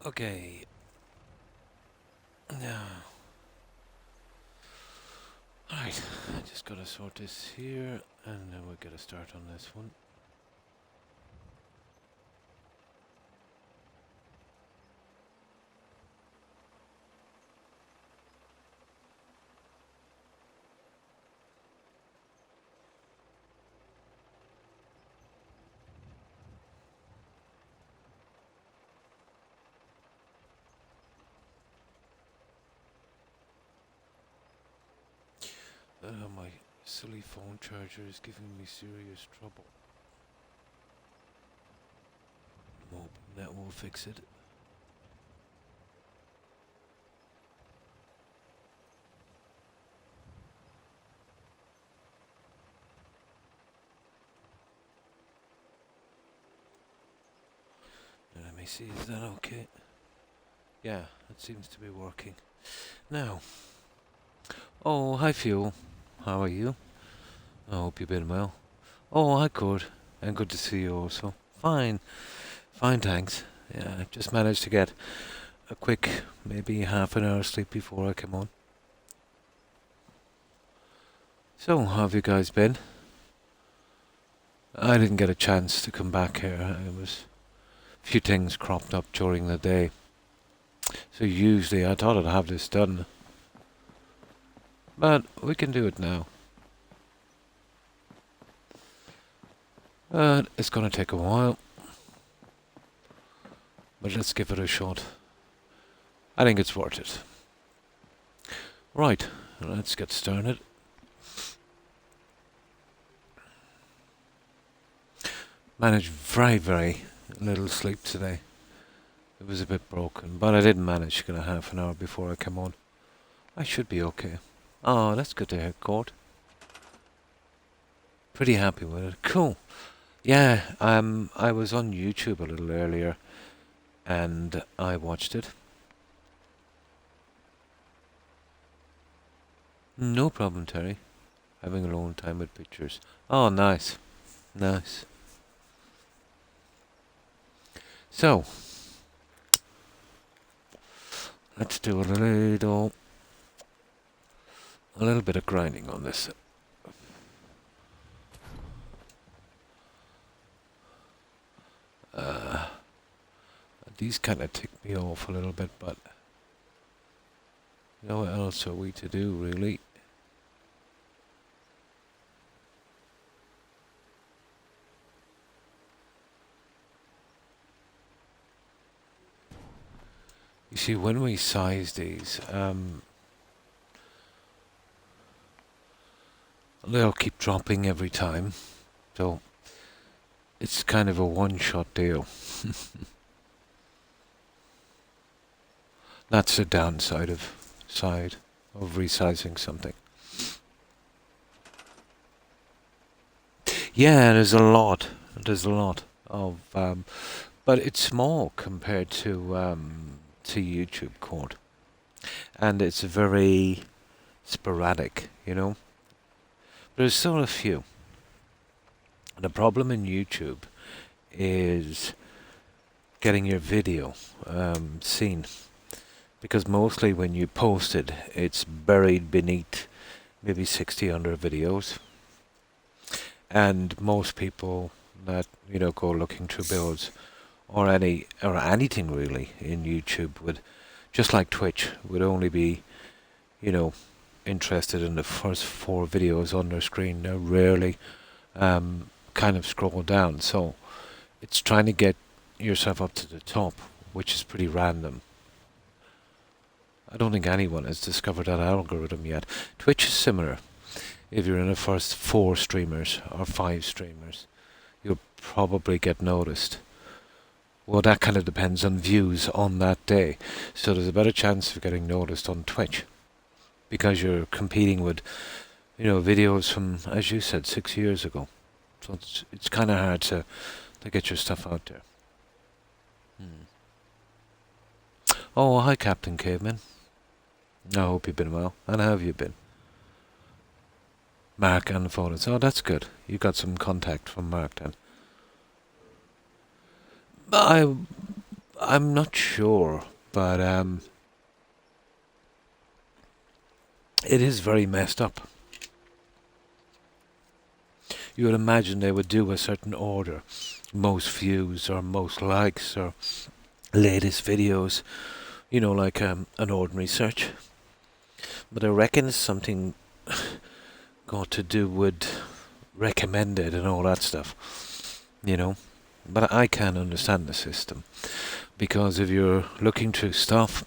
Okay, now, alright, I just gotta sort this here, and then we'll get a start on this one. My silly phone charger is giving me serious trouble. I'm hoping that will fix it. Let me see, is that okay? Yeah, it seems to be working. Now, oh, hi Fuel. How are you? I hope you've been well. Oh, hi Cord. And good to see you also. Fine. Fine, thanks. Yeah, I just managed to get a quick, maybe half an hour sleep before I came on. So, how have you guys been? I didn't get a chance to come back here. It was a few things cropped up during the day. So usually I thought I'd have this done. But we can do it now. It's gonna take a while. But let's give it a shot. I think it's worth it. Right, let's get started. Managed very little sleep today. It was a bit broken, but I didn't manage to get a half an hour before I came on. I should be okay. Oh, that's good to hear, Cord. Pretty happy with it. Cool. Yeah, I was on YouTube a little earlier, and I watched it. No problem, Terry. Having a long time with pictures. Oh, nice. Nice. So, let's do a little bit of grinding on this. These kind of tick me off a little bit, but you know what else are we to do, really? You see, when we size these, they'll keep dropping every time, so it's kind of a one-shot deal. That's the downside of resizing something. Yeah, there's a lot. There's a lot of, but it's small compared to YouTube Cord, and it's very sporadic, you know. There's still a few. The problem in YouTube is getting your video seen, because mostly when you post it, it's buried beneath maybe 60 other videos, and most people that go looking through builds or anything really in YouTube would, just like Twitch, would only be interested in the first 4 videos on their screen. They rarely kind of scroll down, so it's trying to get yourself up to the top, which is pretty random. I don't think anyone has discovered that algorithm yet. Twitch is similar. If you're in the first 4 streamers or 5 streamers, you'll probably get noticed. Well, that kind of depends on views on that day. So there's a better chance of getting noticed on Twitch, because you're competing with, videos from, as you said, 6 years ago. So it's kind of hard to get your stuff out there. Oh, hi, Captain Caveman. I hope you've been well. And how have you been? Mark and the photos. Oh, that's good. You got some contact from Mark then. I I'm not sure, but it is very messed up. You would imagine they would do a certain order, most views or most likes or latest videos, like an ordinary search. But I reckon it's something got to do with recommended and all that stuff, you know. But I can't understand the system, because if you're looking through stuff,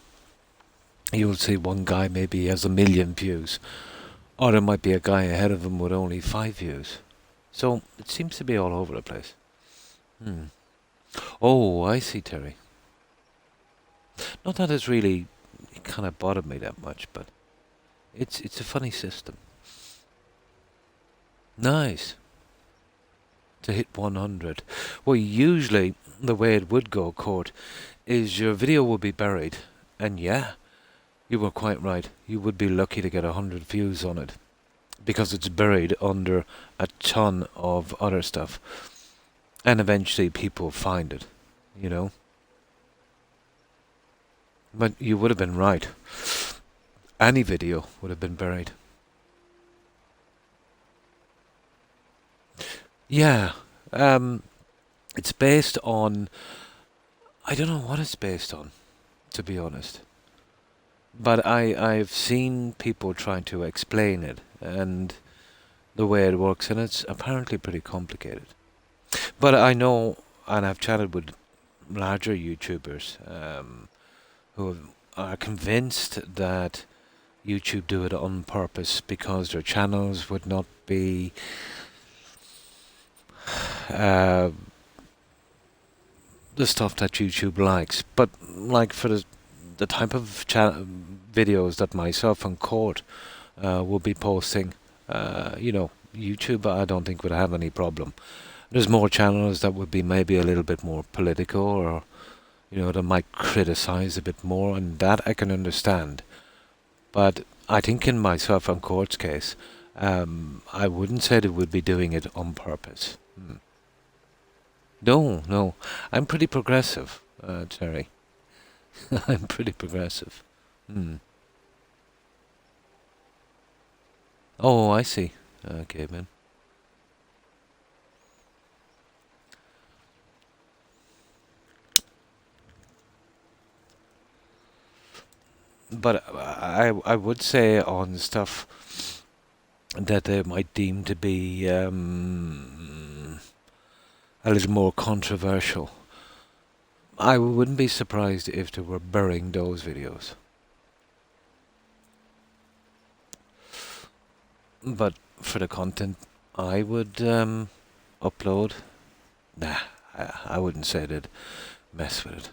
you'll see one guy maybe has 1 million views, or there might be a guy ahead of him with only 5 views. So it seems to be all over the place. Hmm. Oh, I see, Terry. Not that it's really kind of bothered me that much, but it's a funny system. Nice. To hit 100. Well, usually the way it would go, Court, is your video would be buried, and yeah, you were quite right. You would be lucky to get 100 views on it, because it's buried under a ton of other stuff, and eventually people find it, you know. But you would have been right. Any video would have been buried. Yeah, it's based on. I don't know what it's based on, to be honest. But I've seen people trying to explain it and the way it works, and it's apparently pretty complicated. But I know, and I've chatted with larger YouTubers who are convinced that YouTube do it on purpose because their channels would not be uh, the stuff that YouTube likes. But like for the type of videos that myself and Court will be posting, YouTube I don't think would have any problem. There's more channels that would be maybe a little bit more political, or that might criticize a bit more, and that I can understand. But I think in myself and Court's case, I wouldn't say they would be doing it on purpose. No, no. I'm pretty progressive, Terry. I'm pretty progressive. Hmm. Oh, I see. Okay, man. But I would say on stuff that they might deem to be a little more controversial, I wouldn't be surprised if they were burying those videos. But for the content I would upload, nah, I wouldn't say they'd mess with it.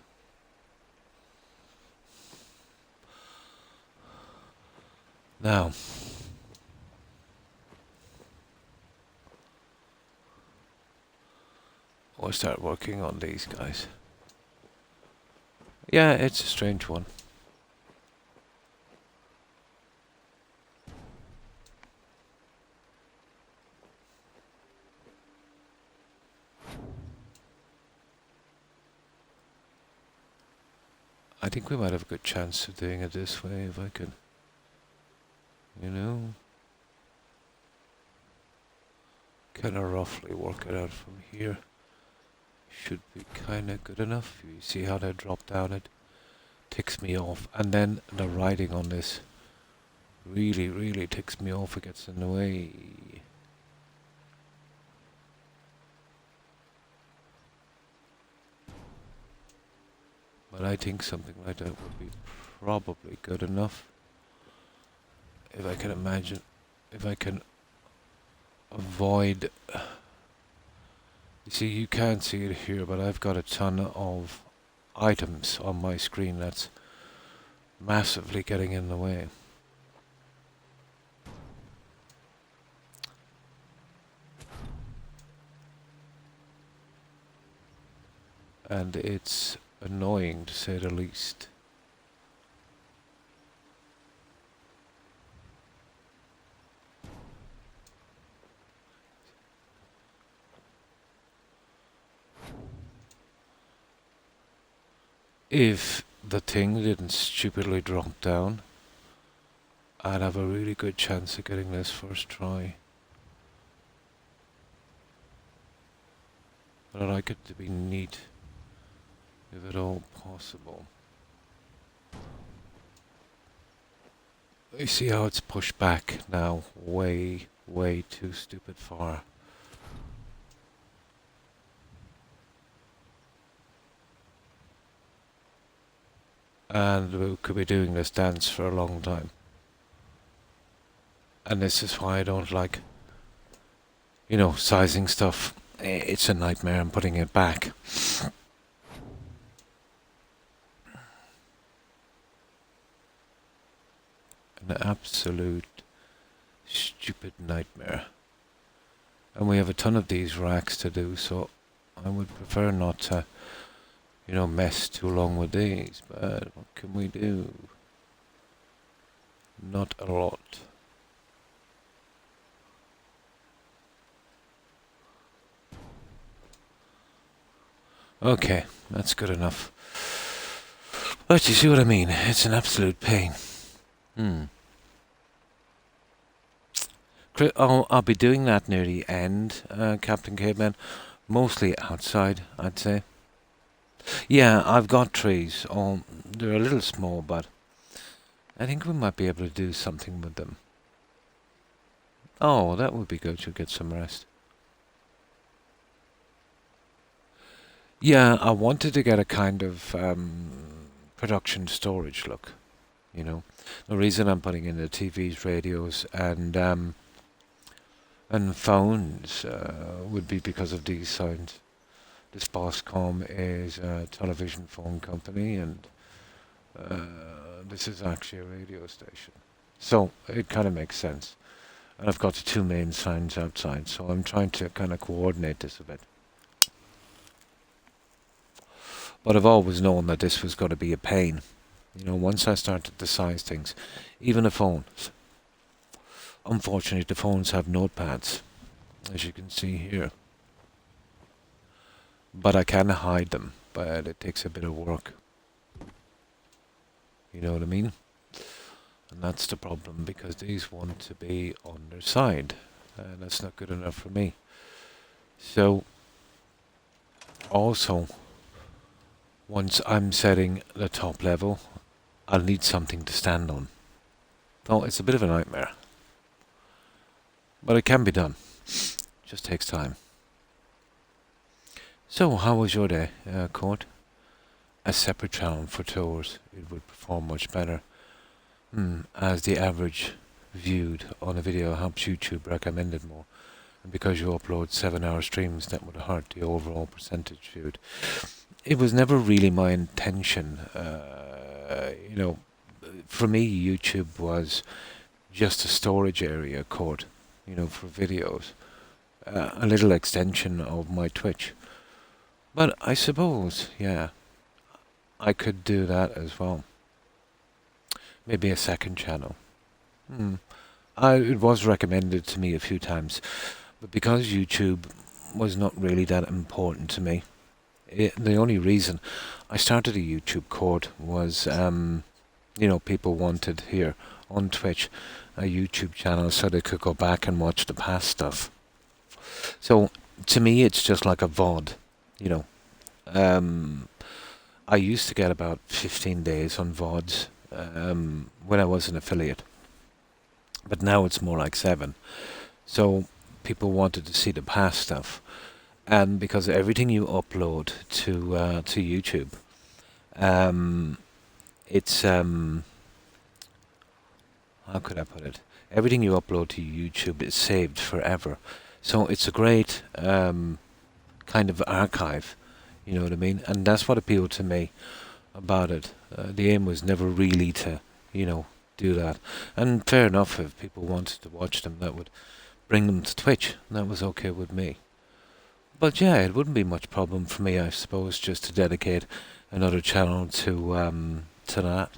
Now, we'll start working on these guys. Yeah, it's a strange one. I think we might have a good chance of doing it this way if I could, kind of roughly work it out from here. Should be kind of good enough. You see how they drop down? It ticks me off. And then the writing on this really, really ticks me off. It gets in the way. But I think something like that would be probably good enough. If I can imagine, if I can avoid... You see, you can't see it here, but I've got a ton of items on my screen that's massively getting in the way. And it's annoying, to say the least. If the thing didn't stupidly drop down, I'd have a really good chance of getting this first try. But I'd like it to be neat, if at all possible. You see how it's pushed back now, way, way too stupid far. And we could be doing this dance for a long time. And this is why I don't like, sizing stuff. It's a nightmare and putting it back. An absolute stupid nightmare. And we have a ton of these racks to do, so I would prefer not to, mess too long with these. But what can we do? Not a lot. Okay, that's good enough. But you see what I mean? It's an absolute pain. I'll be doing that near the end, Captain Caveman. Mostly outside, I'd say. Yeah, I've got trees. They're a little small, but I think we might be able to do something with them. Oh, that would be good to get some rest. Yeah, I wanted to get a kind of production storage look. The reason I'm putting in the TVs, radios, and phones would be because of these sounds. This Boscom is a television phone company, and this is actually a radio station. So it kind of makes sense. And I've got the two main signs outside, so I'm trying to kind of coordinate this a bit. But I've always known that this was going to be a pain. Once I started to size things, even the phones. Unfortunately, the phones have notepads, as you can see here. But I can hide them, but it takes a bit of work. You know what I mean? And that's the problem, because these want to be on their side. And that's not good enough for me. So, also, once I'm setting the top level, I'll need something to stand on. Oh, it's a bit of a nightmare. But it can be done. Just takes time. So, how was your day, Court? A separate channel for tours, it would perform much better. As the average viewed on a video helps YouTube recommend it more. And because you upload 7-hour streams, that would hurt the overall percentage viewed. It was never really my intention. For me, YouTube was just a storage area, Court, for videos. A little extension of my Twitch. But I suppose, yeah, I could do that as well. Maybe a second channel. It was recommended to me a few times, but because YouTube was not really that important to me, the only reason I started a YouTube Court was, people wanted here on Twitch a YouTube channel so they could go back and watch the past stuff. So, to me, it's just like a VOD, I used to get about 15 days on VODs when I was an affiliate. But now it's more like 7. So people wanted to see the past stuff. And because everything you upload to YouTube, it's how could I put it? Everything you upload to YouTube is saved forever. So it's a great kind of archive, you know what I mean? And that's what appealed to me about it. The aim was never really to, do that. And fair enough, if people wanted to watch them, that would bring them to Twitch. And that was okay with me. But yeah, it wouldn't be much problem for me, I suppose, just to dedicate another channel to that,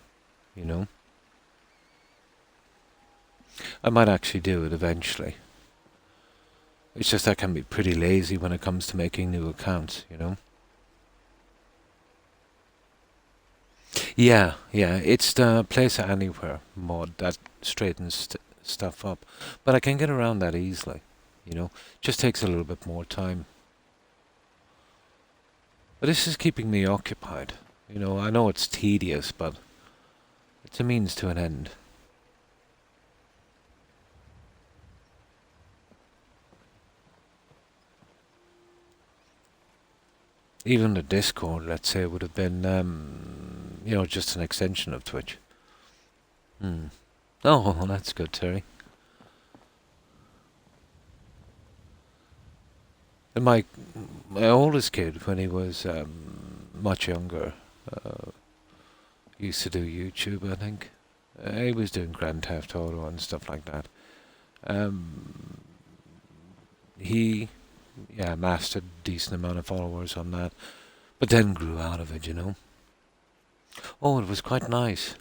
I might actually do it eventually. It's just I can be pretty lazy when it comes to making new accounts, Yeah, yeah, it's the place anywhere mod that straightens stuff up, but I can get around that easily. You know, just takes a little bit more time. But this is keeping me occupied. You know, I know it's tedious, but it's a means to an end. Even the Discord, let's say, would have been, just an extension of Twitch. Hmm. Oh, well, that's good, Terry. And my oldest kid, when he was much younger, uh, used to do YouTube, I think. He was doing Grand Theft Auto and stuff like that. Um, he, yeah, amassed a decent amount of followers on that, but then grew out of it, you know. Oh, it was quite nice.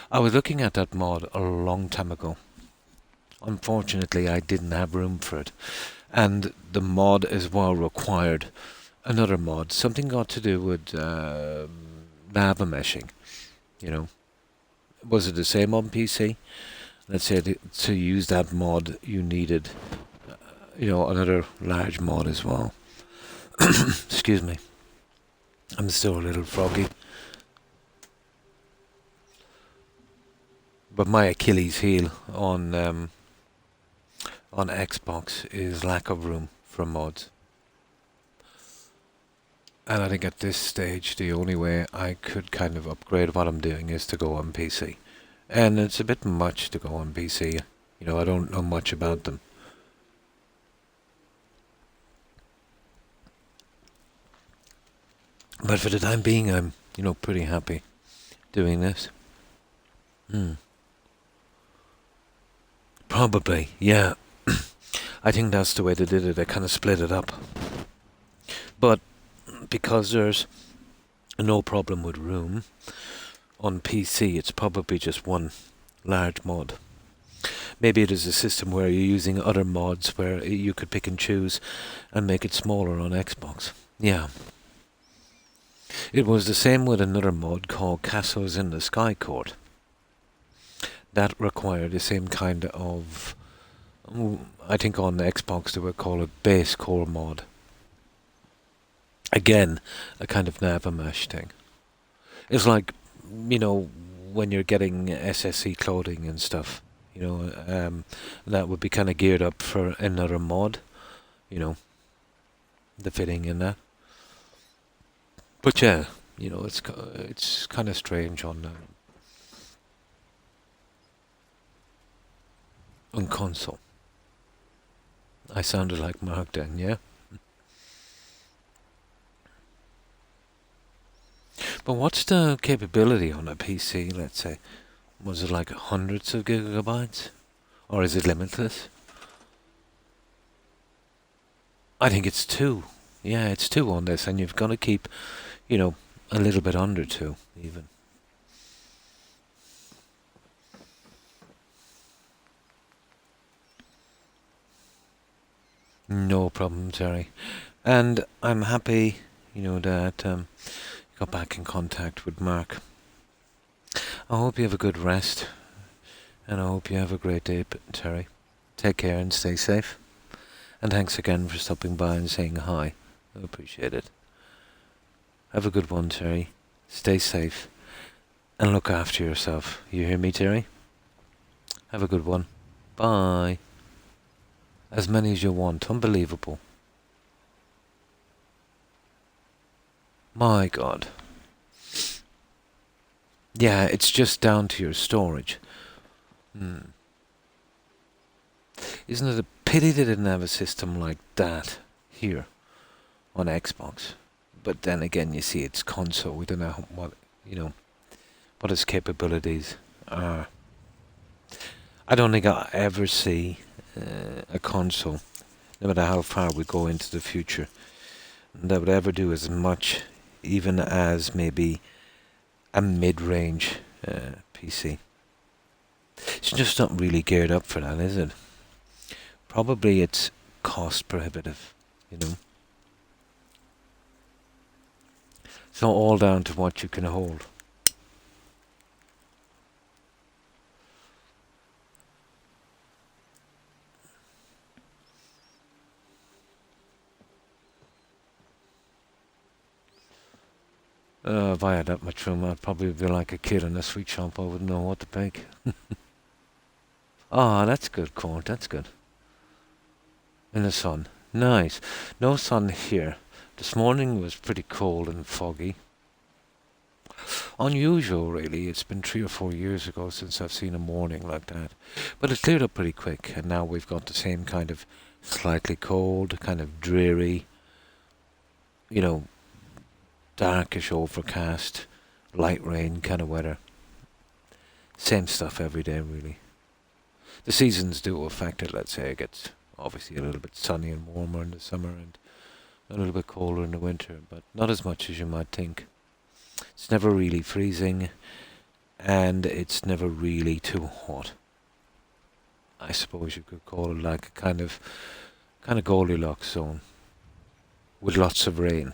I was looking at that mod a long time ago. Unfortunately, I didn't have room for it. And the mod as well required another mod. Something got to do with lava meshing, you know. Was it the same on PC? Let's say to use that mod, you needed, another large mod as well. Excuse me. I'm still a little froggy. But my Achilles heel on Xbox is lack of room for mods. And I think at this stage, the only way I could kind of upgrade what I'm doing is to go on PC. And it's a bit much to go on PC. You know, I don't know much about them. But for the time being, I'm, pretty happy doing this. Hmm. Probably, yeah. I think that's the way they did it. They kind of split it up. But because there's no problem with room, on PC it's probably just one large mod. Maybe it is a system where you're using other mods where you could pick and choose and make it smaller on Xbox. Yeah. It was the same with another mod called Castles in the Sky Court. That required the same kind of... I think on Xbox they would call it base core mod. Again, a kind of Navamash thing. It's like, when you're getting SSC clothing and stuff, that would be kind of geared up for another mod, the fitting in that. But yeah, it's kind of strange on console. I sounded like Mark then, yeah? But what's the capability on a PC, let's say? Was it like hundreds of gigabytes? Or is it limitless? I think it's two. Yeah, it's two on this, and you've got to keep, a little bit under two, even. No problem, Terry. And I'm happy, that you got back in contact with Mark. I hope you have a good rest, and I hope you have a great day, Terry. Take care and stay safe. And thanks again for stopping by and saying hi. I appreciate it. Have a good one, Terry. Stay safe. And look after yourself. You hear me, Terry? Have a good one. Bye. As many as you want. Unbelievable. My God. Yeah, it's just down to your storage. Isn't it a pity they didn't have a system like that here on Xbox? But then again, you see, it's console. We don't know what its capabilities are. I don't think I'll ever see a console, no matter how far we go into the future, that would ever do as much, even as maybe a mid-range PC. It's just not really geared up for that, is it? Probably it's cost prohibitive, It's not all down to what you can hold. If I had that much room, I'd probably be like a kid in a sweet shop. I wouldn't know what to pick. Ah, that's good, Court. That's good. In the sun. Nice. No sun here. This morning was pretty cold and foggy. Unusual, really. It's been 3 or 4 years ago since I've seen a morning like that. But it cleared up pretty quick, and now we've got the same kind of slightly cold, kind of dreary, you know, darkish overcast, light rain kind of weather. Same stuff every day, really. The seasons do affect it. Let's say it gets obviously a little bit sunny and warmer in the summer and a little bit colder in the winter, but not as much as you might think. It's never really freezing, and it's never really too hot. I suppose you could call it like a kind of Goldilocks zone with lots of rain.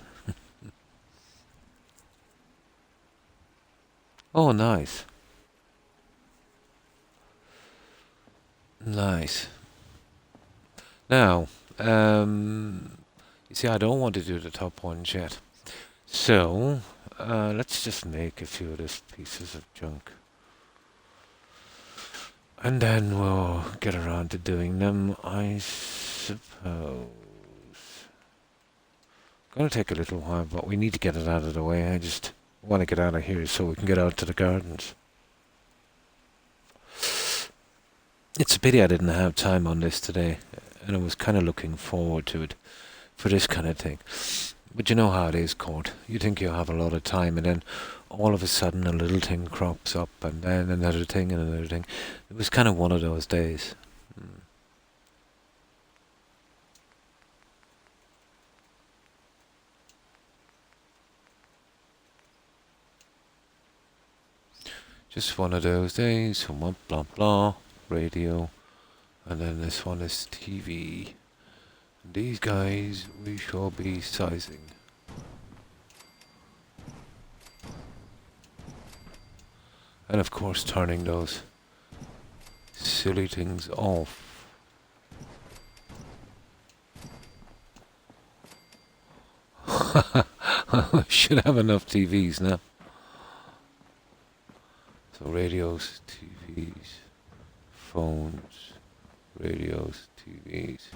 Oh, nice, nice. Now, you see, I don't want to do the top ones yet, so let's just make a few of these pieces of junk. And then we'll get around to doing them, I suppose. Gonna take a little while, but we need to get it out of the way. I just want to get out of here so we can get out to the gardens. It's a pity I didn't have time on this today, and I was kind of looking forward to it for this kind of thing. But you know how it is, Court. You think you have a lot of time, and then all of a sudden a little thing crops up, and then another thing and another thing. It was kind of one of those days. Just one of those days. Blah blah blah. Radio, and then this one is TV. These guys we shall be sizing. And of course turning those silly things off. I should have enough TVs now. So radios, TVs, phones, radios, TVs.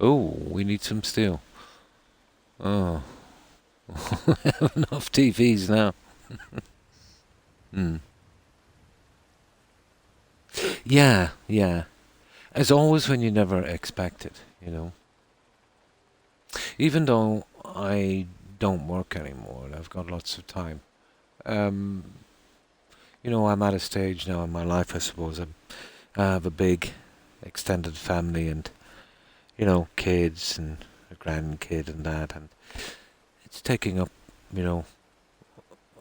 Oh, we need some steel. Oh, I have enough TVs now. Hmm. Yeah, yeah. As always when you never expect it, you know. Even though I don't work anymore and I've got lots of time. Um, I'm at a stage now in my life, I suppose. I have a big extended family and, kids and a grandkid and that, and it's taking up, you know,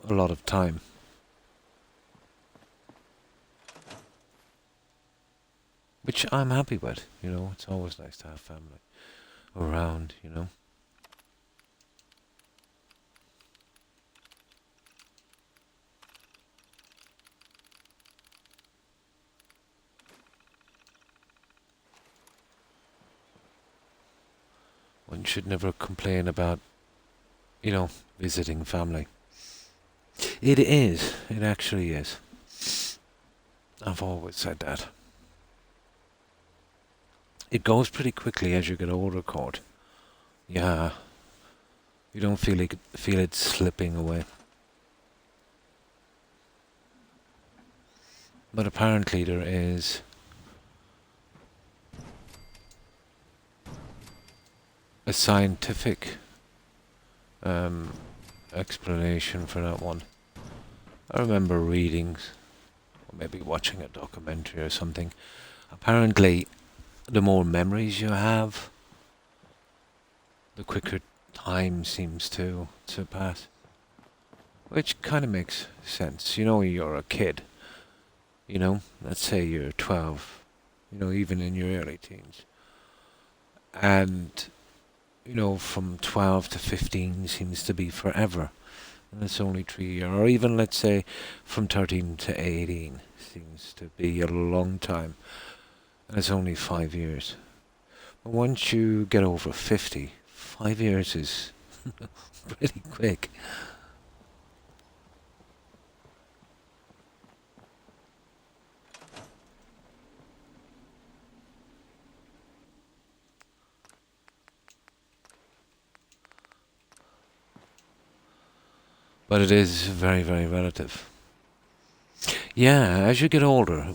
a lot of time. Which I'm happy with, it's always nice to have family around. One should never complain about, visiting family. It is, it actually is. I've always said that. It goes pretty quickly as you get older, Cord. Yeah, you don't feel it slipping away. But apparently there is a scientific um, explanation for that one. I remember reading, or maybe watching a documentary or something. Apparently, the more memories you have, the quicker time seems to pass. Which kind of makes sense. You're a kid. Let's say you're 12, even in your early teens. And, from 12 to 15 seems to be forever. And it's only 3 years. Or even, let's say, from 13 to 18 seems to be a long time. And it's only 5 years. But once you get over 50, 5 years is pretty quick. But it is very, very relative. Yeah, as you get older,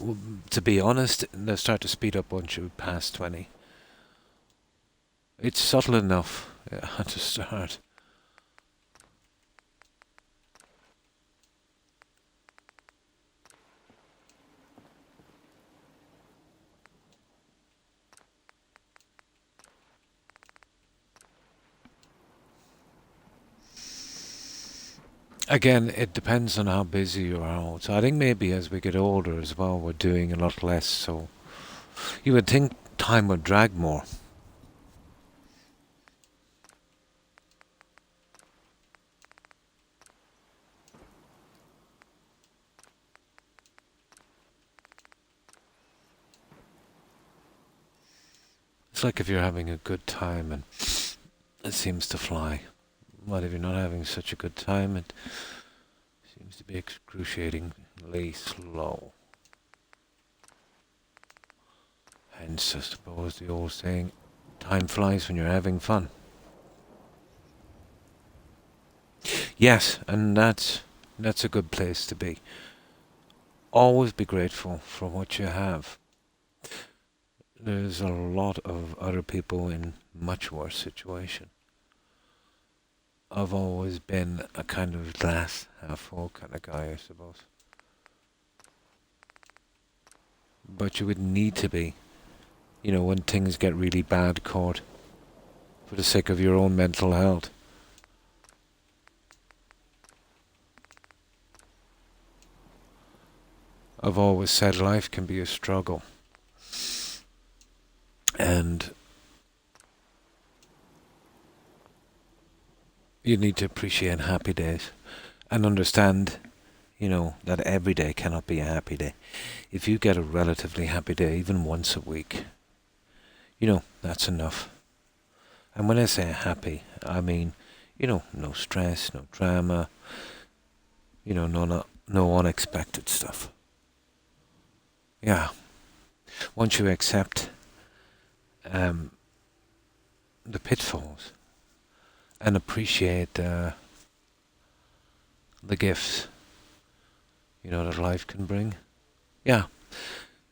to be honest, they start to speed up once you pass 20. It's subtle enough to start. Again, it depends on how busy you are. So I think maybe as we get older as well, we're doing a lot less. So you would think time would drag more. It's like if you're having a good time and it seems to fly. But if you're not having such a good time, it seems to be excruciatingly slow. Hence, I suppose, the old saying, time flies when you're having fun. Yes, and that's a good place to be. Always be grateful for what you have. There's a lot of other people in much worse situation. I've always been a kind of glass half full kind of guy, I suppose. But you would need to be, when things get really bad, Cord, for the sake of your own mental health. I've always said life can be a struggle. And you need to appreciate happy days and understand, that every day cannot be a happy day. If you get a relatively happy day, even once a week, that's enough. And when I say happy, I mean, no stress, no drama, no unexpected stuff. Yeah. Once you accept the pitfalls and appreciate the gifts, that life can bring, yeah,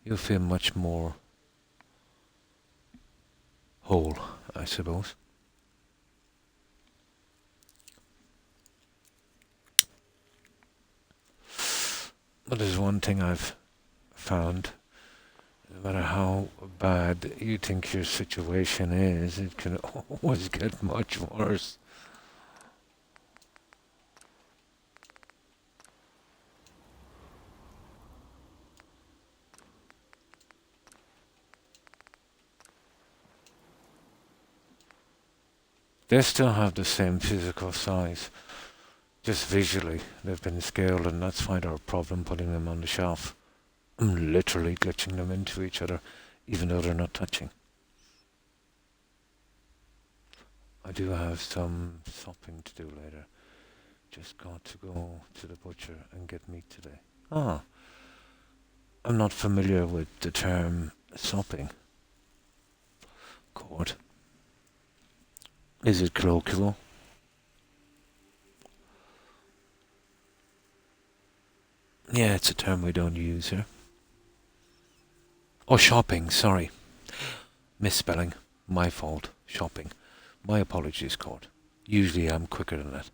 you'll feel much more whole, I suppose. But there's one thing I've found. No matter how bad you think your situation is, it can always get much worse. They still have the same physical size, just visually they've been scaled, and that's why our problem putting them on the shelf. I'm literally glitching them into each other, even though they're not touching. I do have some shopping to do later. Just got to go to the butcher and get meat today. Ah, I'm not familiar with the term shopping. Court. Is it colloquial? Yeah, it's a term we don't use here. Oh, shopping, sorry. Misspelling. My fault. Shopping. My apologies, Court. Usually I'm quicker than that.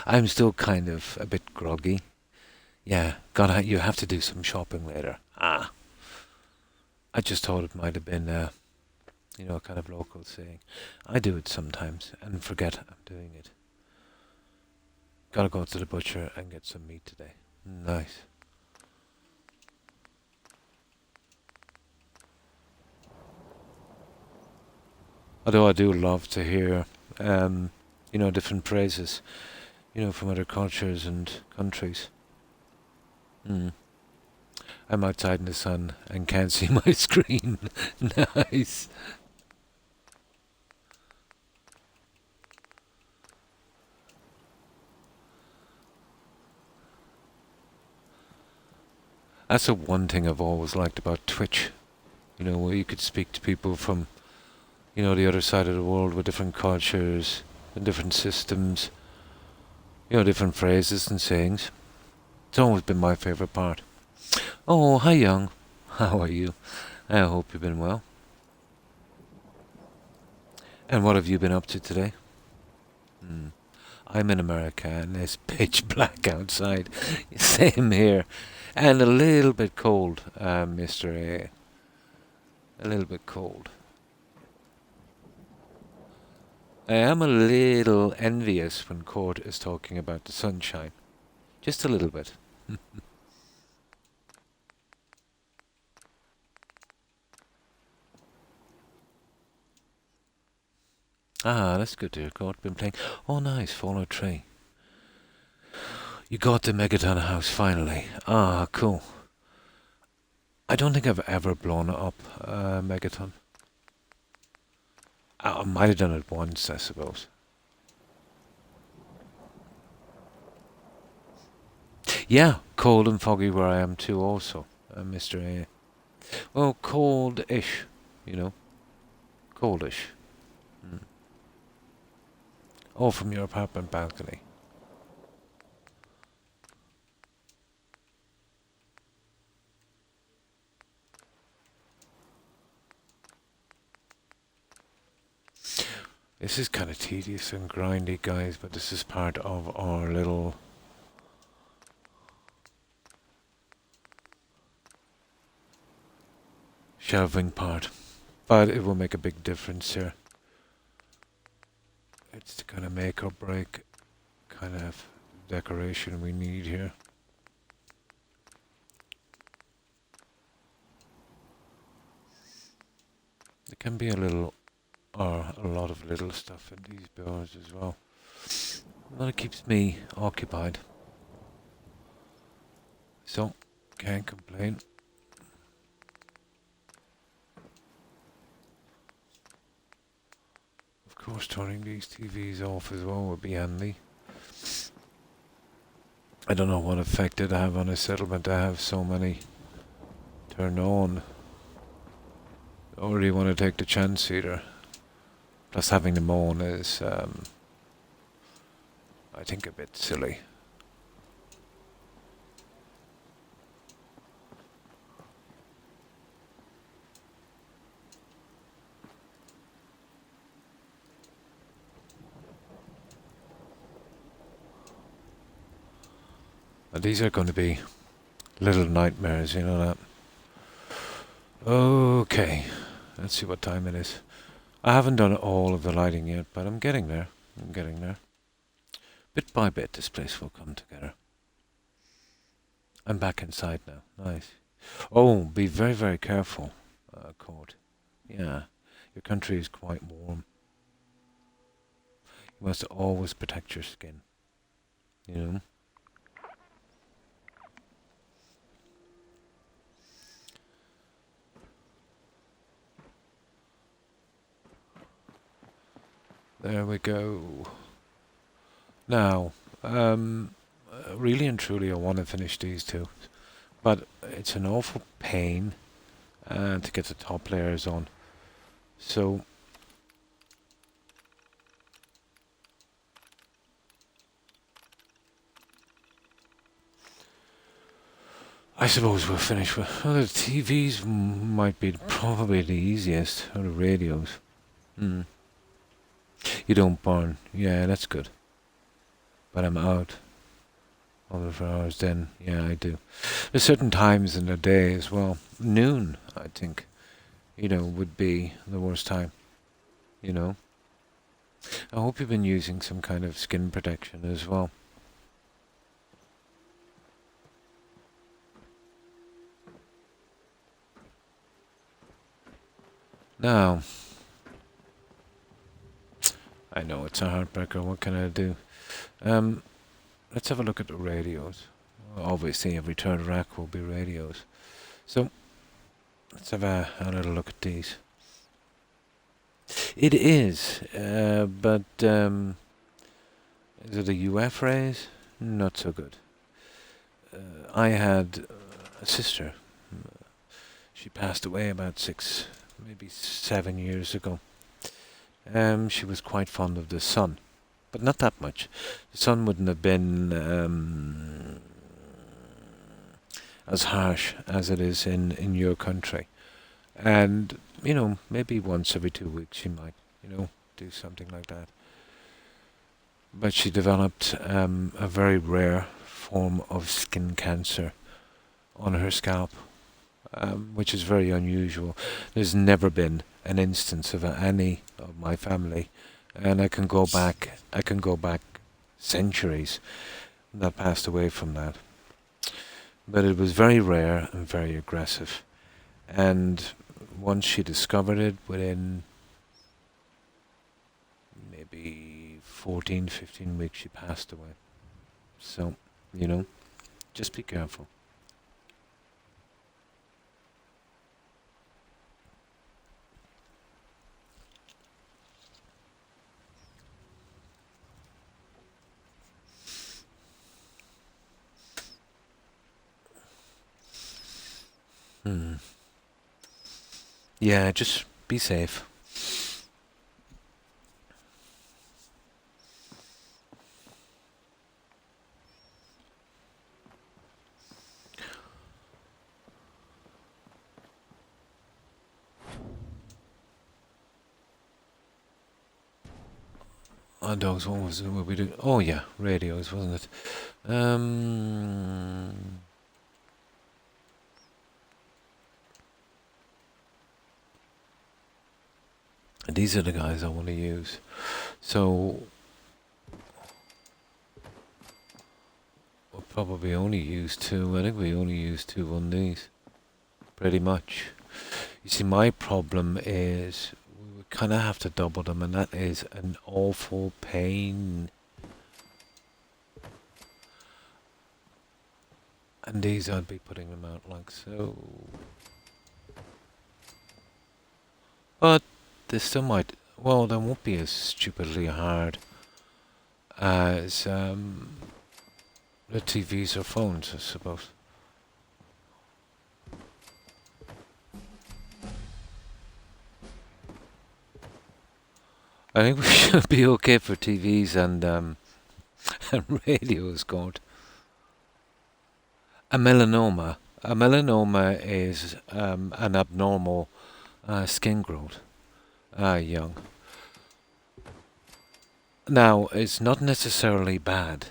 I'm still kind of a bit groggy. Yeah, you have to do some shopping later. Ah. I just thought it might have been, a kind of local saying. I do it sometimes and forget I'm doing it. Gotta go to the butcher and get some meat today. Nice. Although I do love to hear, different praises, from other cultures and countries. Mm. I'm outside in the sun and can't see my screen. Nice. That's the one thing I've always liked about Twitch. You know, where you could speak to people from, the other side of the world with different cultures and different systems, different phrases and sayings. It's always been my favourite part. Oh, hi, Young. How are you? I hope you've been well. And what have you been up to today? I'm in America and it's pitch black outside. Same here. And a little bit cold, Mr. A. A little bit cold. I am a little envious when Court is talking about the sunshine. Just a little bit. Ah, that's good to hear. Court been playing. Oh, nice. Fallout 3. You got the Megaton house finally. Ah, cool. I don't think I've ever blown up Megaton. I might have done it once, I suppose. Yeah, cold and foggy where I am too also, Mr. A. Well, cold-ish, you know. Coldish. Mm. Oh, from your apartment balcony. This is kind of tedious and grindy, guys, but this is part of our little shelving part. But it will make a big difference here. It's the kind of make or break kind of decoration we need here. There can be a little, or a lot of little stuff in these builds as well. But it keeps me occupied. So, can't complain. Of course, turning these TVs off as well would be handy. I don't know what effect it'd have on a settlement to have so many turned on. Or do you want to take the chance either? Plus having them on is, I think, a bit silly. And these are going to be little nightmares, you know that. Okay, let's see what time it is. I haven't done all of the lighting yet, but I'm getting there. I'm getting there. Bit by bit, this place will come together. I'm back inside now. Nice. Oh, be very, very careful, Court. Yeah, your country is quite warm. You must always protect your skin. You know? There we go. Now, really and truly I want to finish these two. But it's an awful pain to get the top layers on. So, I suppose we'll finish with... Well, the TVs might be probably the easiest, or the radios. Hmm. You don't burn. Yeah, that's good. But I'm out over for hours then. Yeah, I do. There's certain times in the day as well. Noon, I think, would be the worst time. You know? I hope you've been using some kind of skin protection as well. Now, I know it's a heartbreaker. What can I do? Let's have a look at the radios. Obviously, every third rack will be radios. So, let's have a little look at these. It is, but is it a UF raise? Not so good. I had sister. She passed away about 6, maybe 7 years ago. She was quite fond of the sun, but not that much. The sun wouldn't have been as harsh as it is in your country. And, maybe once every 2 weeks she might, do something like that. But she developed a very rare form of skin cancer on her scalp, which is very unusual. There's never been an instance of any of my family, and I can go back centuries that passed away from that. But it was very rare and very aggressive. And once she discovered it, within maybe 14, 15 weeks, she passed away. So, just be careful. Hmm. Yeah, just be safe. Dogs, what was it? What we did? Oh yeah, radios, wasn't it? Um, these are the guys I want to use. So we'll probably only use two. I think we only use two on these, pretty much. You see, my problem is we would kind of have to double them, and that is an awful pain. And these I'd be putting them out like so. But they still might. Well, they won't be as stupidly hard as the TVs or phones, I suppose. I think we should be okay for TVs and and radios, God. A melanoma. A melanoma is an abnormal skin growth, young. Now, it's not necessarily bad.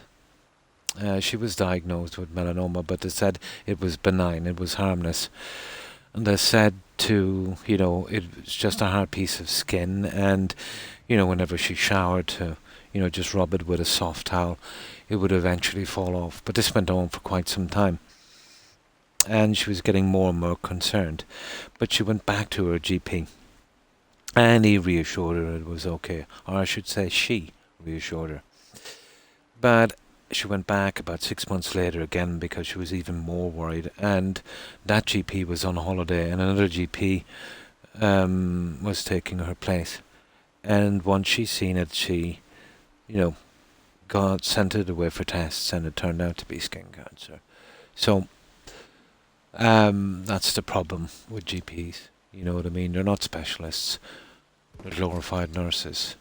She was diagnosed with melanoma, but they said it was benign, it was harmless. And they said it's just a hard piece of skin, and, whenever she showered, to, just rub it with a soft towel, it would eventually fall off. But this went on for quite some time. And she was getting more and more concerned. But she went back to her GP, and he reassured her it was okay. Or I should say, she reassured her. But she went back about 6 months later again because she was even more worried. And that GP was on holiday, and another GP was taking her place. And once she seen it, she, got sent it away for tests, and it turned out to be skin cancer. So that's the problem with GPs. You know what I mean? They're not specialists. They're glorified nurses.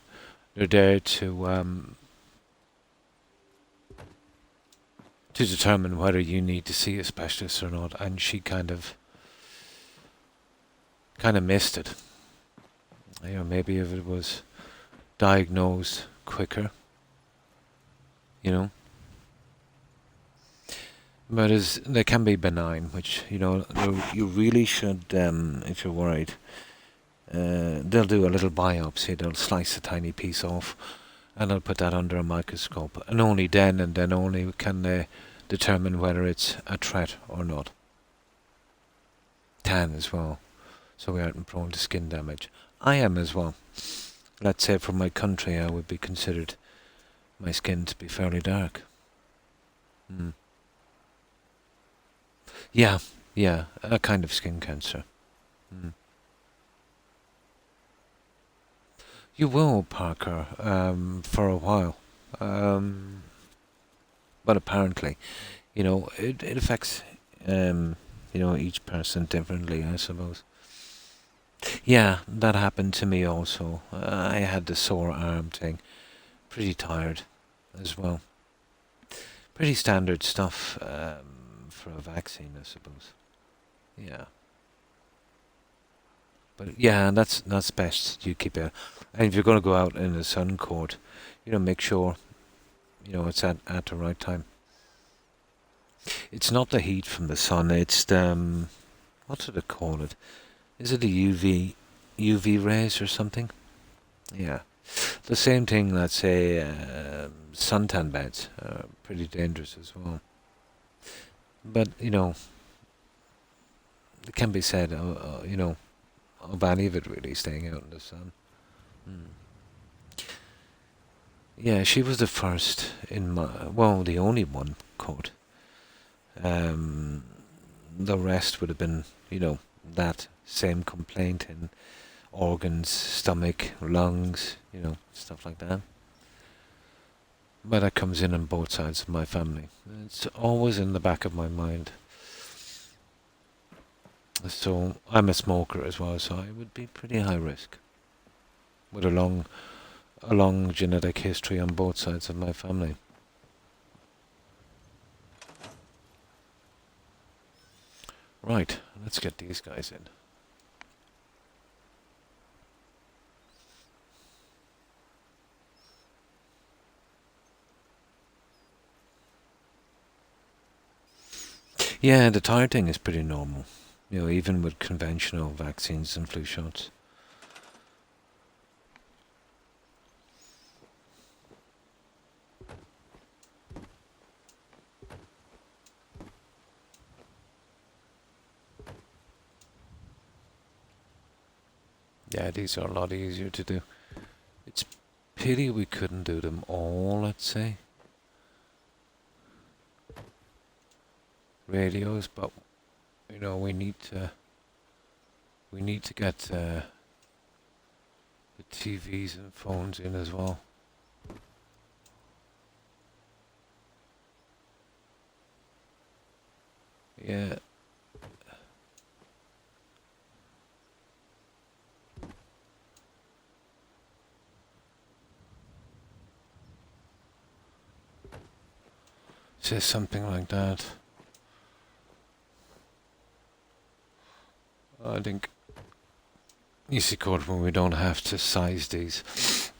They're there to determine whether you need to see a specialist or not. And she kind of missed it. Maybe if it was diagnosed quicker, you know. But they can be benign, which, you really should, if you're worried, they'll do a little biopsy, they'll slice a tiny piece off, and they'll put that under a microscope. And only then, and then only, can they determine whether it's a threat or not. Tan as well, so we aren't prone to skin damage. I am as well. Let's say from my country, I would be considered my skin to be fairly dark. Mm. Yeah, yeah, a kind of skin cancer. Mm. You will, Parker, for a while. But apparently, it affects each person differently, I suppose. Yeah, that happened to me also. I had the sore arm thing. Pretty tired as well. Pretty standard stuff for a vaccine, I suppose. Yeah. But yeah, that's best. You keep it. And if you're going to go out in the sun court, make sure, it's at the right time. It's not the heat from the sun. It's the, what do they call it? Is it the UV rays or something? Yeah. The same thing that say suntan beds are pretty dangerous as well. But it can be said, of any of it really staying out in the sun. Mm. Yeah, she was the first the only one caught. Um, the rest would have been, that same complaint in organs, stomach, lungs, stuff like that. But that comes in on both sides of my family. It's always in the back of my mind. So I'm a smoker as well, so I would be pretty high risk with a long genetic history on both sides of my family. Right, let's get these guys in. Yeah, the tired thing is pretty normal. Even with conventional vaccines and flu shots. Yeah, these are a lot easier to do. It's pity we couldn't do them all, let's say. Radios, but we need to get the TVs and phones in as well. Yeah. Says something like that. I think easy code when we don't have to size these.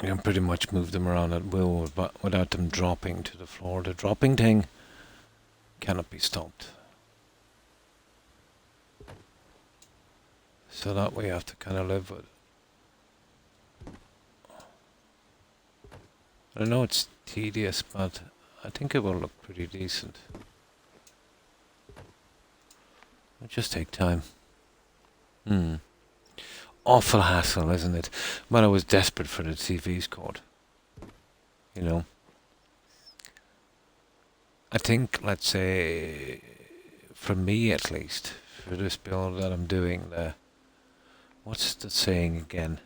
You can pretty much move them around at will without them dropping to the floor. The dropping thing cannot be stopped. So that we have to kind of live with. I know it's tedious, but I think it will look pretty decent. It'll just take time. Awful hassle, isn't it? When I was desperate for the TV's cord. I think, let's say, for me at least, for this build that I'm doing, what's the saying again?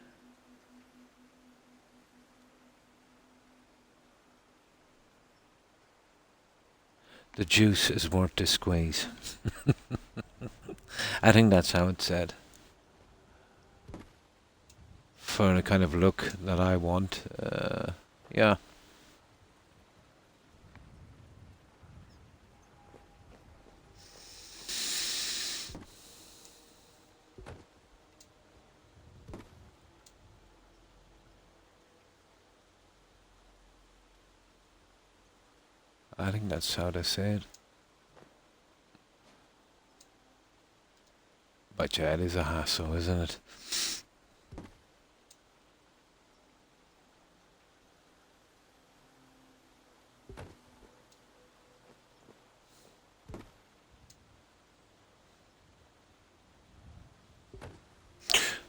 The juice is worth the squeeze. I think that's how it's said. For the kind of look that I want, yeah. I think that's how they say it. But yeah, it is a hassle, isn't it?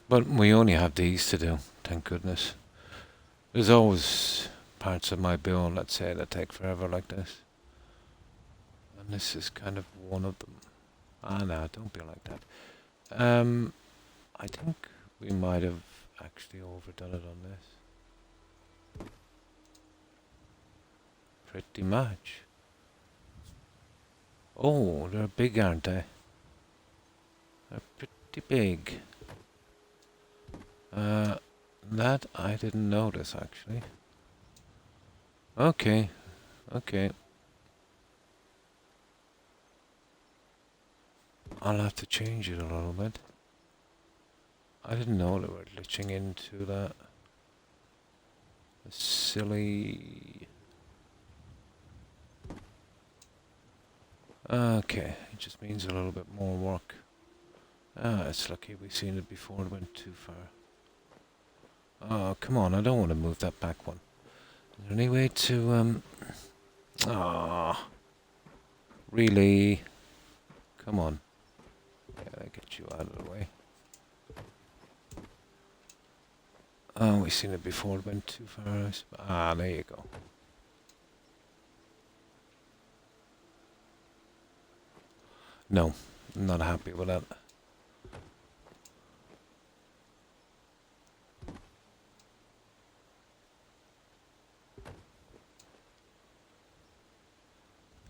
But we only have these to do, thank goodness. There's always parts of my build, let's say, that take forever like this. And this is kind of one of them. No, don't be like that. I think we might have actually overdone it on this. Pretty much. Oh, they're big, aren't they? They're pretty big. That I didn't notice, actually. Okay, okay. I'll have to change it a little bit. I didn't know they were glitching into that. Silly. Okay, it just means a little bit more work. Ah, it's lucky we've seen it before it went too far. Oh, come on, I don't want to move that back one. Is there any way to, Ah, really? Come on. Yeah, get you out of the way. Oh, we've seen it before it went too far. Ah, there you go. No, I'm not happy with that.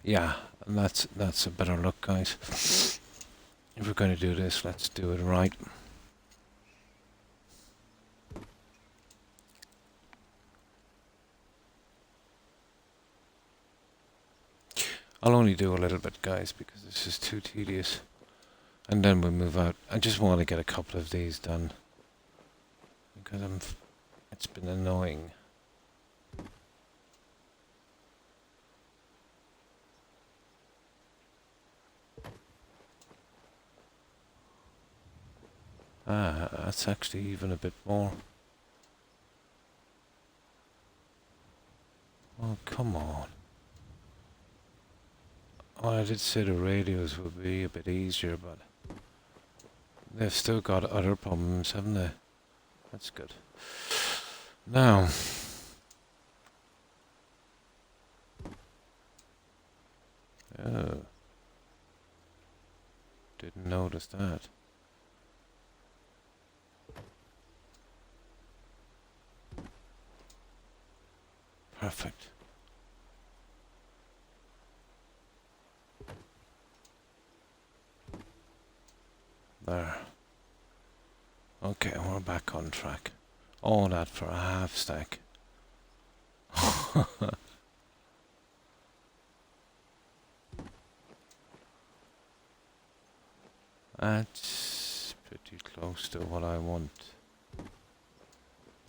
Yeah, and that's a better look, guys. If we're going to do this, let's do it right. I'll only do a little bit, guys, because this is too tedious. And then we'll move out. I just want to get a couple of these done. Because it's been annoying. Ah, that's actually even a bit more. Oh, come on. Oh, I did say the radios would be a bit easier, but they've still got other problems, haven't they? That's good. Now, oh, didn't notice that. Perfect. There. Okay, we're back on track. All that for a half stack. That's pretty close to what I want.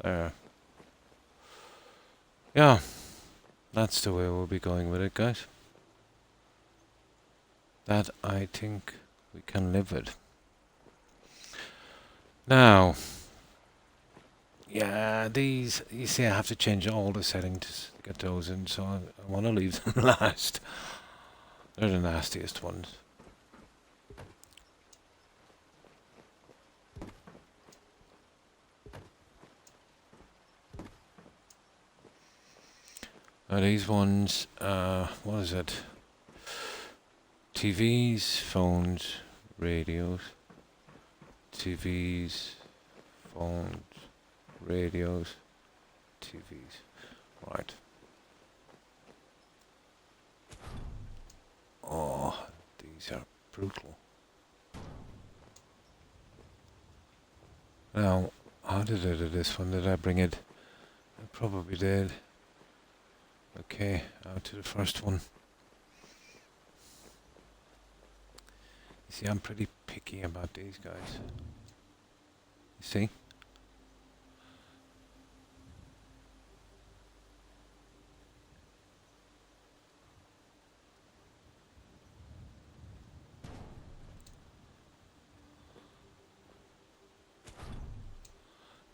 There. Yeah, that's the way we'll be going with it, guys. That I think we can live with. Now, yeah, these, you see, I have to change all the settings to get those in, so I want to leave them last. They're the nastiest ones. Now these ones, what is it? TVs, phones, radios. TVs, phones, radios, TVs. Right. Oh, these are brutal. Now, how did I do this one? Did I bring it? I probably did. Okay, out to the first one. You see, I'm pretty picky about these guys. You see?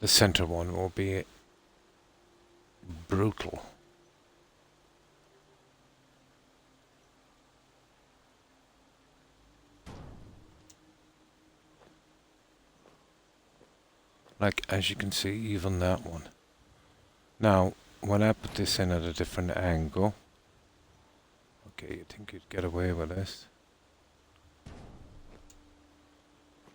The center one will be brutal. Like, as you can see, even that one. Now, when I put this in at a different angle, okay, you think you'd get away with this.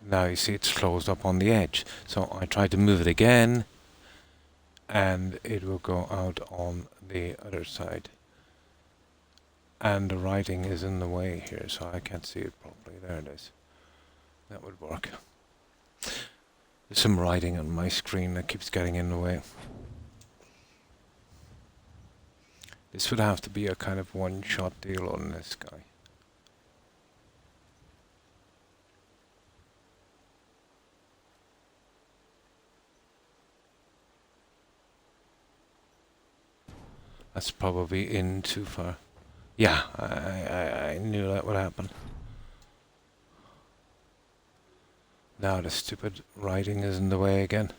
Now you see it's closed up on the edge. So I try to move it again, and it will go out on the other side. and the writing is in the way here, so I can't see it properly. There it is. That would work. There's some writing on my screen that keeps getting in the way. This would have to be a kind of one-shot deal on this guy. That's probably in too far. Yeah, I knew that would happen. Now the stupid writing is in the way again.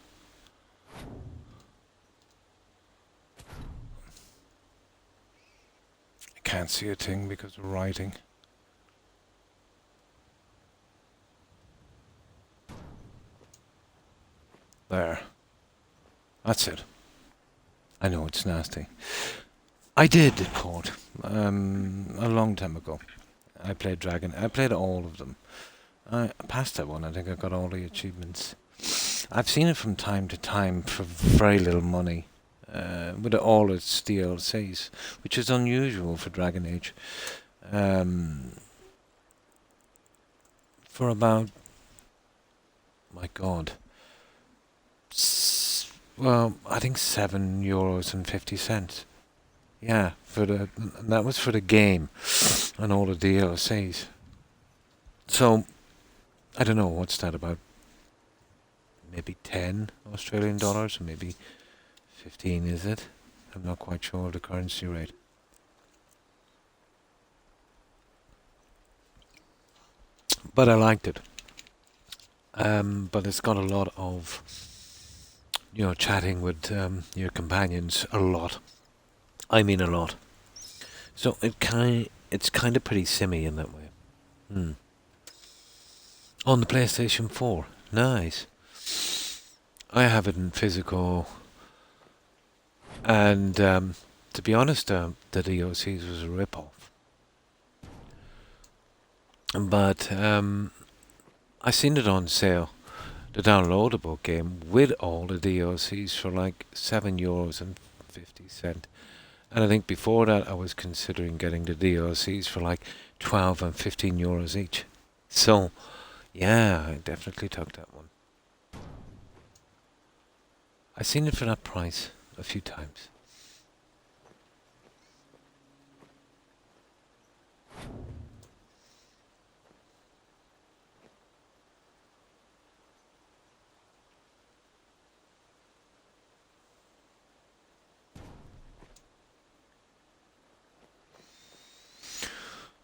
I can't see a thing because of writing. There. That's it. I know it's nasty. I did Court a long time ago. I played Dragon. I played all of them. I passed that one. I think I got all the achievements. I've seen it from time to time for very little money, with all its DLCs, which is unusual for Dragon Age. For about, my God, well, I think €7.50. Yeah, that was for the game and all the DLCs. So I don't know what's that about. Maybe 10 Australian dollars, or maybe 15, is it? I'm not quite sure of the currency rate. But I liked it. But it's got a lot of, chatting with your companions a lot. I mean a lot. So it's kind of pretty simmy in that way. On the PlayStation 4. Nice. I have it in physical. And to be honest, the DLCs was a rip-off. But I seen it on sale, the downloadable game, with all the DLCs for like €7.50. And I think before that I was considering getting the DLCs for like 12 and €15 each. So, yeah, I definitely took that one. I've seen it for that price a few times.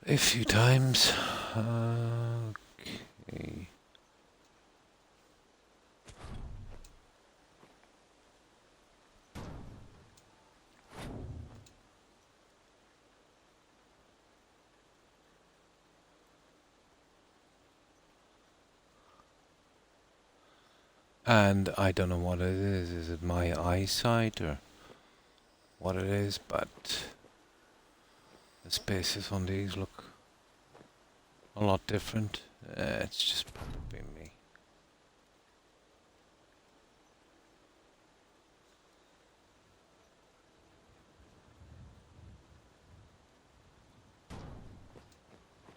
A few times. Okay. And I don't know what it is. Is it my eyesight or what it is? But the spaces on these look a lot different. It's just probably me.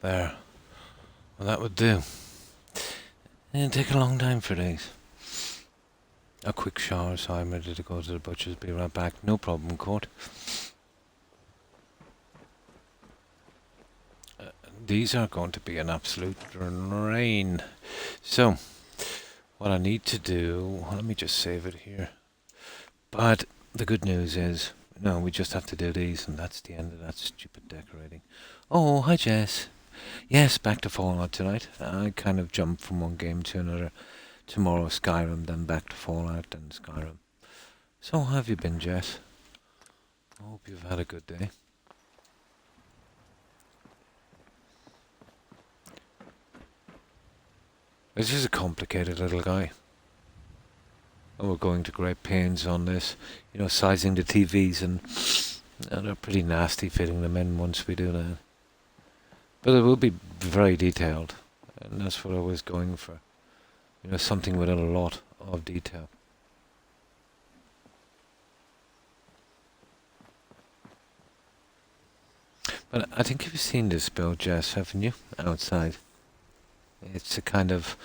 There. Well, that would do. It'll take a long time for these. A quick shower, so I'm ready to go to the butcher's. Be right back. No problem, Court. These are going to be an absolute drain. So, what I need to do, let me just save it here. But the good news is, no, we just have to do these, and that's the end of that stupid decorating. Oh, hi Jess. Yes, back to Fallout tonight. I kind of jumped from one game to another. Tomorrow Skyrim, then back to Fallout, then Skyrim. So how have you been, Jess? I hope you've had a good day. This is a complicated little guy. And we're going to great pains on this. Sizing the TVs, and they're pretty nasty fitting them in once we do that. But it will be very detailed, and that's what I was going for. Something with a lot of detail. But I think you've seen this bill, Jess, haven't you? Outside. It's a kind of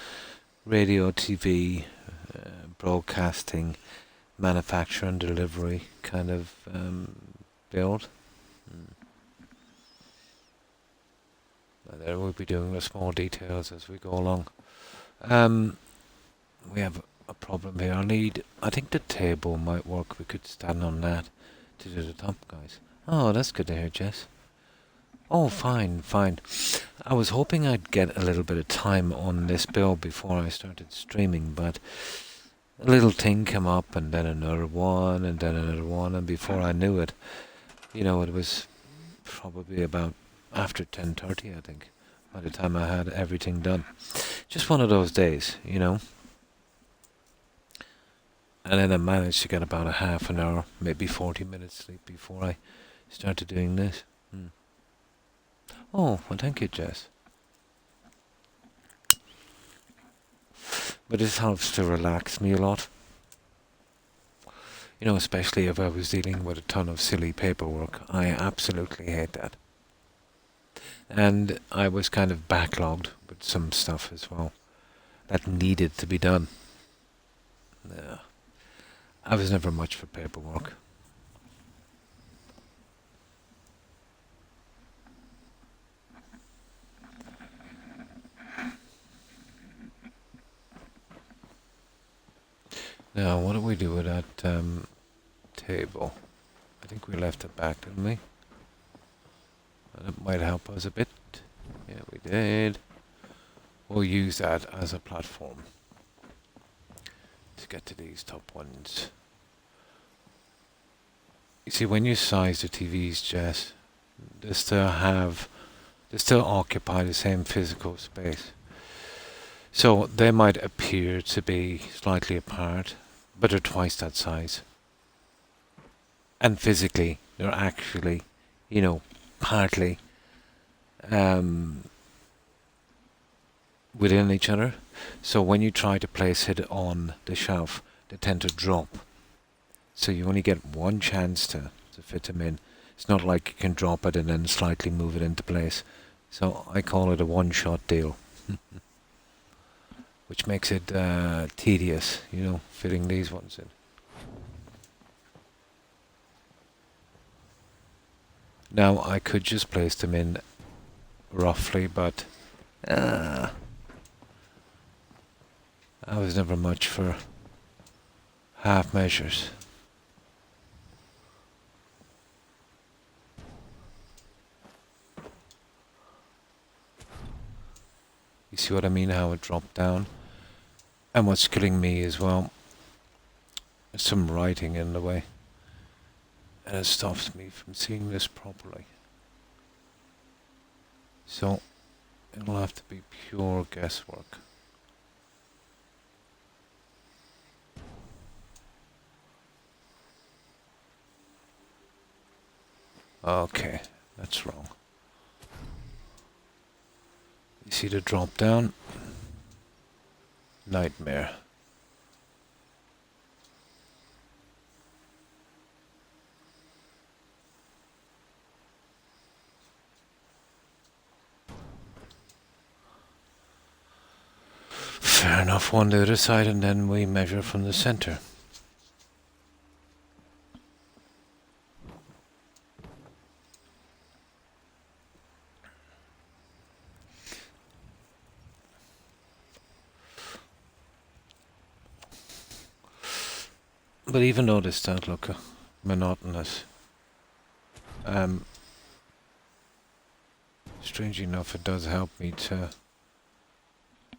radio, TV, broadcasting, manufacture and delivery kind of build. Mm. But there we'll be doing the small details as we go along. We have a problem here. I think the table might work. We could stand on that to do the top, guys. Oh, that's good to hear, Jess. Oh, fine, fine. I was hoping I'd get a little bit of time on this build before I started streaming, but a little thing came up, and then another one, and then another one, and before I knew it, it was probably about after 10:30, I think, by the time I had everything done. Just one of those days. And then I managed to get about a half an hour, maybe 40 minutes sleep before I started doing this. Oh, well, thank you, Jess. But this helps to relax me a lot. Especially if I was dealing with a ton of silly paperwork. I absolutely hate that. And I was kind of backlogged with some stuff as well that needed to be done. Yeah. I was never much for paperwork. Now, what do we do with that table? I think we left it back, didn't we? That might help us a bit. Yeah, we did. We'll use that as a platform to get to these top ones. You see, when you size the TVs, Jess, they still occupy the same physical space. So they might appear to be slightly apart, but they're twice that size. And physically, they're actually, partly within each other. So when you try to place it on the shelf, they tend to drop. So you only get one chance to fit them in. It's not like you can drop it and then slightly move it into place. So I call it a one-shot deal. Which makes it tedious, fitting these ones in. Now I could just place them in roughly, but I was never much for half measures. You see what I mean, how it dropped down? And what's killing me as well, is some writing in the way. And it stops me from seeing this properly. So, it'll have to be pure guesswork. Okay, that's wrong. You see the drop down? Nightmare. Fair enough, one to the other side, and then we measure from the center. But even though this does look monotonous, strangely enough, it does help me to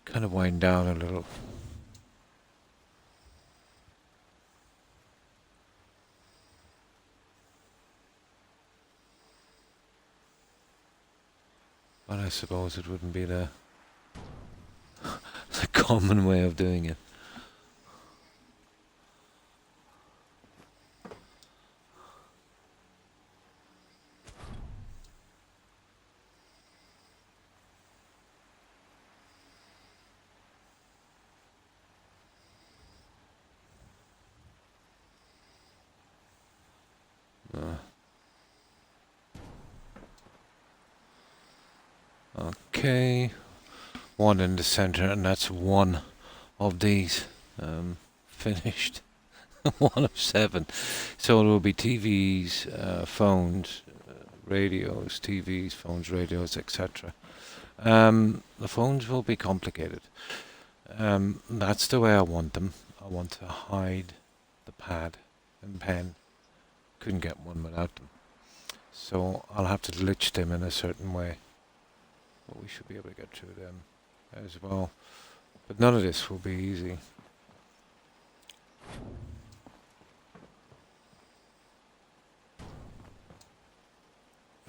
kind of wind down a little. But I suppose it wouldn't be the common way of doing it. Okay, one in the center, and that's one of these finished. One of seven. So it will be TVs, phones, radios, TVs, phones, radios, etc. The phones will be complicated. That's the way I want them. I want to hide the pad and pen. Couldn't get one without them. So I'll have to glitch them in a certain way. But we should be able to get through them as well. But none of this will be easy.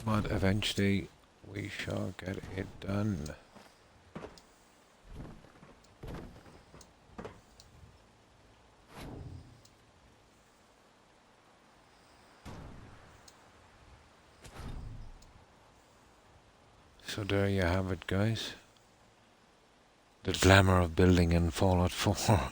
But eventually we shall get it done. So there you have it, guys. The glamour of building in Fallout 4.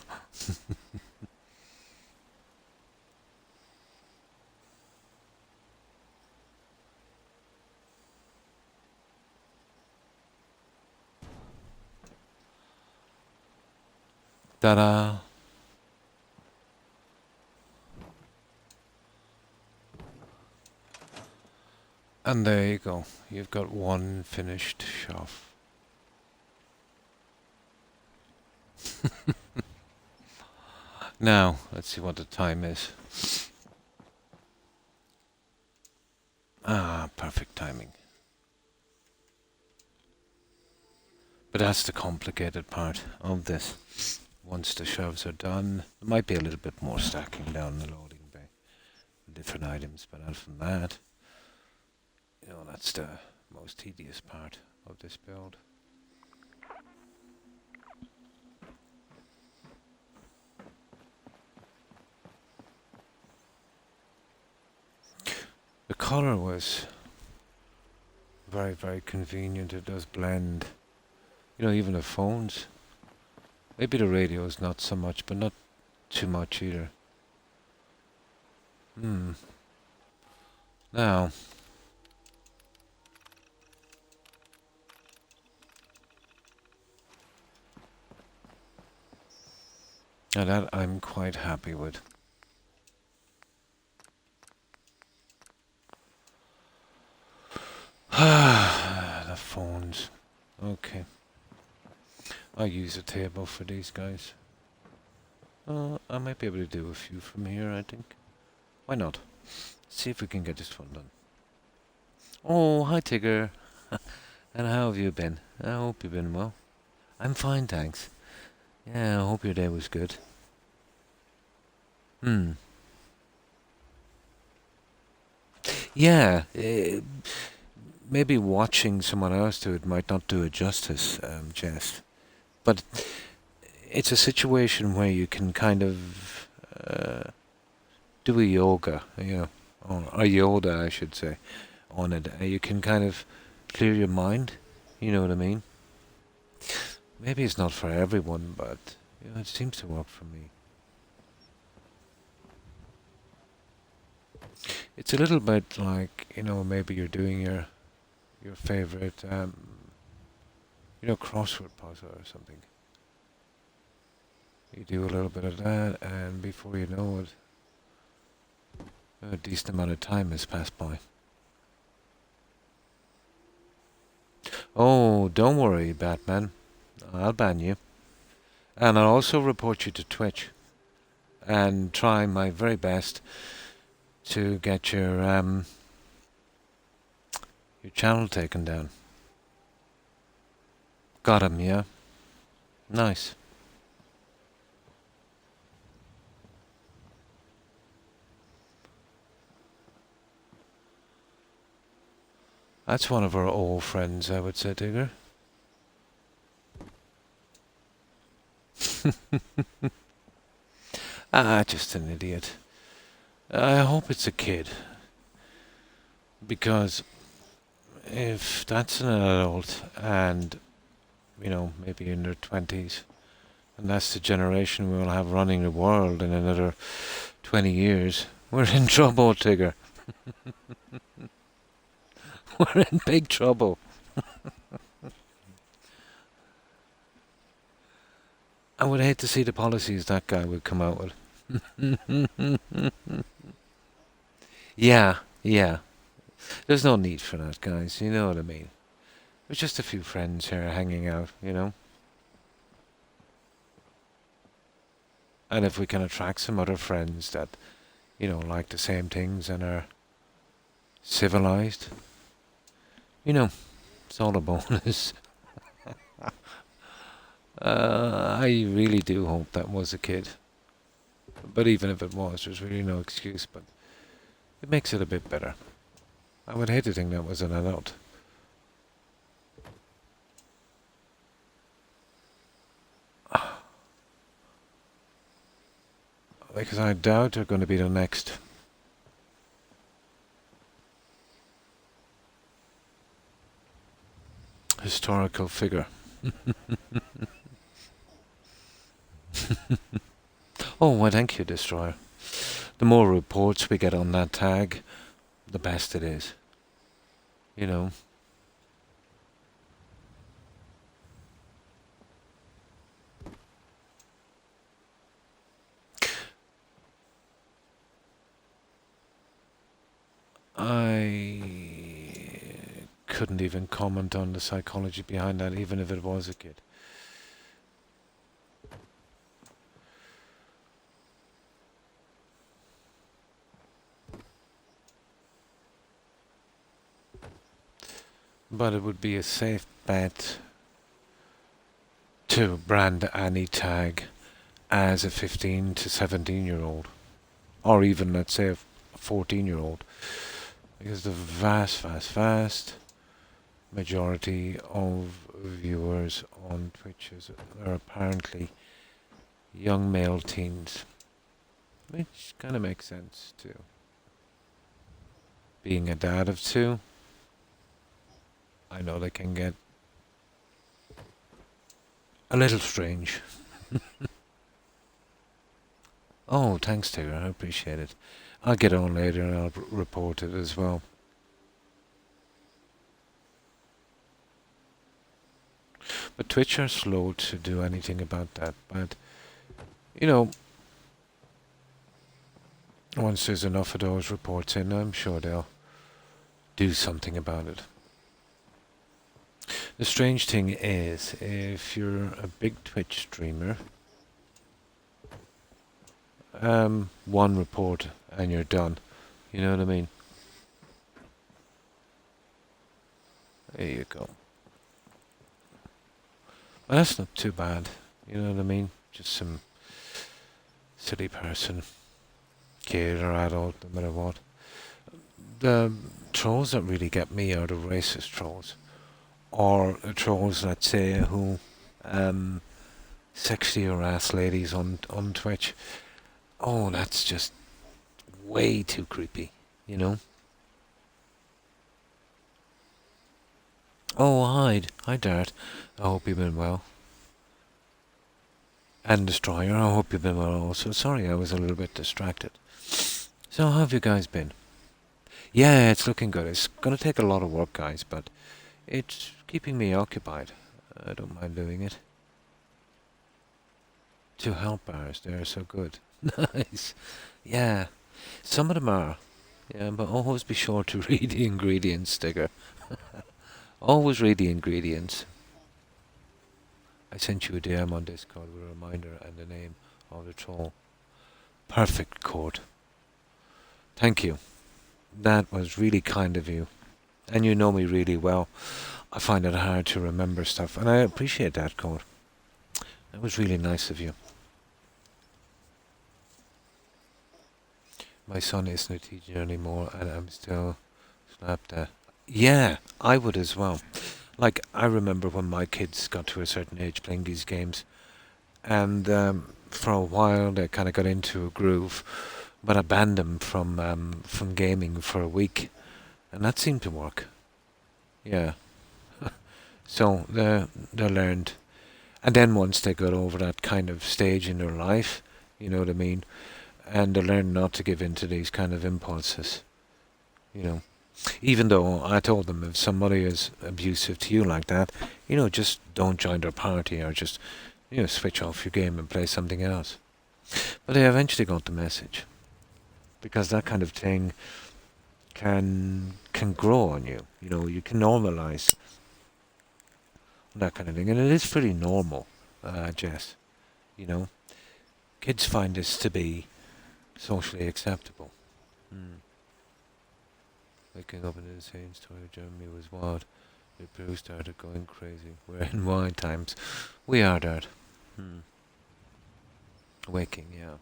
Ta-da! And there you go. You've got one finished shelf. Now, let's see what the time is. Ah, perfect timing. But that's the complicated part of this. Once the shelves are done, there might be a little bit more stacking down the loading bay. Different items, but other than that, that's the most tedious part of this build. The color was very, very convenient. It does blend. Even the phones. Maybe the radios not so much, but not too much either. Now, that I'm quite happy with. The phones. Okay. I'll use a table for these guys. I might be able to do a few from here, I think. Why not? See if we can get this one done. Oh, hi Tigger. And how have you been? I hope you've been well. I'm fine, thanks. Yeah, I hope your day was good. Yeah, maybe watching someone else do it might not do it justice, Jess. But it's a situation where you can kind of do a yoga, or a yoga, I should say, on it. You can kind of clear your mind, you know what I mean? Maybe it's not for everyone, but it seems to work for me. It's a little bit like, maybe you're doing your favorite, crossword puzzle or something. You do a little bit of that, and before you know it, a decent amount of time has passed by. Oh, don't worry, Batman. I'll ban you. And I'll also report you to Twitch. And try my very best to get your channel taken down. Got him, yeah? Nice. That's one of our old friends, I would say, Digger. Just an idiot. I hope it's a kid. Because if that's an adult and, maybe in their 20s, and that's the generation we'll have running the world in another 20 years, we're in trouble, Tigger. We're in big trouble. I would hate to see the policies that guy would come out with. Yeah, yeah. There's no need for that, guys. You know what I mean. There's just a few friends here hanging out, you know. And if we can attract some other friends that, you know, like the same things and are civilized, you know, it's all a bonus. I really do hope that was a kid. But even if it was, there's really no excuse. But it makes it a bit better. I would hate to think that was an adult. Because I doubt they're going to be the next. Historical figure. Oh, well, thank you, Destroyer. The more reports we get on that tag, the best it is. You know. I couldn't even comment on the psychology behind that, even if it was a kid. But it would be a safe bet to brand any tag as a 15 to 17-year-old. Or even, let's say, a 14-year-old. Because the vast majority of viewers on Twitch are apparently young male teens. Which kind of makes sense too. Being a dad of two, I know they can get a little strange. Oh, thanks, Tigger. I appreciate it. I'll get on later and I'll report it as well. But Twitch are slow to do anything about that. But, you know, once there's enough of those reports in, I'm sure they'll do something about it. The strange thing is, if you're a big Twitch streamer, one report and you're done. You know what I mean? There you go. Well, that's not too bad. You know what I mean? Just some silly person, kid or adult, no matter what. The trolls that really get me are the racist trolls. Or the trolls, let's say, who sexually harass ladies on Twitch. Oh, that's just way too creepy, you know? Oh, hi Dart. I hope you've been well. And Destroyer, I hope you've been well also. Sorry, I was a little bit distracted. So, how have you guys been? Yeah, it's looking good. It's going to take a lot of work, guys, but it's keeping me occupied. I don't mind doing it. 2 health bars, they're so good. Nice. Yeah, some of them are. Yeah, but always be sure to read the ingredients sticker. Always read the ingredients. I sent you a DM on Discord with a reminder and the name of the troll. Perfect, Court. Thank you. That was really kind of you. And you know me really well. I find it hard to remember stuff, and I appreciate that, Court. That was really nice of you. My son isn't a teacher anymore, and I'm still slapped at. Yeah, I would as well. Like, I remember when my kids got to a certain age playing these games, and for a while they kind of got into a groove, but I banned them from gaming for a week, and that seemed to work. Yeah. So they learned, and then once they got over that kind of stage in their life, you know what I mean, and they learned not to give in to these kind of impulses, you know. Even though I told them if somebody is abusive to you like that, you know, just don't join their party or just switch off your game and play something else. But I eventually got the message, because that kind of thing can grow on you. You can normalize that kind of thing, and it is pretty normal, Jess. You know, kids find this to be socially acceptable. Mm. Waking up in the insane story of Jeremy was wild. Bruce started going crazy. We're in wine times. We are, Dad. Hmm. Waking, yeah.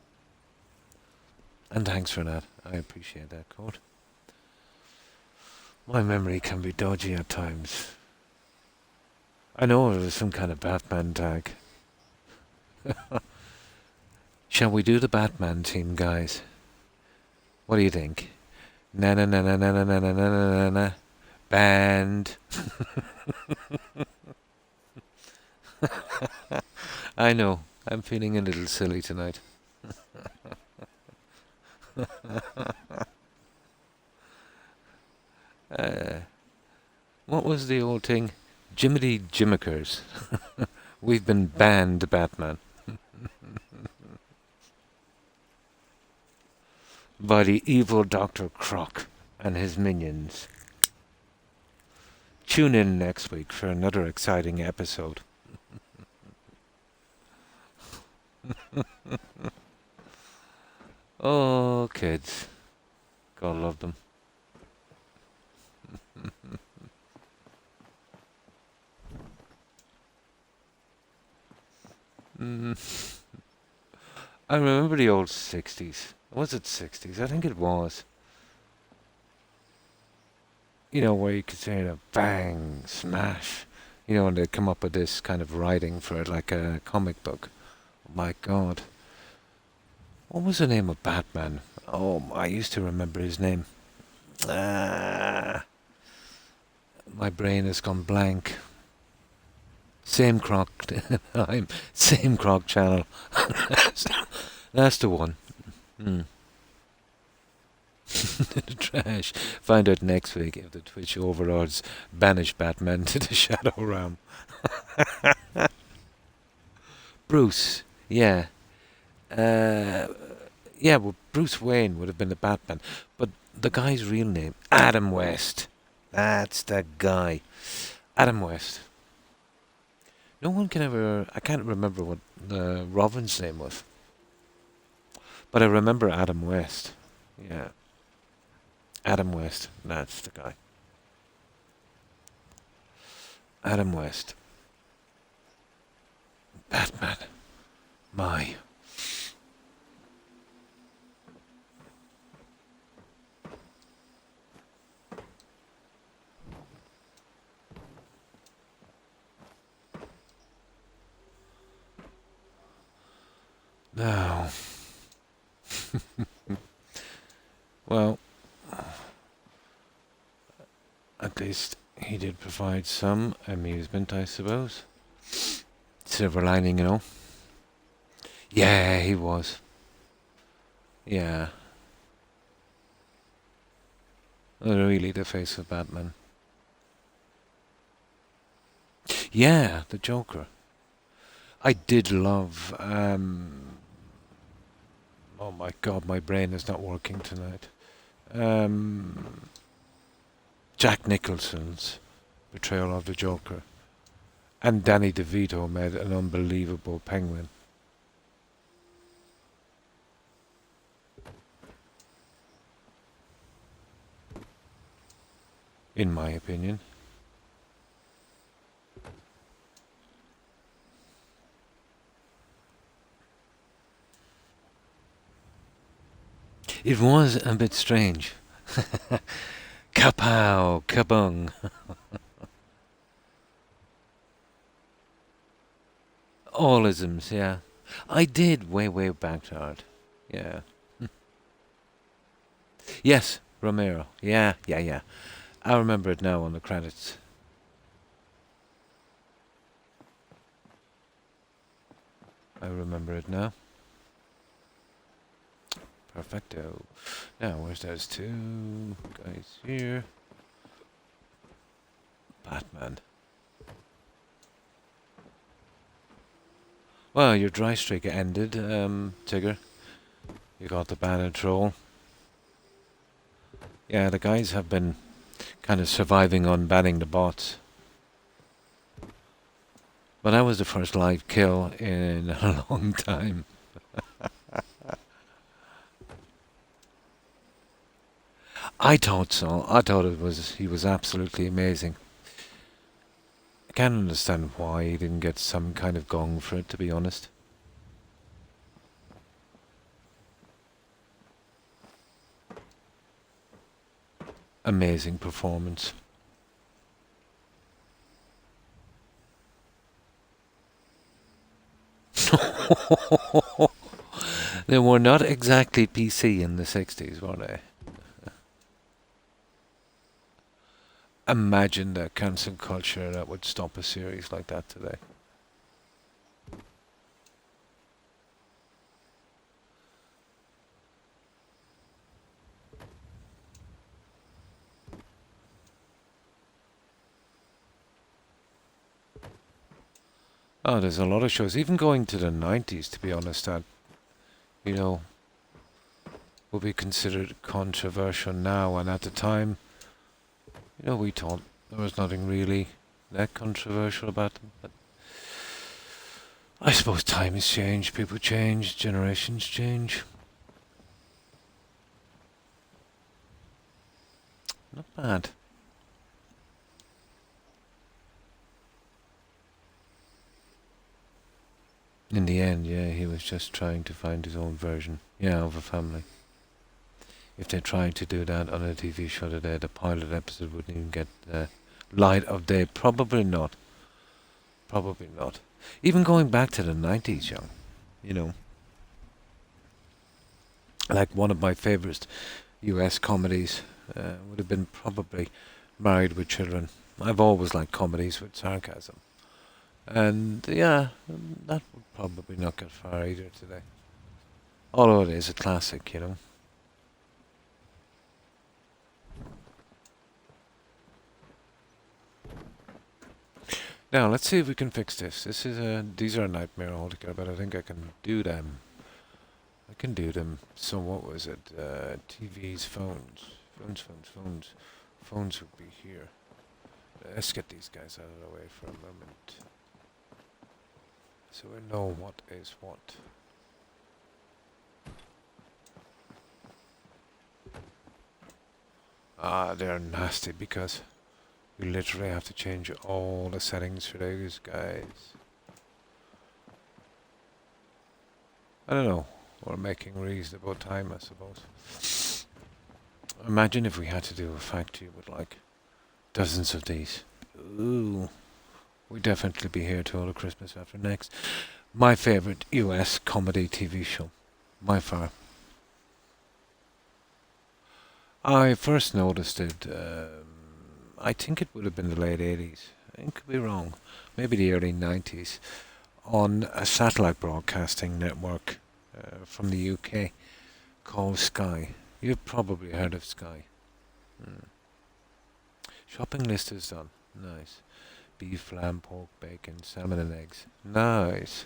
And thanks for that. I appreciate that, Court. My memory can be dodgy at times. I know it was some kind of Batman tag. Shall we do the Batman team, guys? What do you think? Na na na na na na na na na na na. Band. I know. I'm feeling a little silly tonight. What was the old thing? Jiminy Jimmickers. We've been banned, Batman. By the evil Dr. Croc and his minions. Tune in next week for another exciting episode. Oh, kids. God love them. I remember the old 60s. Was it 60s? I think it was. Where you could say a bang, smash. And they'd come up with this kind of writing for it, like a comic book. My God. What was the name of Batman? Oh, I used to remember his name. My brain has gone blank. Same Croc time, same Croc channel. That's the one. Mm. The trash. Find out next week if the Twitch overlords banish Batman to the Shadow Realm. Bruce, yeah. Well, Bruce Wayne would have been the Batman. But the guy's real name, Adam West. That's the guy. Adam West. No one can ever... I can't remember what Robin's name was. But I remember Adam West. Yeah. Adam West. That's the guy. Adam West. Batman. My. Now. Well, at least he did provide some amusement, I suppose. Silver lining, Yeah, he was. Yeah. Really the face of Batman. Yeah, the Joker. I did love... oh my God, my brain is not working tonight. Jack Nicholson's portrayal of the Joker. And Danny DeVito made an unbelievable Penguin. In my opinion. It was a bit strange. Kapow, kabung. All isms, yeah. I did way back to art. Yeah. Yes, Romero. Yeah. I remember it now on the credits. I remember it now. Perfecto. Now, where's those two guys here? Batman. Well, your dry streak ended, Tigger. You got the banner troll. Yeah, the guys have been kind of surviving on banning the bots. But that was the first live kill in a long time. I thought so. I thought he was absolutely amazing. I can't understand why he didn't get some kind of gong for it, to be honest. Amazing performance. They were not exactly PC in the 60s, were they? Imagine the cancel culture that would stop a series like that today. Oh, there's a lot of shows, even going to the 90s, to be honest, that, you know, will be considered controversial now, and at the time, you know, we thought there was nothing really that controversial about them, but I suppose time has changed, people change, generations change. Not bad. In the end, yeah, he was just trying to find his own version, yeah, of a family. If they tried to do that on a TV show today, the pilot episode wouldn't even get light of day. Probably not. Probably not. Even going back to the 90s, young, you know, like one of my favourite US comedies would have been probably Married with Children. I've always liked comedies with sarcasm. And yeah, that would probably not get far either today. Although it is a classic, you know. Now let's see if we can fix this. These are a nightmare altogether, but I think I can do them. I can do them. So what was it? TVs, phones. Phones would be here. Let's get these guys out of the way for a moment, so we know what is what. Ah, they're nasty because you literally have to change all the settings for those guys. I don't know. We're making reasonable time, I suppose. Imagine if we had to do a factory with like dozens of these. Ooh. We'd definitely be here till the Christmas after next. My favourite US comedy TV show. By far. I first noticed it, I think it would have been the late 80s. I could be wrong. Maybe the early 90s. On a satellite broadcasting network from the UK called Sky. You've probably heard of Sky. Hmm. Shopping list is done. Nice. Beef, lamb, pork, bacon, salmon and eggs. Nice.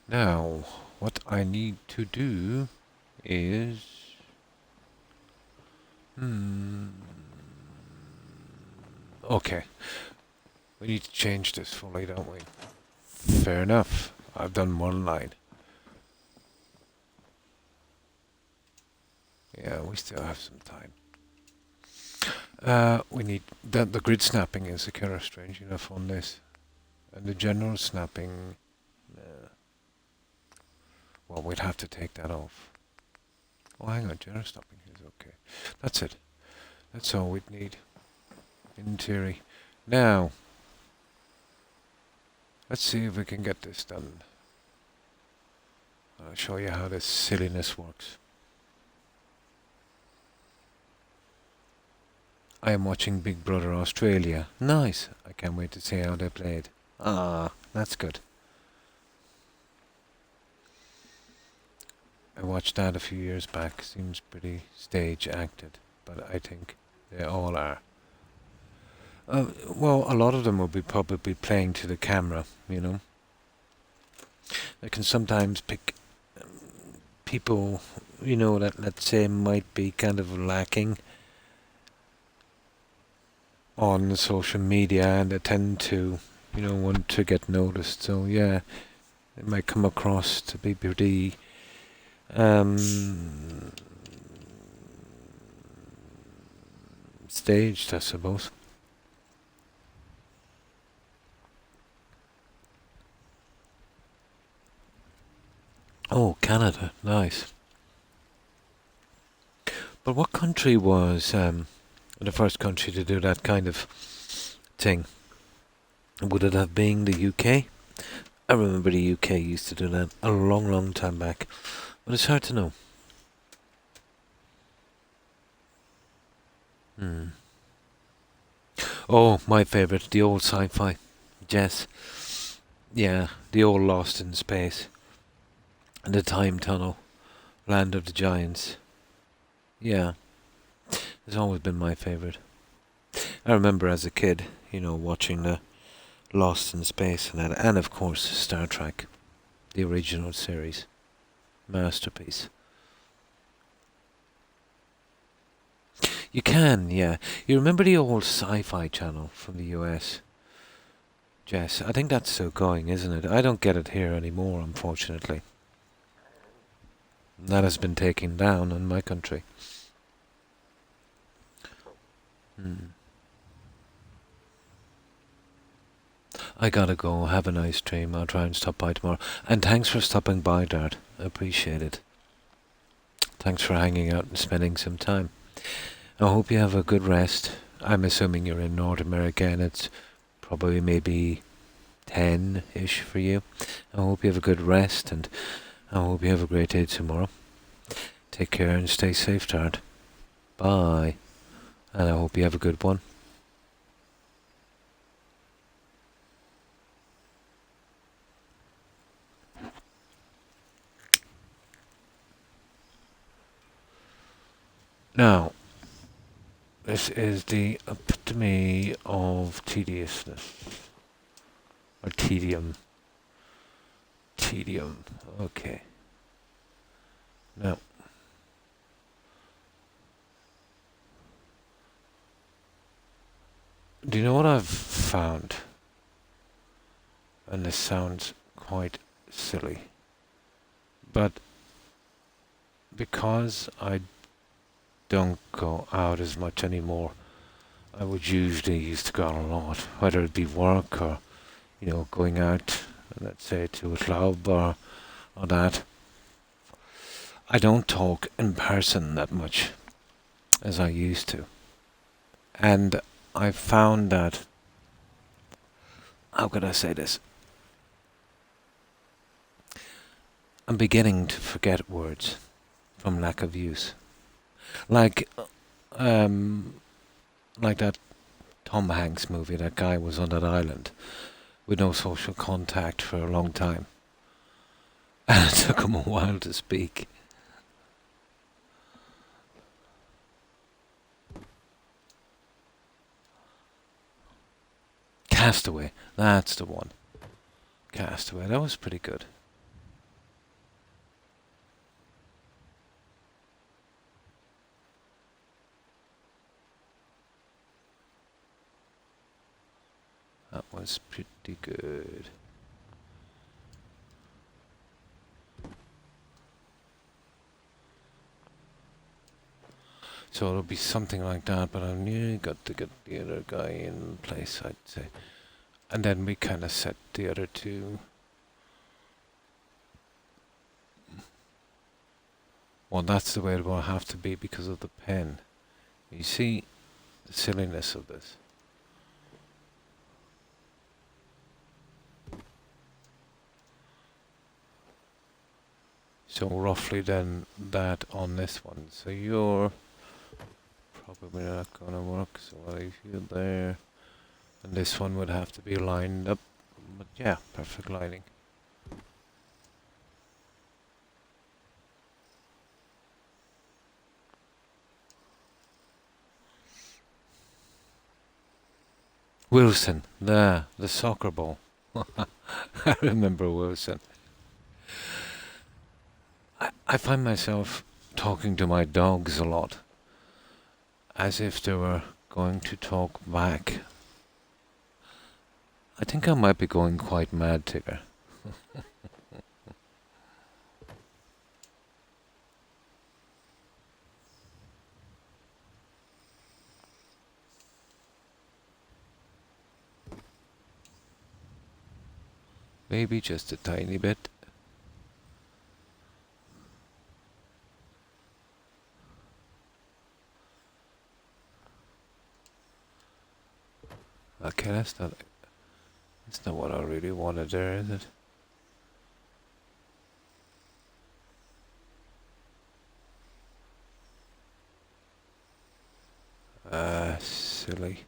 Now, what I need to do is... Okay. We need to change this fully, don't we? Fair enough. I've done one line. Yeah, we still have some time. We need... The grid snapping is a killer, strange enough, on this. And the general snapping... well, we'd have to take that off. Oh, hang on, general snapping is okay. That's it. That's all we'd need, in theory. Now, let's see if we can get this done. I'll show you how this silliness works. I am watching Big Brother Australia. Nice. I can't wait to see how they played. Ah, that's good. I watched that a few years back. Seems pretty stage acted, but I think They all are. Well, a lot of them will be probably playing to the camera, you know. They can sometimes pick people, you know, that let's say might be kind of lacking on social media and they tend to, you know, want to get noticed. So yeah, it might come across to be pretty um, staged, I suppose. Oh, Canada, nice. But what country was the first country to do that kind of thing? Would it have been the UK? I remember the UK used to do that a long, long time back, but it's hard to know. Hmm. Oh, my favourite, the old sci-fi. Jess. Yeah, the old Lost in Space. And the Time Tunnel. Land of the Giants. Yeah, it's always been my favourite. I remember as a kid, you know, watching the Lost in Space and that, and of course Star Trek, the original series. Masterpiece. You can, yeah. You remember the old Sci-Fi channel from the US? Jess, I think that's still going, isn't it? I don't get it here anymore, unfortunately. That has been taken down in my country. Hmm. I gotta go. Have a nice dream. I'll try and stop by tomorrow. And thanks for stopping by, Dart. I appreciate it. Thanks for hanging out and spending some time. I hope you have a good rest. I'm assuming you're in North America and it's probably maybe 10-ish for you. I hope you have a good rest and I hope you have a great day tomorrow. Take care and stay safe, Dart. Bye. And I hope you have a good one. Now, this is the epitome of tediousness. Or tedium. Tedium. Okay. Now, do you know what I've found? And this sounds quite silly. But because I don't go out as much anymore, I would usually used to go out a lot, whether it be work or, you know, going out, let's say to a club or that. I don't talk in person that much as I used to. And I found that, how could I say this? I'm beginning to forget words from lack of use. Like, um, like that Tom Hanks movie, that guy was on that island with no social contact for a long time. And it took him a while to speak. Castaway, that's the one. Castaway, that was pretty good. That was pretty good. So it'll be something like that, but I nearly got to get the other guy in place, I'd say. And then we kind of set the other two. Well, that's the way it will have to be because of the pen. You see the silliness of this. So roughly then that on this one. So you're probably not going to work, so I'll leave you there. And this one would have to be lined up. But yeah, perfect lighting. Wilson, the soccer ball. I remember Wilson. I find myself talking to my dogs a lot, as if they were going to talk back. I think I might be going quite mad, Tigger. Maybe just a tiny bit. Okay, that's not what I really wanted there, is it? Silly.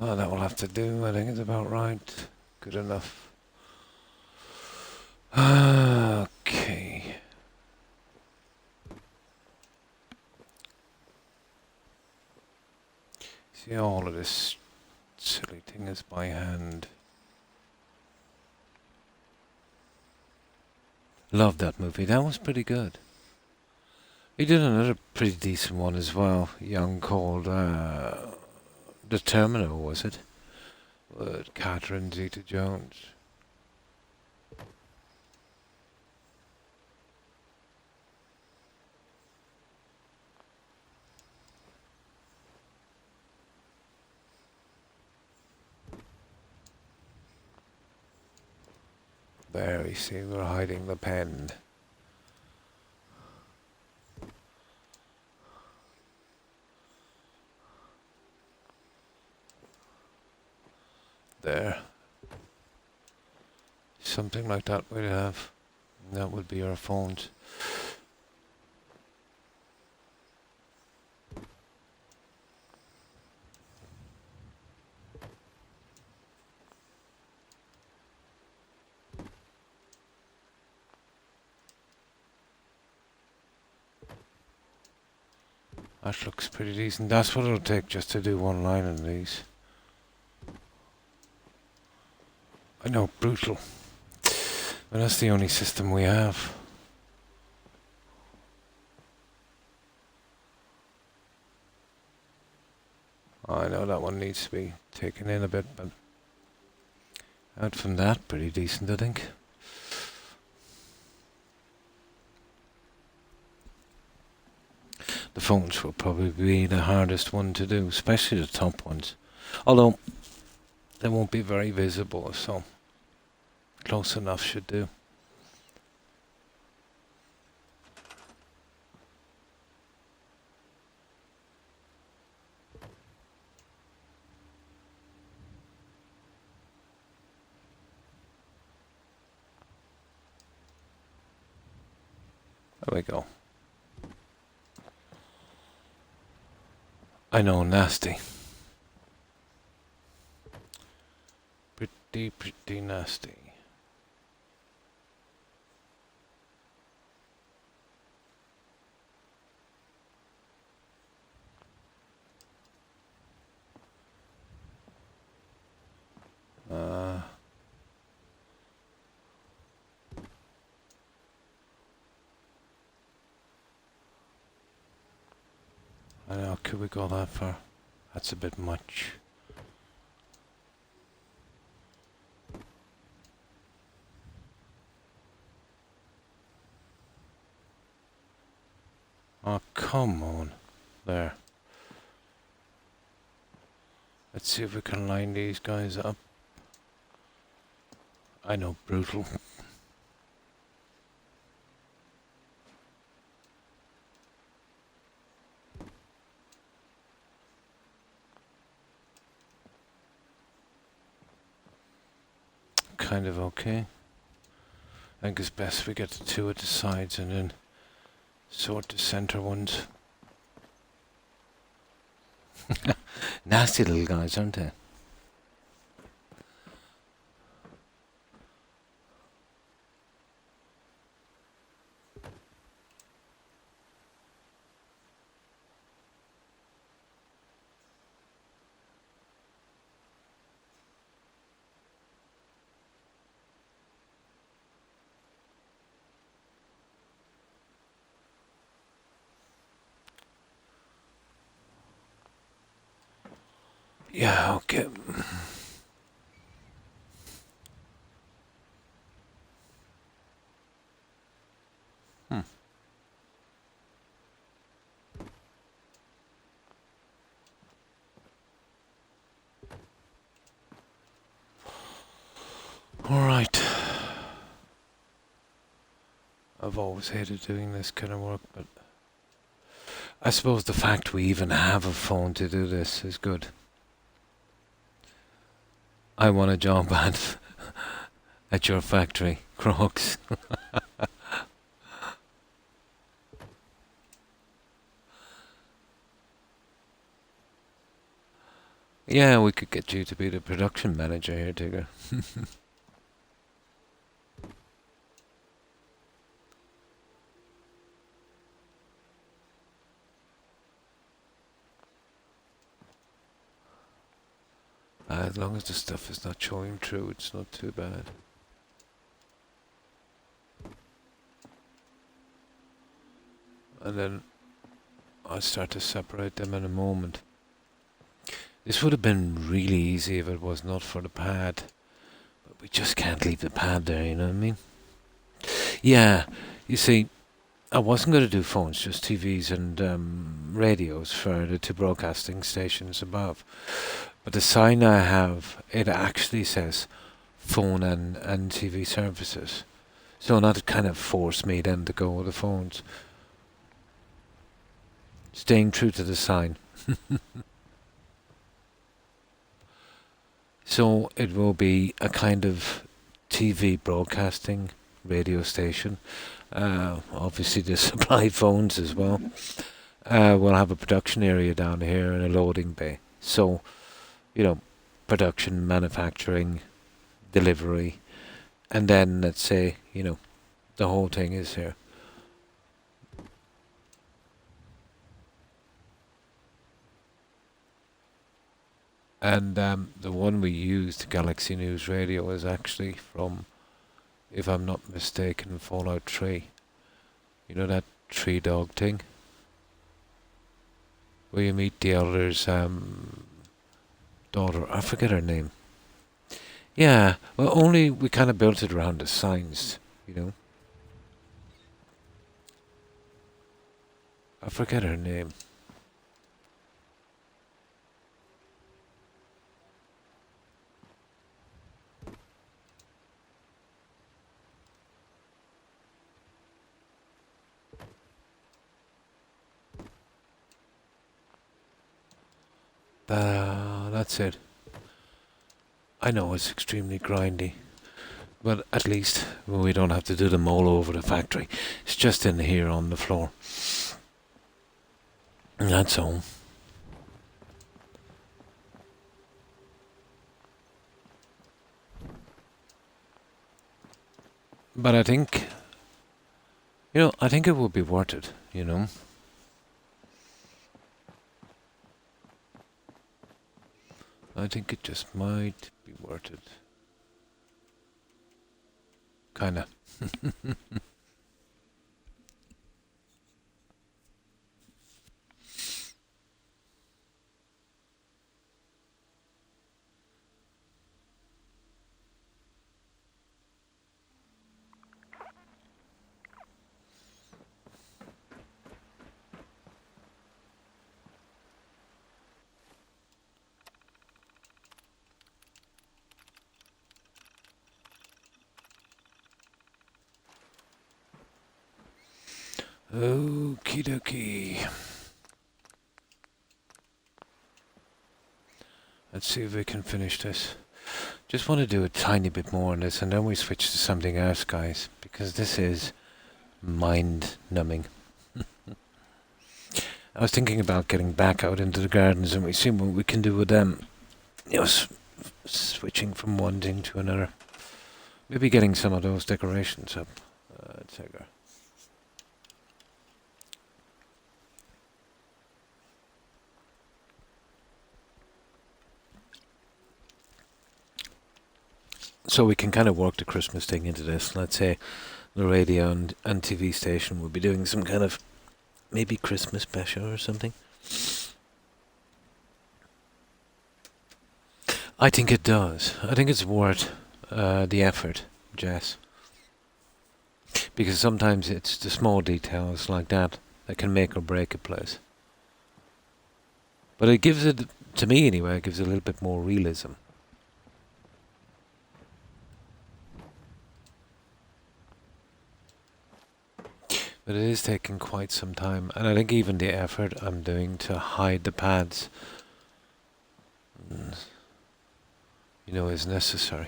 Oh, that will have to do. I think it's about right. Good enough. Okay. See, all of this silly thing is by hand. Loved that movie. That was pretty good. He did another pretty decent one as well. Young called The Terminal, was it? With Catherine Zeta-Jones. There, you see, we're hiding the pen. There. Something like that we'd have. That would be our phones. That looks pretty decent. That's what it'll take just to do one line in these. I know, brutal. But that's the only system we have. I know that one needs to be taken in a bit, but out from that, pretty decent, I think. The phones will probably be the hardest one to do, especially the top ones. Although, they won't be very visible, so close enough should do. There we go. I know, nasty. Pretty nasty. I know, could we go that far? That's a bit much. Oh, come on. There. Let's see if we can line these guys up. I know, brutal. Kind of okay. I think it's best we get the two at the sides and then sort the center ones. Nasty little guys, aren't they? Yeah, okay. Hmm. Alright. I've always hated doing this kind of work, but I suppose the fact we even have a phone to do this is good. I want a job at your factory, Crocs. Yeah, we could get you to be the production manager here, Tigger. As long as the stuff is not showing through, it's not too bad. And then I'll start to separate them in a moment. This would have been really easy if it was not for the pad. But we just can't leave the pad there, you know what I mean? Yeah, you see, I wasn't going to do phones, just TVs and radios for the two broadcasting stations above. But the sign I have, it actually says phone and TV services. So that kind of forced me then to go with the phones. Staying true to the sign. So it will be a kind of TV broadcasting radio station. Obviously, they supply phones as well. We'll have a production area down here and a loading bay. So, you know, production, manufacturing, delivery, and then let's say, the whole thing is here. And the one we use, the Galaxy News Radio, is actually from, if I'm not mistaken, Fallout 3. You know that tree dog thing? Where you meet the elder's daughter. I forget her name. Yeah, well, only we kind of built it around the signs, you know. I forget her name. That's it. I know it's extremely grindy, but at least we don't have to do them all over the factory. It's just in here on the floor. And that's all. But I think, I think it would be worth it, I think it just might be worth it. Kinda. Okie dokie. Let's see if we can finish this. Just want to do a tiny bit more on this and then we switch to something else, guys, because this is mind numbing. I was thinking about getting back out into the gardens and we see what we can do with them. Switching from one thing to another. Maybe getting some of those decorations up. Etc. So we can kind of work the Christmas thing into this. Let's say the radio and TV station will be doing some kind of maybe Christmas special or something. I think it does. I think it's worth the effort, Jess. Because sometimes it's the small details like that that can make or break a place. But it gives it, to me anyway, it gives it a little bit more realism. But it is taking quite some time, and I think even the effort I'm doing to hide the pads, is necessary.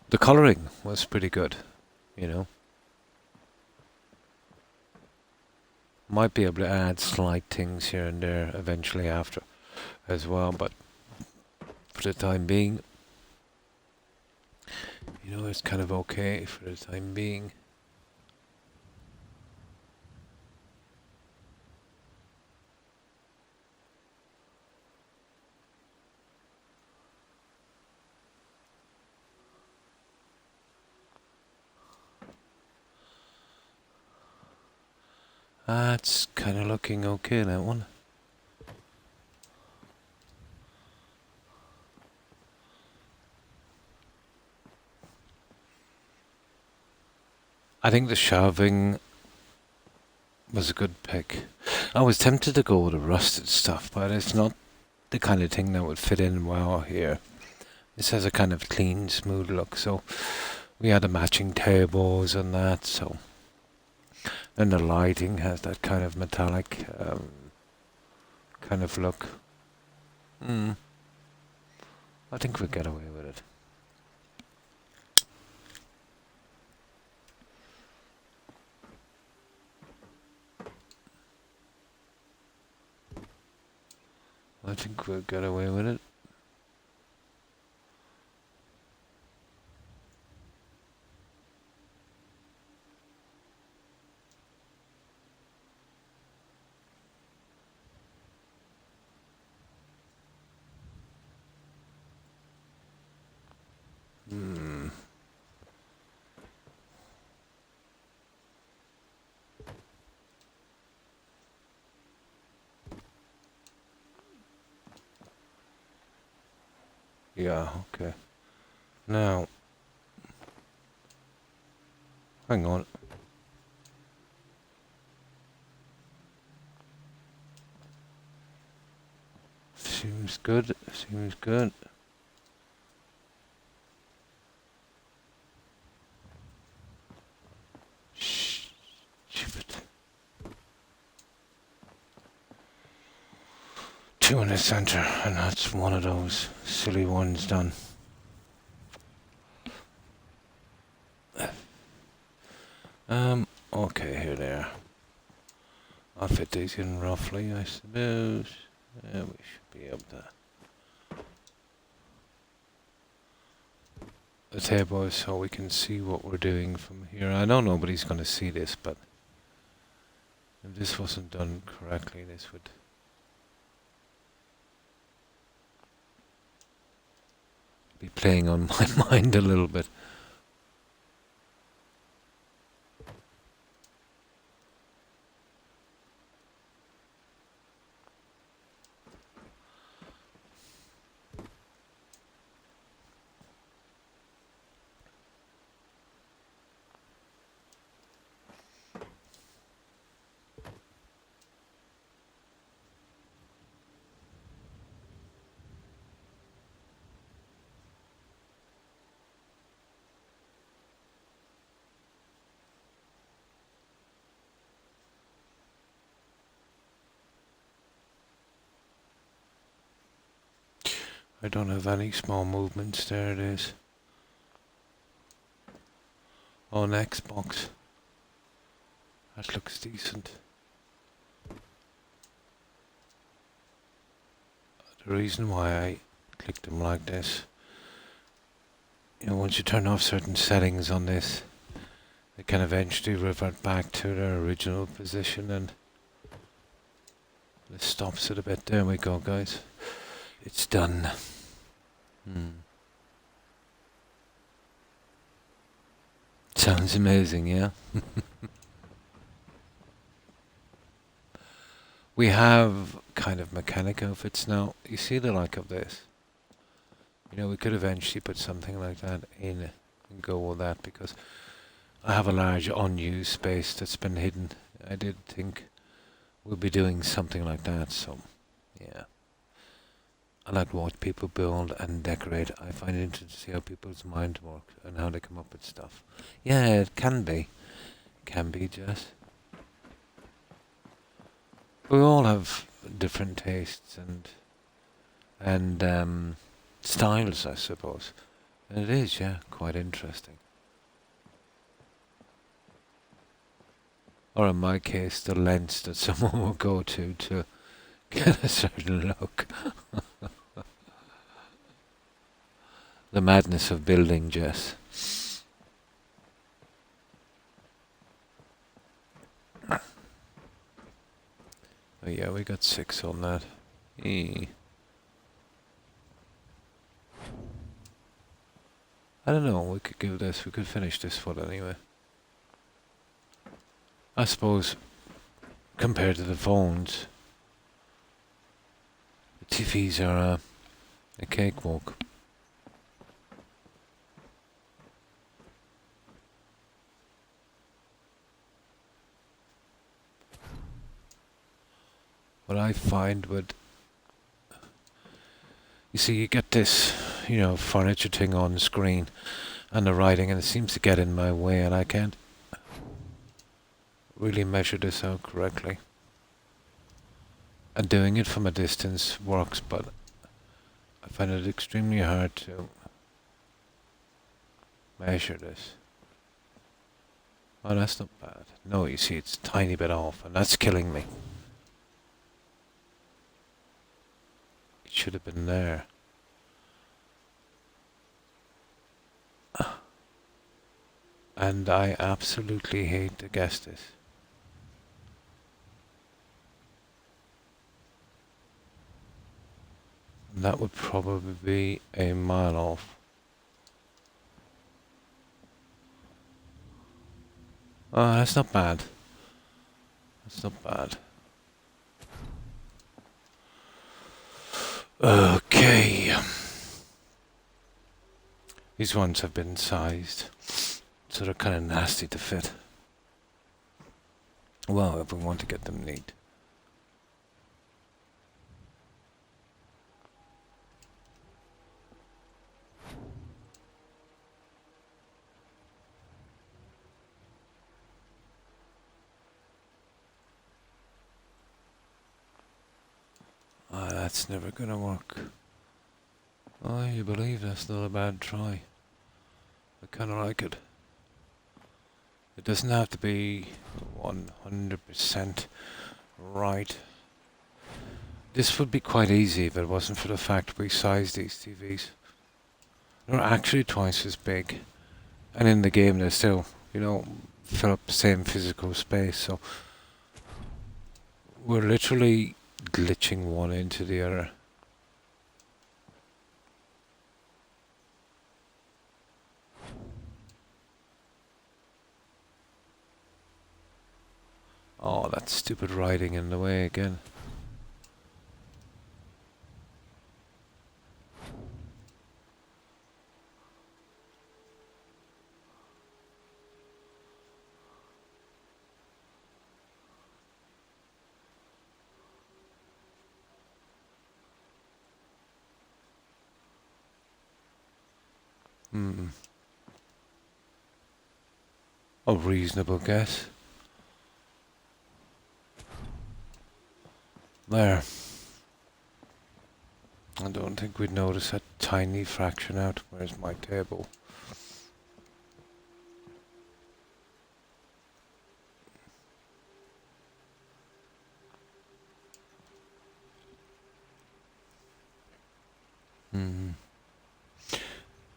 The colouring was pretty good, you know. Might be able to add slight things here and there eventually after as well, but for the time being, it's kind of okay for the time being. That's kind of looking okay, that one. I think the shelving was a good pick. I was tempted to go with the rusted stuff, but it's not the kind of thing that would fit in well here. This has a kind of clean, smooth look, so we had the matching tables and that, so... And the lighting has that kind of metallic kind of look. I think we'll get away with it. I think we'll get away with it. Yeah, okay. Now, hang on. Seems good, seems good. Stupid. Two in the center, and that's one of those silly ones done. Okay, here they are. I'll fit these in roughly, I suppose. Yeah, we should be able to. The table is so we can see what we're doing from here. I know nobody's going to see this, but if this wasn't done correctly, this would be playing on my mind a little bit. I don't have any small movements. There it is. On Xbox. That looks decent. The reason why I clicked them like this, once you turn off certain settings on this, they can eventually revert back to their original position, and this stops it a bit. There we go, guys. It's done. Sounds amazing, yeah? We have kind of mechanic outfits now. You see the like of this? You know, we could eventually put something like that in and go with that because I have a large unused space that's been hidden. I did think we'll be doing something like that, so yeah. I like to watch people build and decorate. I find it interesting to see how people's mind works and how they come up with stuff. Yeah, it can be. Can be, Jess. We all have different tastes and styles, I suppose. And it is, yeah, quite interesting. Or in my case, the lengths that someone will go to get a certain look. The madness of building, Jess. Oh yeah, we got 6 on that. I don't know, we could finish this foot anyway. I suppose, compared to the phones, the TVs are a cakewalk. What I find with, you see, you get this, furniture thing on the screen and the writing, and it seems to get in my way, and I can't really measure this out correctly. And doing it from a distance works, but I find it extremely hard to measure this. Oh, that's not bad. No, you see, it's a tiny bit off, and that's killing me. It should have been there. And I absolutely hate to guess this. And that would probably be a mile off. Oh, that's not bad. That's not bad. Okay. These ones have been sized, so they're kind of nasty to fit. Well, if we want to get them neat. Oh, that's never gonna work. Oh, you believe that's not a bad try. I kinda like it. It doesn't have to be 100% right. This would be quite easy if it wasn't for the fact we sized these TVs. They're actually twice as big. And in the game they still, fill up the same physical space, so we're literally glitching one into the other. Oh, that stupid writing in the way again. A reasonable guess. There. I don't think we'd notice a tiny fraction out. Where's my table?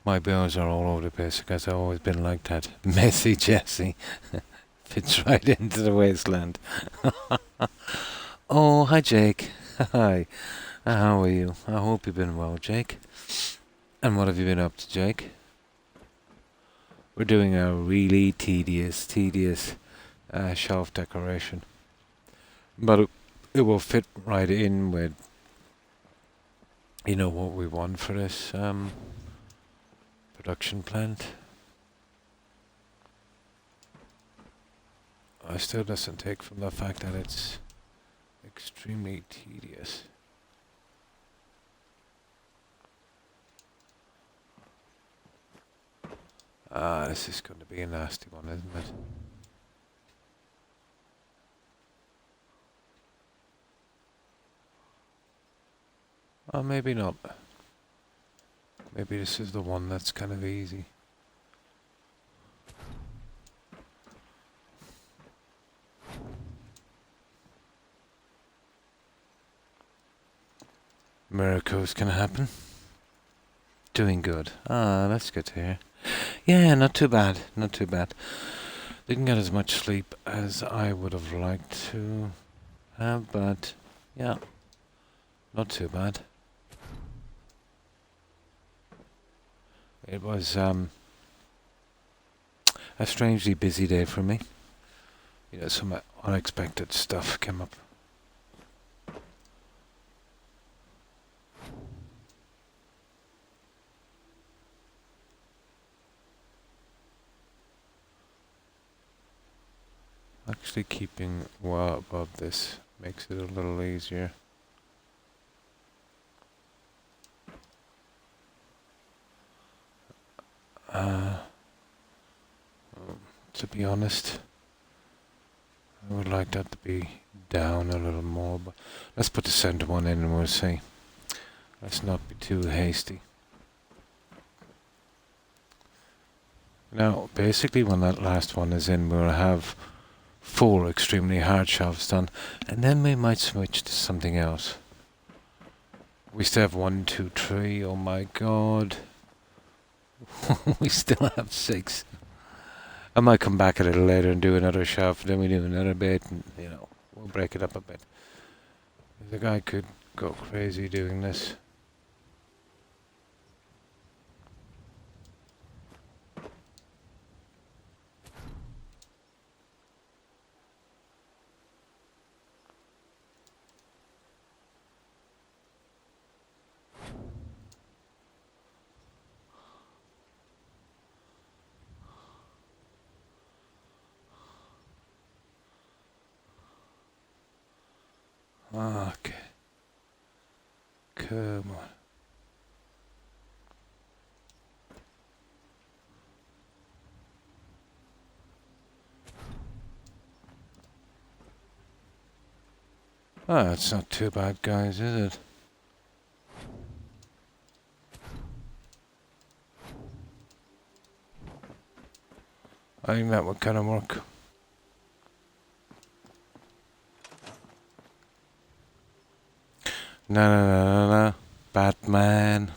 My bills are all over the place because I've always been like that. Messy Jesse. Fits right into the wasteland. Oh, hi Jake. Hi. How are you? I hope you've been well, Jake. And what have you been up to, Jake? We're doing a really tedious shelf decoration. But it will fit right in with, what we want for this production plant. I still doesn't take from the fact that it's extremely tedious. This is going to be a nasty one, isn't it? Oh, maybe not. Maybe this is the one that's kind of easy. Miracles can happen. Doing good. That's good to hear. Yeah, not too bad. Not too bad. Didn't get as much sleep as I would have liked to have, but yeah, not too bad. It was a strangely busy day for me. Some unexpected stuff came up. Actually keeping well above this makes it a little easier. To be honest, I would like that to be down a little more, but let's put the center one in and we'll see. Let's not be too hasty. Now, basically when that last one is in, we'll have 4 extremely hard shelves done, and then we might switch to something else. We still have 1, 2, 3, oh my god. We still have 6. I might come back a little later and do another shelf, then we do another bit, and we'll break it up a bit. The guy could go crazy doing this. Okay. Come on. Oh, it's not too bad, guys, is it? I think that would kind of work. No, Batman.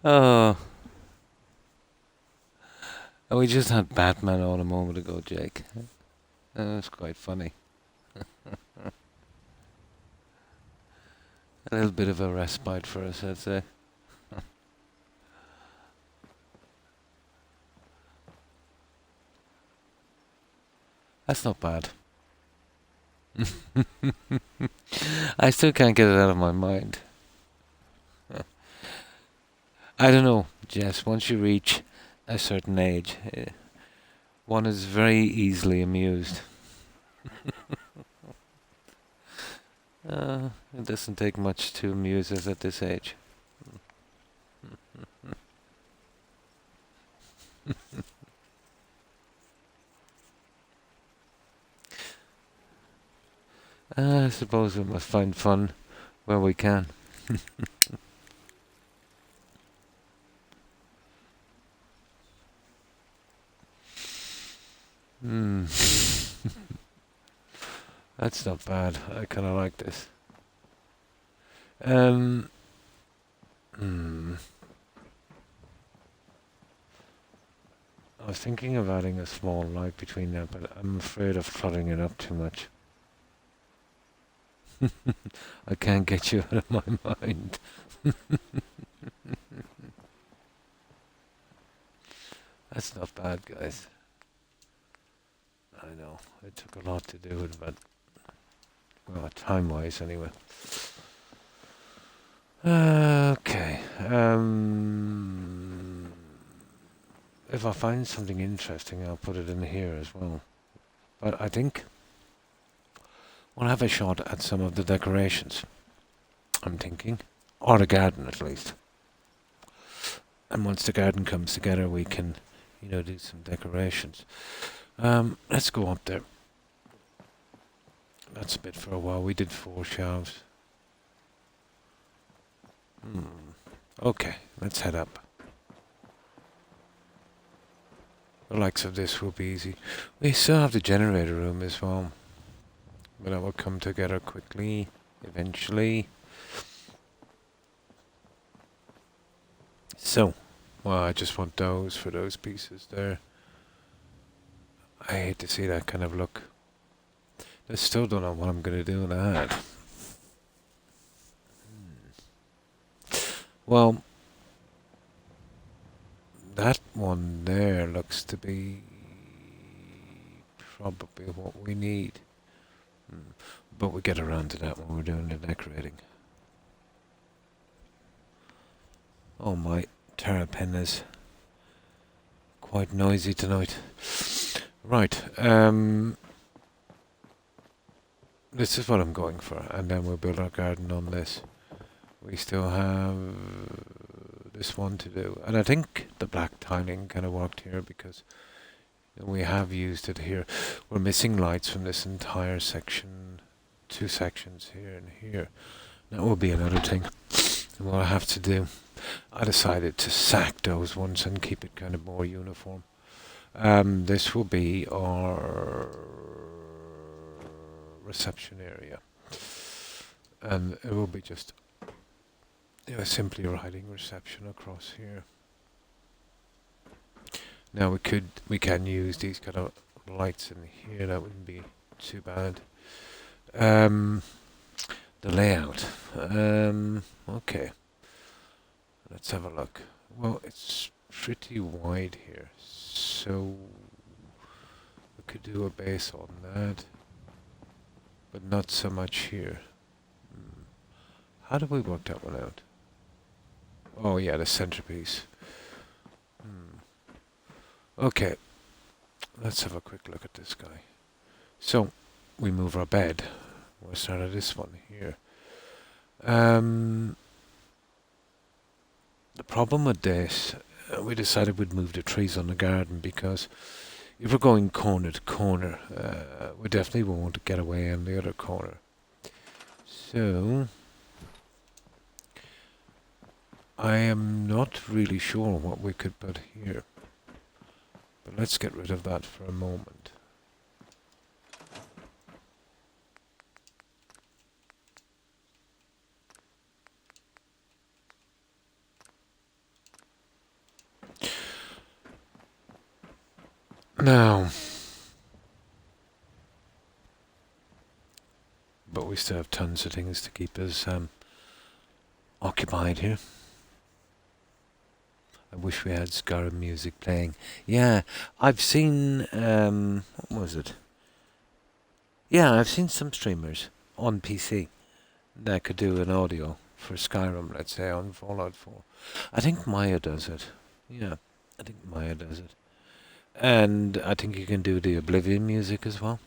Oh. We just had Batman on a moment ago, Jake. That was quite funny. A little bit of a respite for us, I'd say. That's not bad. I still can't get it out of my mind. I don't know, Jess, once you reach a certain age, one is very easily amused. It doesn't take much to amuse us at this age. I suppose we must find fun where we can. That's not bad. I kind of like this. I was thinking of adding a small light between that, but I'm afraid of cluttering it up too much. I can't get you out of my mind. That's not bad, guys. I know. It took a lot to do it, but, well, time-wise anyway. Okay. If I find something interesting, I'll put it in here as well. But I think we'll have a shot at some of the decorations, I'm thinking. Or the garden, at least. And once the garden comes together, we can, do some decorations. Let's go up there. That's a bit for a while. We did 4 shelves. Okay, let's head up. The likes of this will be easy. We still have the generator room as well. But that will come together quickly, eventually. So, well, I just want those for those pieces there. I hate to see that kind of look. I still don't know what I'm going to do with that. Well, that one there looks to be probably what we need. But we get around to that when we're doing the decorating. Oh, my terrapin is quite noisy tonight. Right, this is what I'm going for, and then we'll build our garden on this. We still have this one to do, and I think the black tiling kind of worked here because we have used it here. We're missing lights from this entire section, 2 sections here and here. That will be another thing. And what I have to do, I decided to sack those ones and keep it kind of more uniform. This will be our reception area, and it will be just simply writing reception across here. Now we can use these kind of lights in here. That wouldn't be too bad. The layout. Okay. Let's have a look. Well, it's pretty wide here, so we could do a base on that, but not so much here. How do we work that one out? Oh yeah, the centerpiece. Okay, let's have a quick look at this guy. So, we move our bed. We'll start at this one here. The problem with this, we decided we'd move the trees on the garden because if we're going corner to corner, we definitely won't get away on the other corner. So, I am not really sure what we could put here. But let's get rid of that for a moment. Now, but we still have tons of things to keep us occupied here. I wish we had Skyrim music playing. Yeah, I've seen, what was it? Yeah, I've seen some streamers on PC that could do an audio for Skyrim, let's say, on Fallout 4. I think Maya does it. Yeah, I think Maya does it. And I think you can do the Oblivion music as well.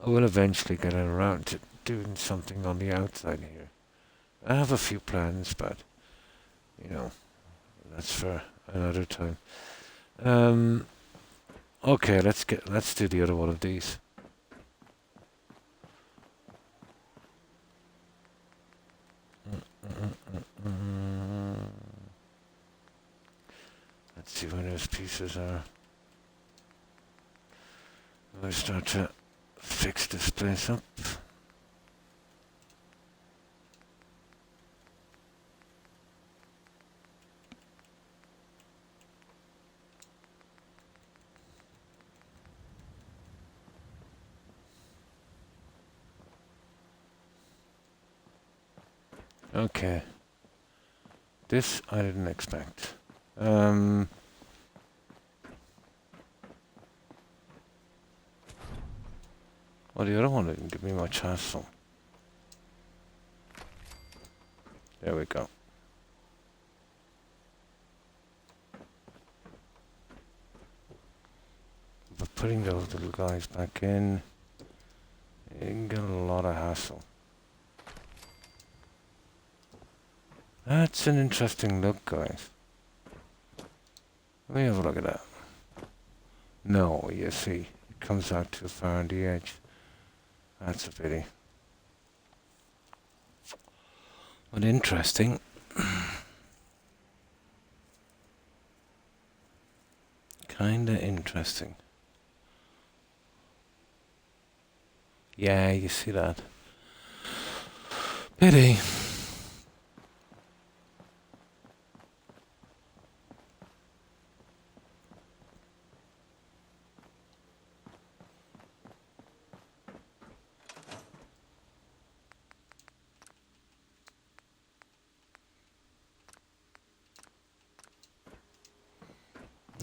I will eventually get around to doing something on the outside here. I have a few plans, but, that's for another time. Okay, let's do the other one of these. Let's see where those pieces are. Let's start to fix this place up. Okay. This I didn't expect. Well, the other one didn't give me much hassle. There we go. But putting those little guys back in, you can get a lot of hassle. That's an interesting look, guys. Let me have a look at that. No, you see, it comes out too far on the edge. That's a pity. But interesting. Kinda interesting. Yeah, you see that. Pity.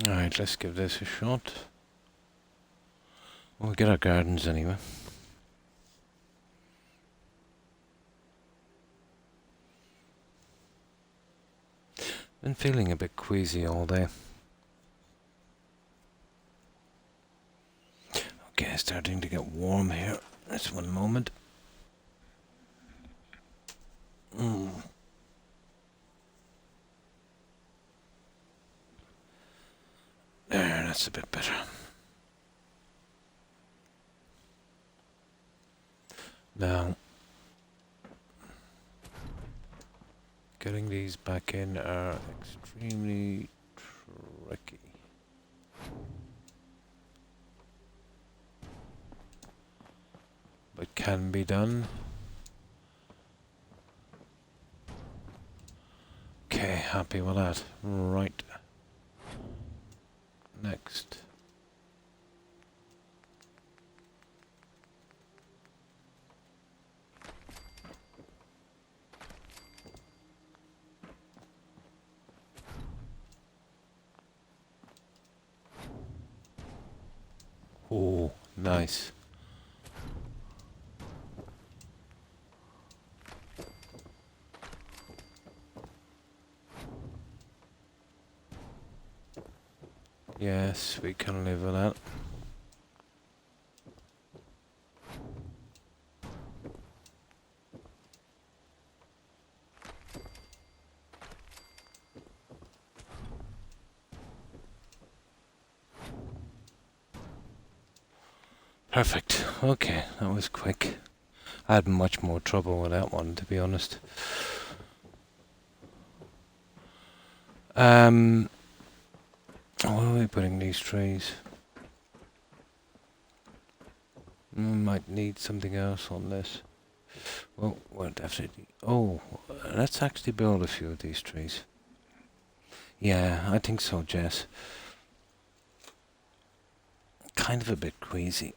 Alright, let's give this a shot. We'll get our gardens anyway. Been feeling a bit queasy all day. Okay, starting to get warm here. Just one moment. There, that's a bit better. Now, getting these back in are extremely tricky. But can be done. Okay, happy with that. Right. Next. Oh, nice. Yes, we can live with that. Perfect. Okay, that was quick. I had much more trouble with that one, to be honest. Where are we putting these trees? Might need something else on this. Well, we'll definitely... Oh, let's actually build a few of these trees. Yeah, I think so, Jess. Kind of a bit queasy.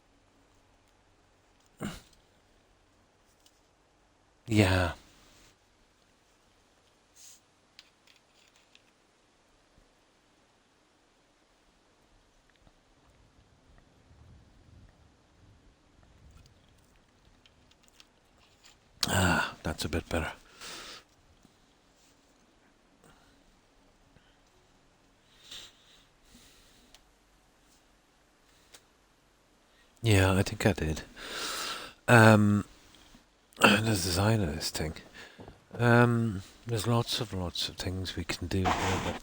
Yeah. Ah, that's a bit better. Yeah, I think I did. The design of this thing. There's lots of things we can do here, but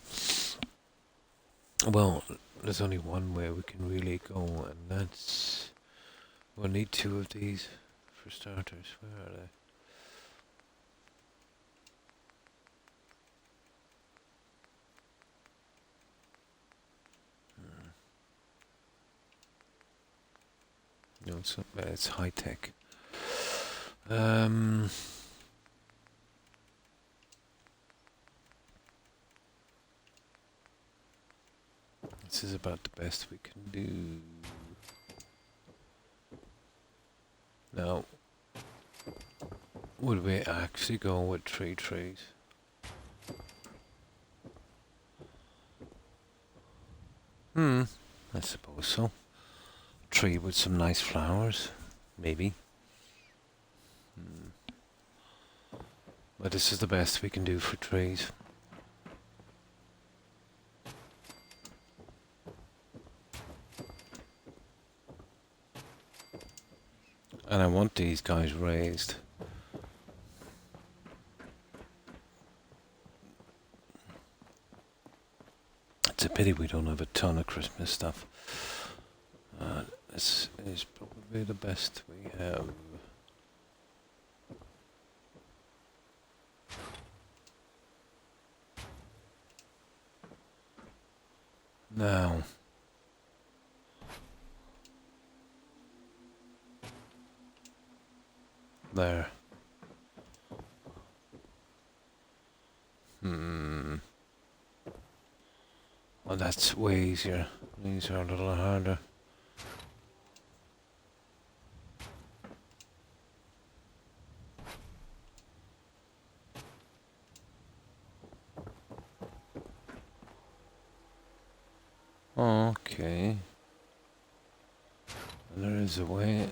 well, there's only one way we can really go, and that's we'll need two of these for starters. Where are they? No, it's not bad. It's high tech. This is about the best we can do. Now, would we actually go with 3 trees? Hmm, I suppose so. Tree with some nice flowers, maybe. Hmm. But this is the best we can do for trees. And I want these guys raised. It's a pity we don't have a ton of Christmas stuff. This is probably the best we have. Now, there. Well, that's way easier. These are a little harder. Okay. There is a way.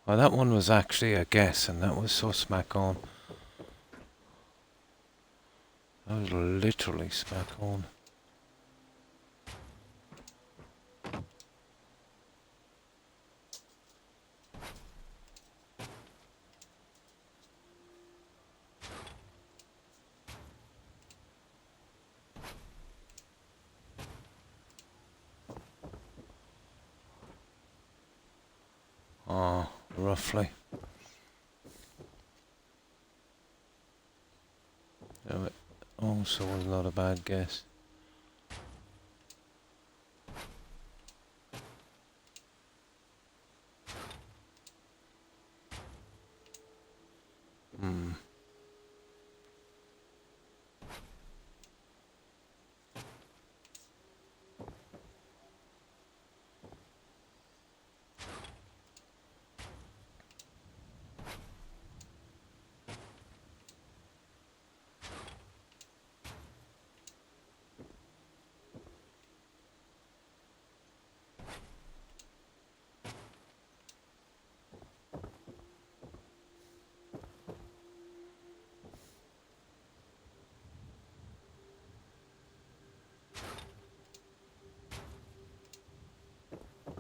Well, that one was actually a guess, and that was so smack on. That was literally smack on. Oh, roughly. It also was not a bad guess. Hmm.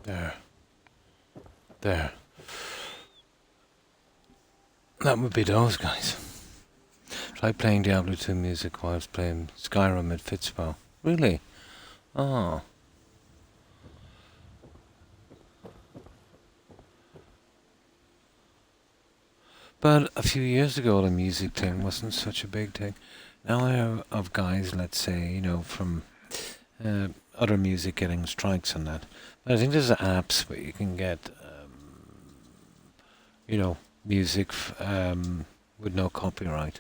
There. There. That would be those guys. Try playing Diablo 2 music whilst playing Skyrim at Fitzbow. Really? Oh. But a few years ago, the music thing wasn't such a big thing. Now I have of guys, let's say, from other music getting strikes on that. But I think there's apps where you can get, music with no copyright.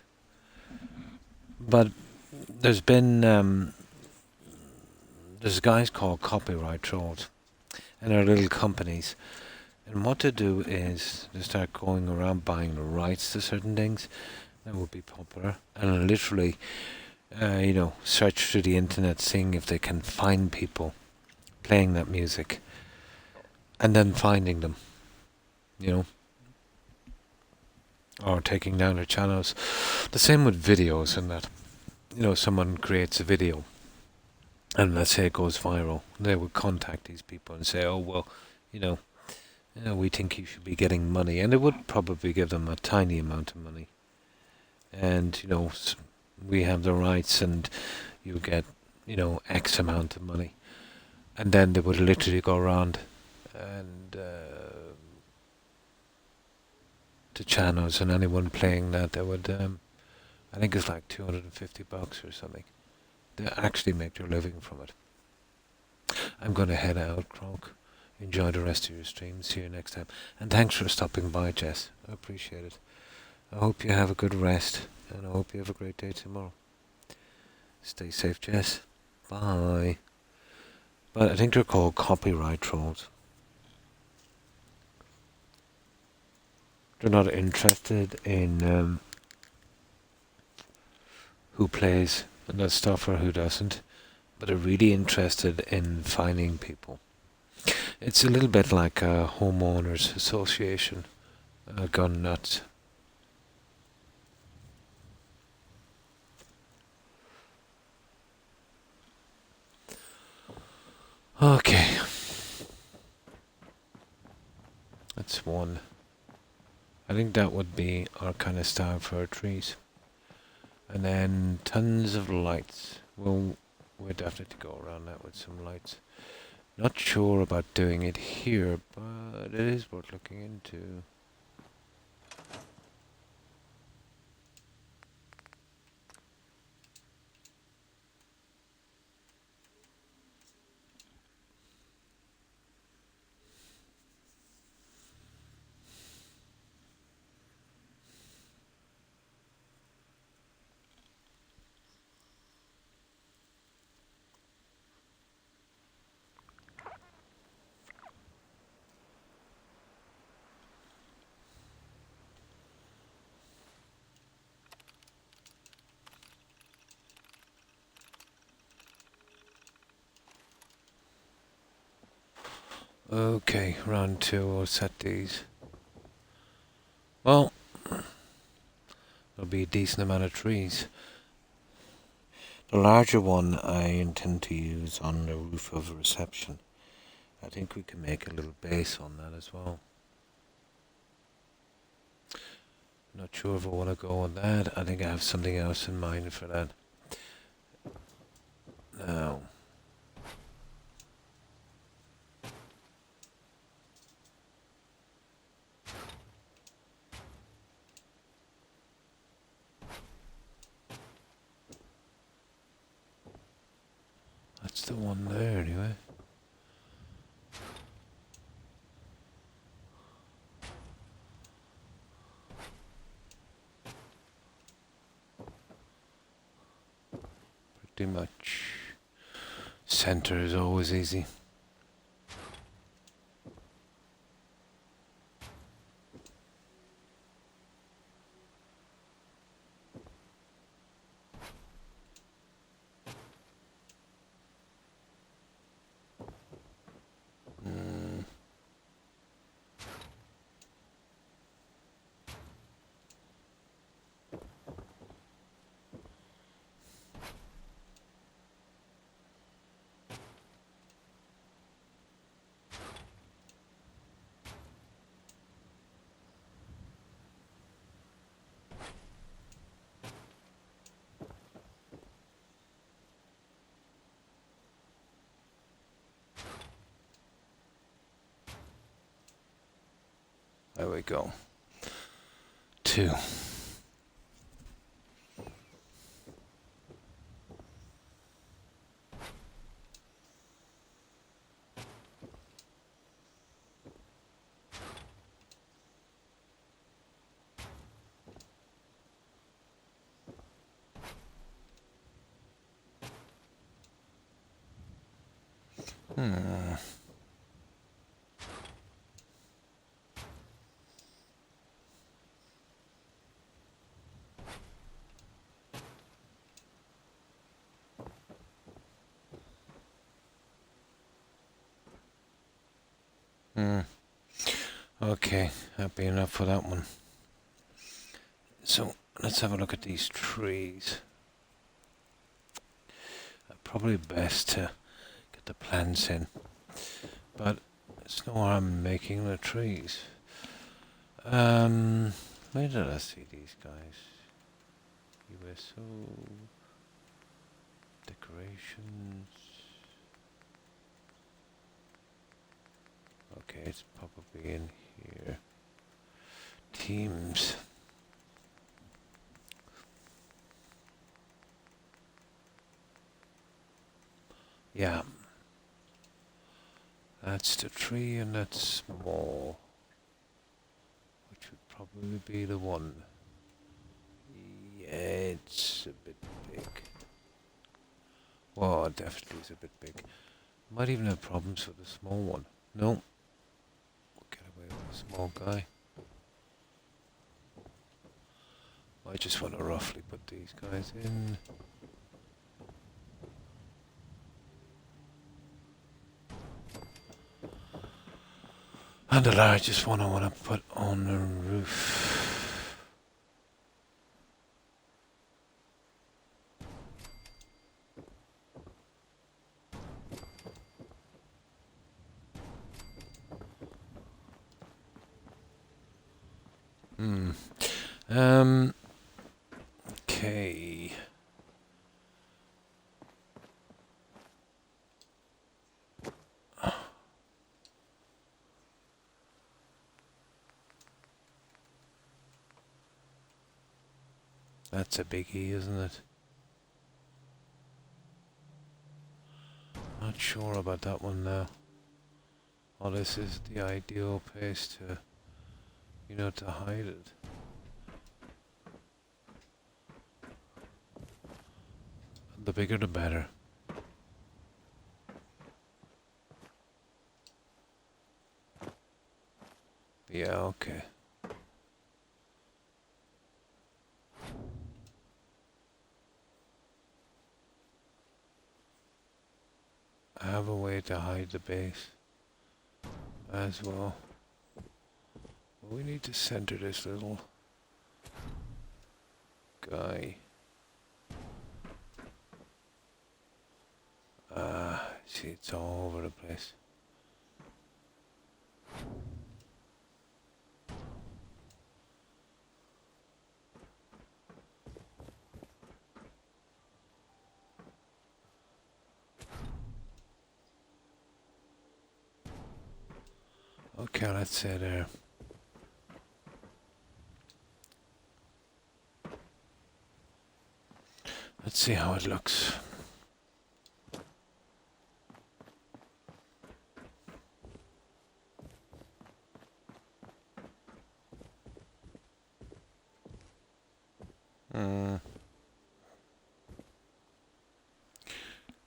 But there's been there's guys called copyright trolls, and they're little companies. And what they do is they start going around buying the rights to certain things that would be popular, and literally, search through the internet, seeing if they can find people playing that music, and then finding them, or taking down their channels. The same with videos, and that, someone creates a video, and let's say it goes viral. They would contact these people and say, "Oh well, we think you should be getting money," and they would probably give them a tiny amount of money. And we have the rights, and you get X amount of money, and then they would literally go around and to channels, and anyone playing that, they would I think it's like $250 or something. They actually make their living from it. I'm going to head out, Croc. Enjoy the rest of your stream. See you next time. And thanks for stopping by, Jess. I appreciate it. I hope you have a good rest, and I hope you have a great day tomorrow. Stay safe, Jess. Bye. But I think they're called copyright trolls. They're not interested in who plays and that stuff or who doesn't, but are really interested in finding people. It's a little bit like a homeowners association, gone nuts. Okay, that's one. I think that would be our kind of style for our trees. And then tons of lights. Well, we'll definitely go around that with some lights. Not sure about doing it here, but it is worth looking into. Okay, round two, we'll set these. Well, there'll be a decent amount of trees. The larger one I intend to use on the roof of a reception. I think we can make a little base on that as well. Not sure if I want to go on that. I think I have something else in mind for that. Now, that's the one there anyway. Pretty much. Center is always easy. There we go. 2. Okay, happy enough for that one. So let's have a look at these trees. Probably best to get the plants in, but it's no harm making the trees. Where did I see these guys? USO decorations. Okay, it's probably in here. Teams. Yeah. That's the tree and that's small. Which would probably be the one. Yeah, it's a bit big. Well, it definitely is a bit big. Might even have problems with the small one. No. We'll get away with the small guy. I just want to roughly put these guys in. And the largest one I want to put on the roof. Okay. That's a biggie, isn't it? Not sure about that one now. Oh, this is the ideal place to, you know, to hide it. The bigger the better. Yeah, okay. I have a way to hide the base as well. We need to center this little guy. See, it's all over the place. Okay, let's say there. Let's see how it looks.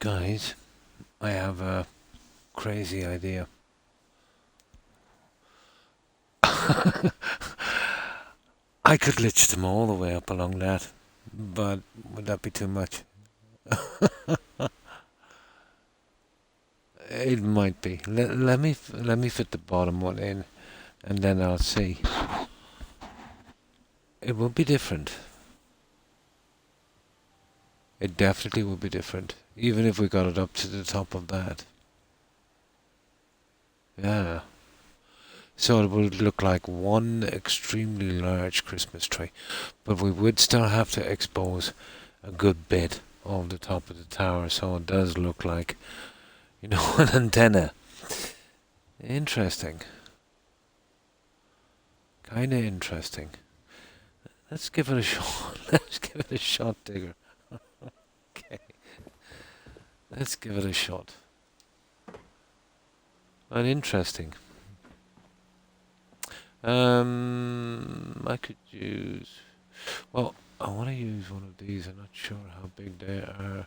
Guys, I have a crazy idea. I could glitch them all the way up along that, but would that be too much? It might be. Let me fit the bottom one in, and then I'll see. It will be different. It definitely will be different, even if we got it up to the top of that. Yeah. So it would look like one extremely large Christmas tree, but we would still have to expose a good bit of the top of the tower, so it does look like, you know, an antenna. Interesting. Kinda interesting. Let's give it a shot. Let's give it a shot, Digger. Okay. Let's give it a shot. And interesting. I could use... Well, I want to use one of these. I'm not sure how big they are.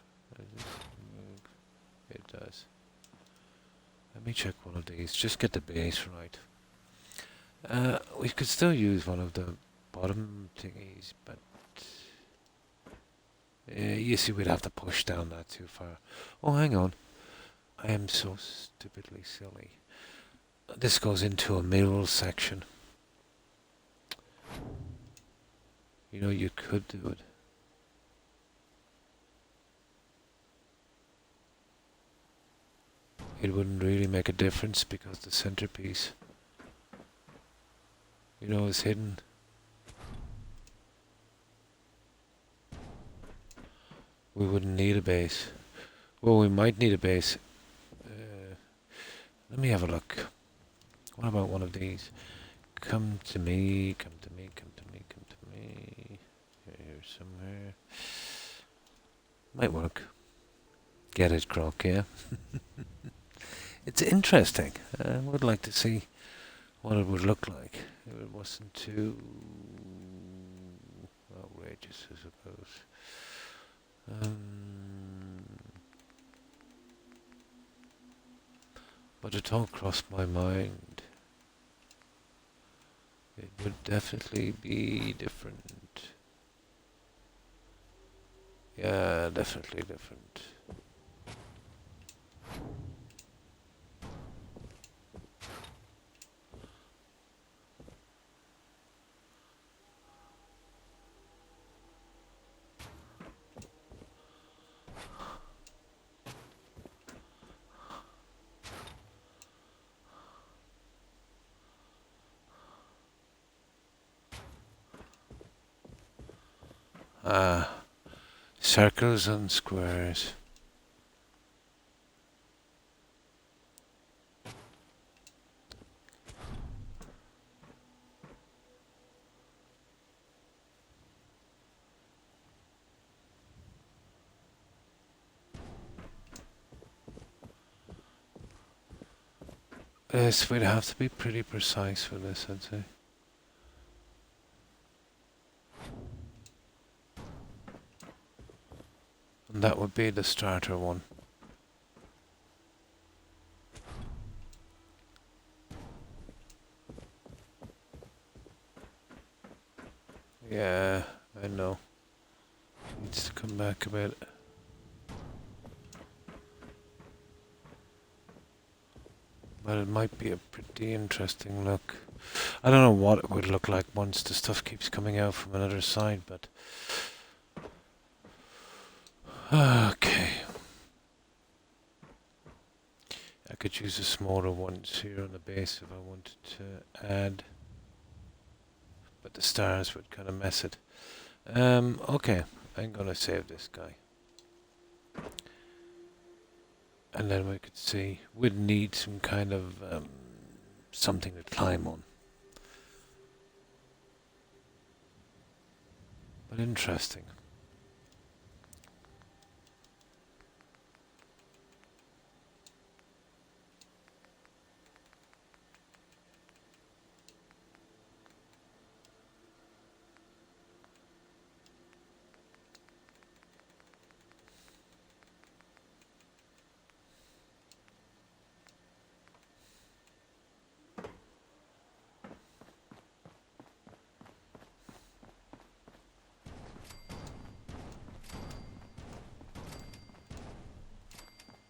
It does. Let me check one of these. Just get the base right. We could still use one of the bottom thingies, but... you see, we'd have to push down that too far. Oh, hang on. I am so stupidly silly. This goes into a middle section. You know, you could do it. It wouldn't really make a difference because the centerpiece, you know, is hidden. We wouldn't need a base. Well, we might need a base. Let me have a look. What about one of these? Come to me, come to me, come to me, come to me. Here somewhere. Might work. Get it, Croc, yeah? It's interesting. I would like to see what it would look like if it wasn't too outrageous, I suppose. But it all crossed my mind. It would definitely be different. Yeah, definitely different. Ah, circles and squares. Yes, we'd have to be pretty precise for this, I'd say. And that would be the starter one. Yeah, I know. Needs to come back a bit. But it might be a pretty interesting look. I don't know what it would look like once the stuff keeps coming out from another side, but... Okay. I could use the smaller ones here on the base if I wanted to add. But the stars would kind of mess it. Okay. I'm gonna save this guy. And then we could see. We'd need some kind of something to climb on. But interesting.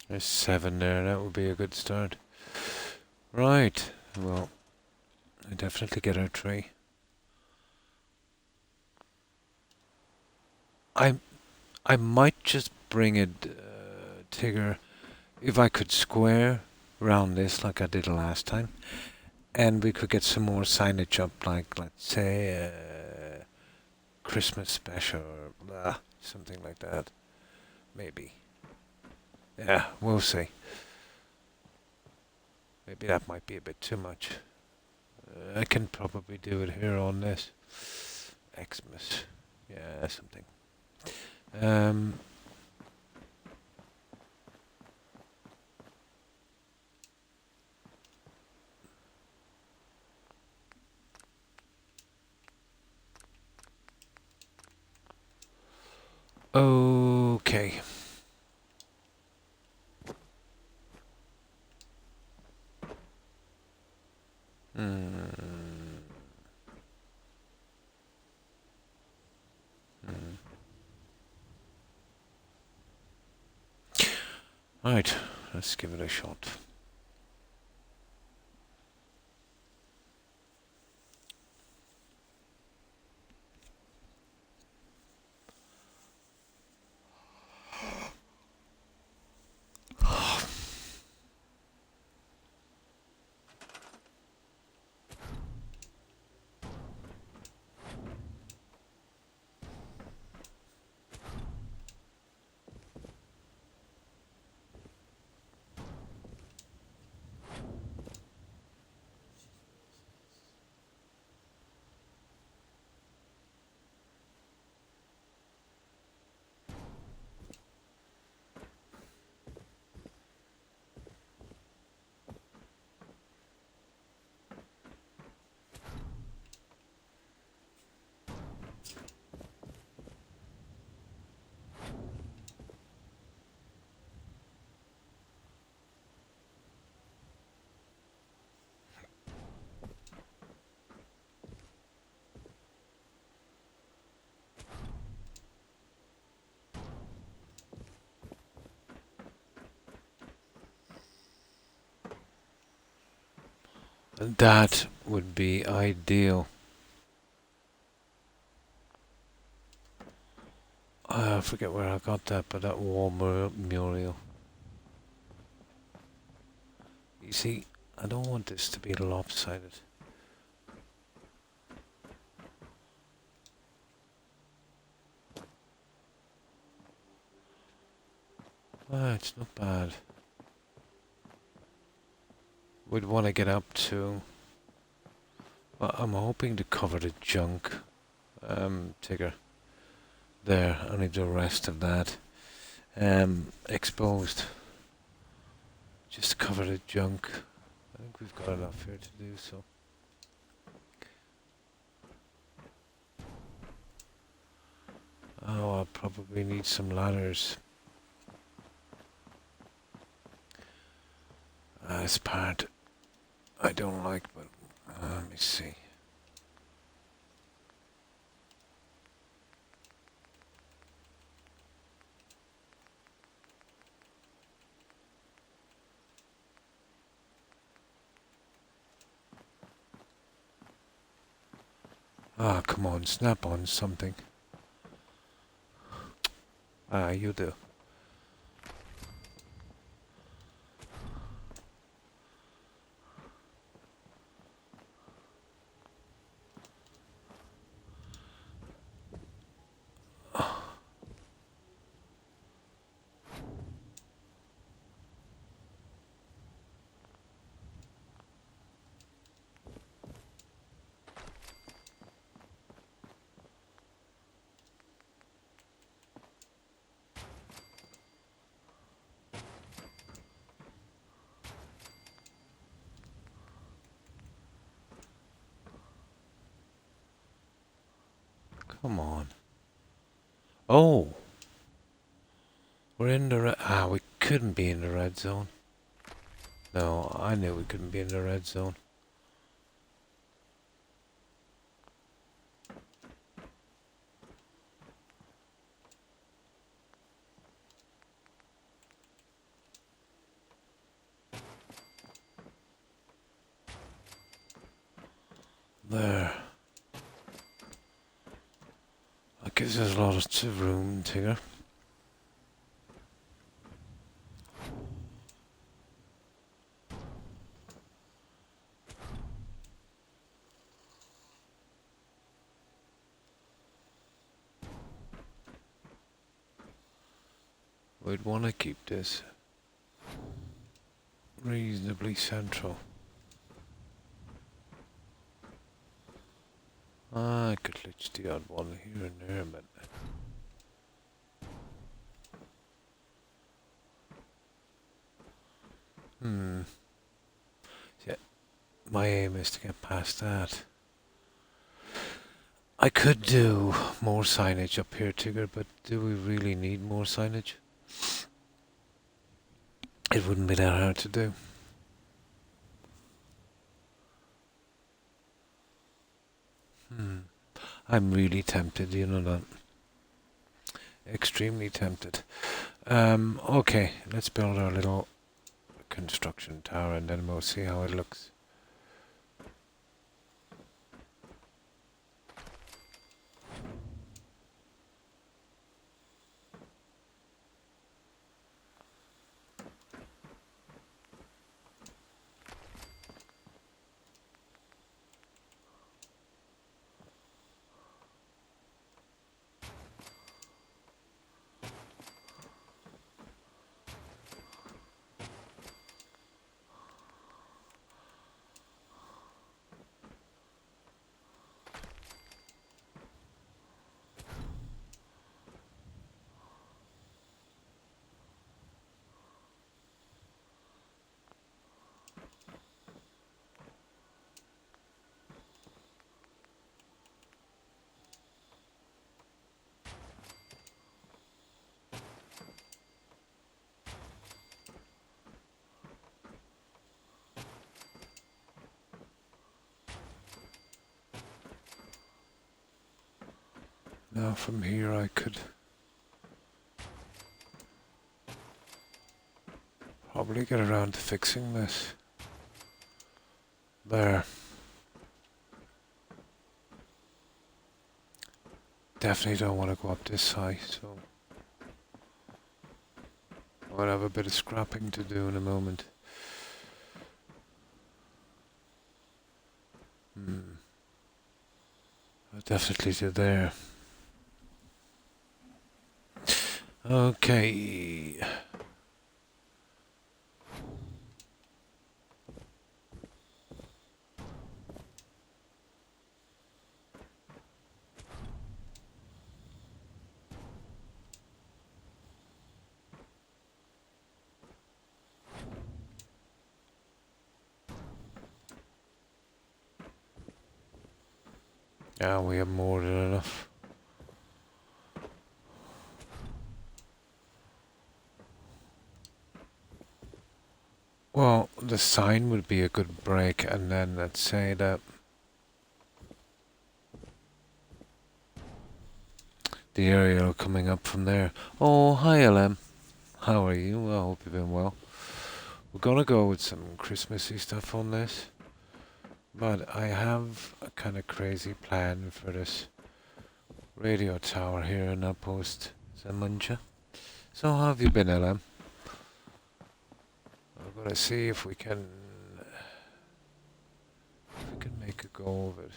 There's 7 there, that would be a good start. Right, well, I definitely get our tree. I I might just bring it, Tigger, if I could square around this like I did last time, and we could get some more signage up, like, let's say, Christmas special, or something like that. Maybe. Yeah, we'll see. Maybe that might be a bit too much. I can probably do it here on this. Xmas. Yeah, something. Um, okay. Mm. Mm. Right, let's give it a shot. That would be ideal. I forget where I got that, but that wall mural. You see, I don't want this to be lopsided. Ah, it's not bad. We'd want to get up to... Well, I'm hoping to cover the junk, Tigger. There, and leave the rest of that exposed. Just cover the junk. I think we've got enough here to do so. Oh, I'll probably need some ladders. This part I don't like, but let me see. Ah, come on, snap on something. Ah, you do. Come on. Oh! We're in the we couldn't be in the red zone. No, I knew we couldn't be in the red zone. There. That gives us lots of room, Tigger. We'd want to keep this reasonably central. I could glitch the odd one here and there, but... Yeah, my aim is to get past that. I could do more signage up here, Tigger, but do we really need more signage? It wouldn't be that hard to do. I'm really tempted, you know that. Extremely tempted. Okay, let's build our little construction tower and then we'll see how it looks. Now from here I could probably get around to fixing this. there. Definitely don't want to go up this high, so I'll have a bit of scrapping to do in a moment. Definitely to there. Okay. Yeah, we have more than enough. Well, the sign would be a good break, and then let's say that the aerial coming up from there. Oh, hi LM. How are you? I hope you've been well. We're gonna go with some Christmassy stuff on this, but I have a kind of crazy plan for this radio tower here in Outpost Zamunja. So how have you been, LM? We're gonna see if we can make a go of it.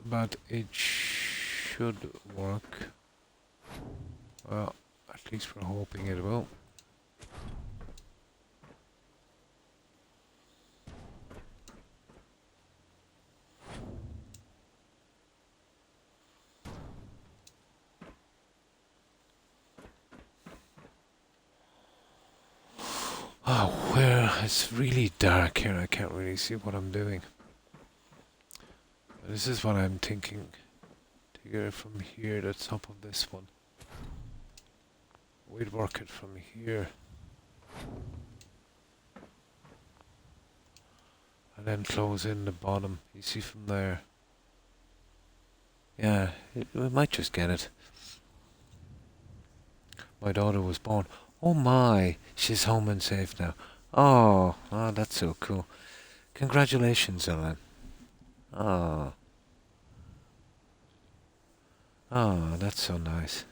But it should work. Well, at least we're hoping it will. Oh, where it's really dark here. I can't really see what I'm doing. But this is what I'm thinking. To get it from here, the top of this one. We'd work it from here. And then close in the bottom. You see from there. Yeah, we might just get it. My daughter was born. Oh my, she's home and safe now. Oh, that's so cool. Congratulations, Ellen. Oh. Oh, that's so nice.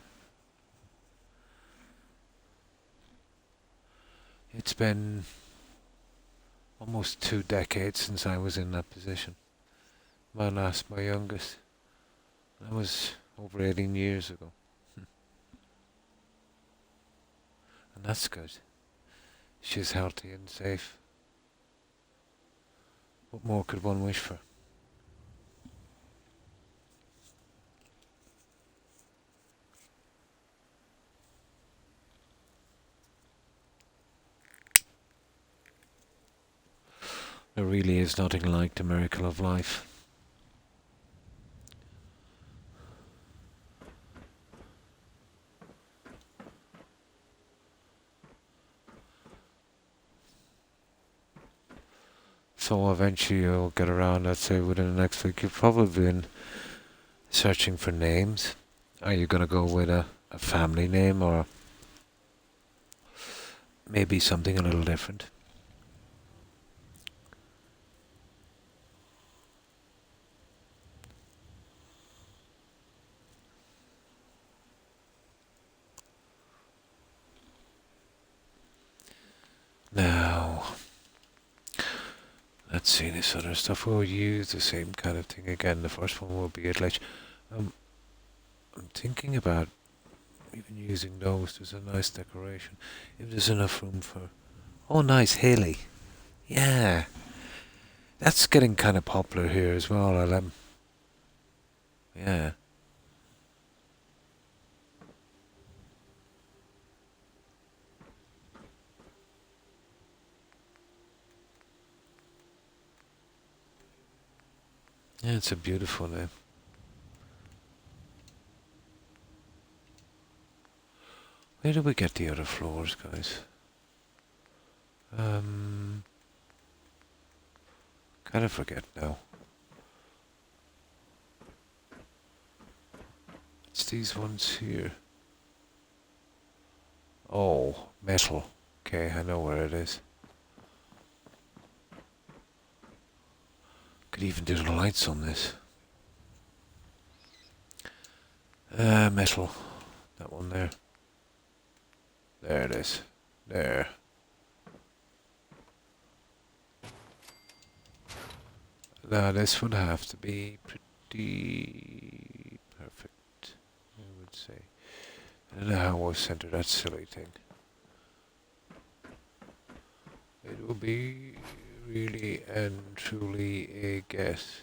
It's been almost 2 decades since I was in that position. My youngest. That was over 18 years ago. And that's good. She's healthy and safe. What more could one wish for? There really is nothing like the miracle of life. So eventually you'll get around, let's say within the next week. You've probably been searching for names. Are you going to go with a family name or maybe something a little different? Now, let's see this other stuff. We'll use the same kind of thing again. The first one will be at Ledge. I'm thinking about even using those. There's a nice decoration. If there's enough room for... Oh, nice, Haley. Yeah. That's getting kind of popular here as well, LM. Yeah. Yeah, it's a beautiful name. Where do we get the other floors, guys? Kind of forget now. It's these ones here. Oh, metal. Okay, I know where it is. Could even do the lights on this. Metal. That one there. There it is. There. Now this would have to be pretty perfect, I would say. I don't know how I centered that silly thing. It will be really and truly a guess.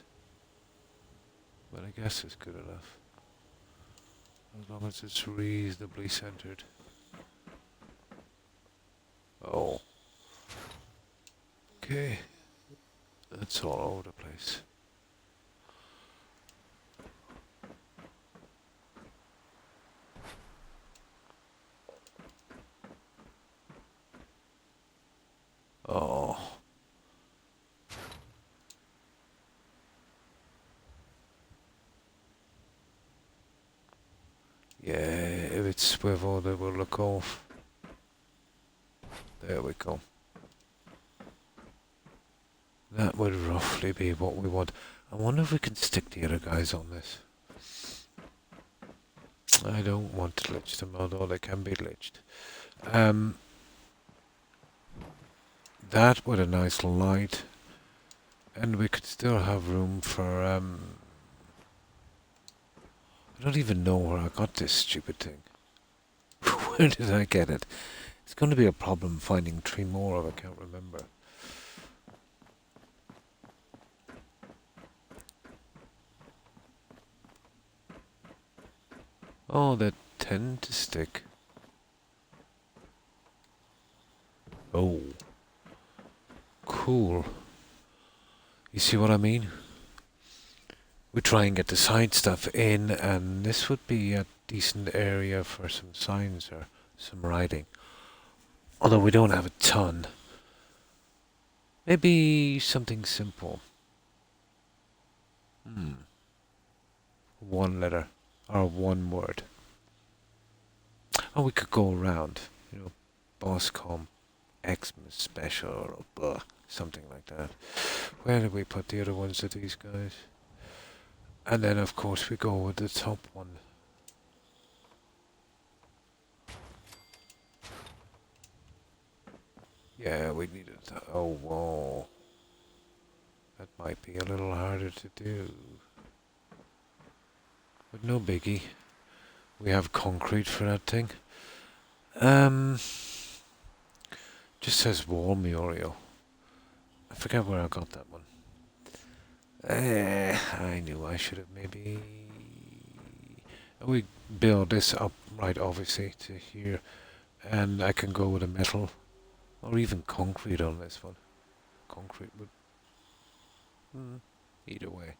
But I guess it's good enough. As long as it's reasonably centered. Oh. Okay. That's all over the place. Oh. Yeah, if it's swiveled it will look off. There we go. That would roughly be what we want. I wonder if we can stick the other guys on this. I don't want to glitch them, although they can be glitched. That with a nice light. And we could still have room for, I don't even know where I got this stupid thing. Where did I get it? It's going to be a problem finding 3 more of it, I can't remember. Oh, they tend to stick. Oh. Cool. You see what I mean? We try and get the side stuff in, and this would be a decent area for some signs or some writing. Although we don't have a ton. Maybe something simple. One letter. Or one word. Oh, we could go around. You know, Bosscom, Xmas Special, or blah, something like that. Where did we put the other ones of these guys? And then, of course, we go with the top one. Yeah, we need it. Oh, whoa. That might be a little harder to do. But no biggie. We have concrete for that thing. Just says wall mural. I forget where I got that one. I knew I should have maybe... We build this up right obviously to here. And I can go with a metal. Or even concrete on this one. Concrete would... either way.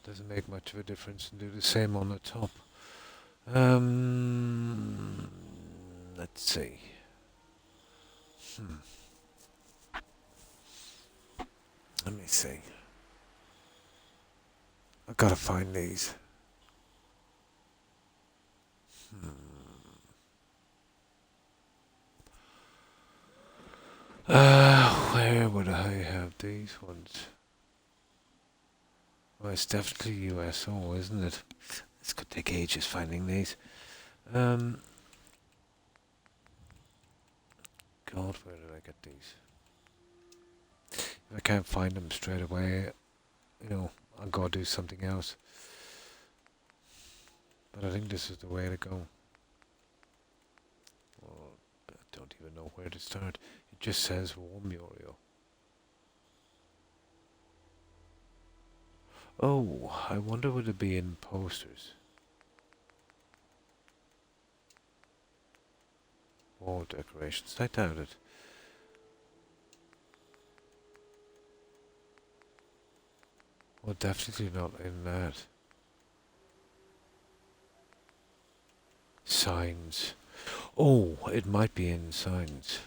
Doesn't make much of a difference, and do the same on the top. Let's see. Let me see. I've got to find these. Where would I have these ones? Well, it's definitely USO, isn't it? This could take ages finding these. God, where did I get these? If I can't find them straight away, you know, I'll go do something else. But I think this is the way to go. Well, I don't even know where to start. It just says War Muriel. Oh, I wonder would it be in posters? Wall decorations. I doubt it. Well, definitely not in that. Signs. Oh, it might be in signs.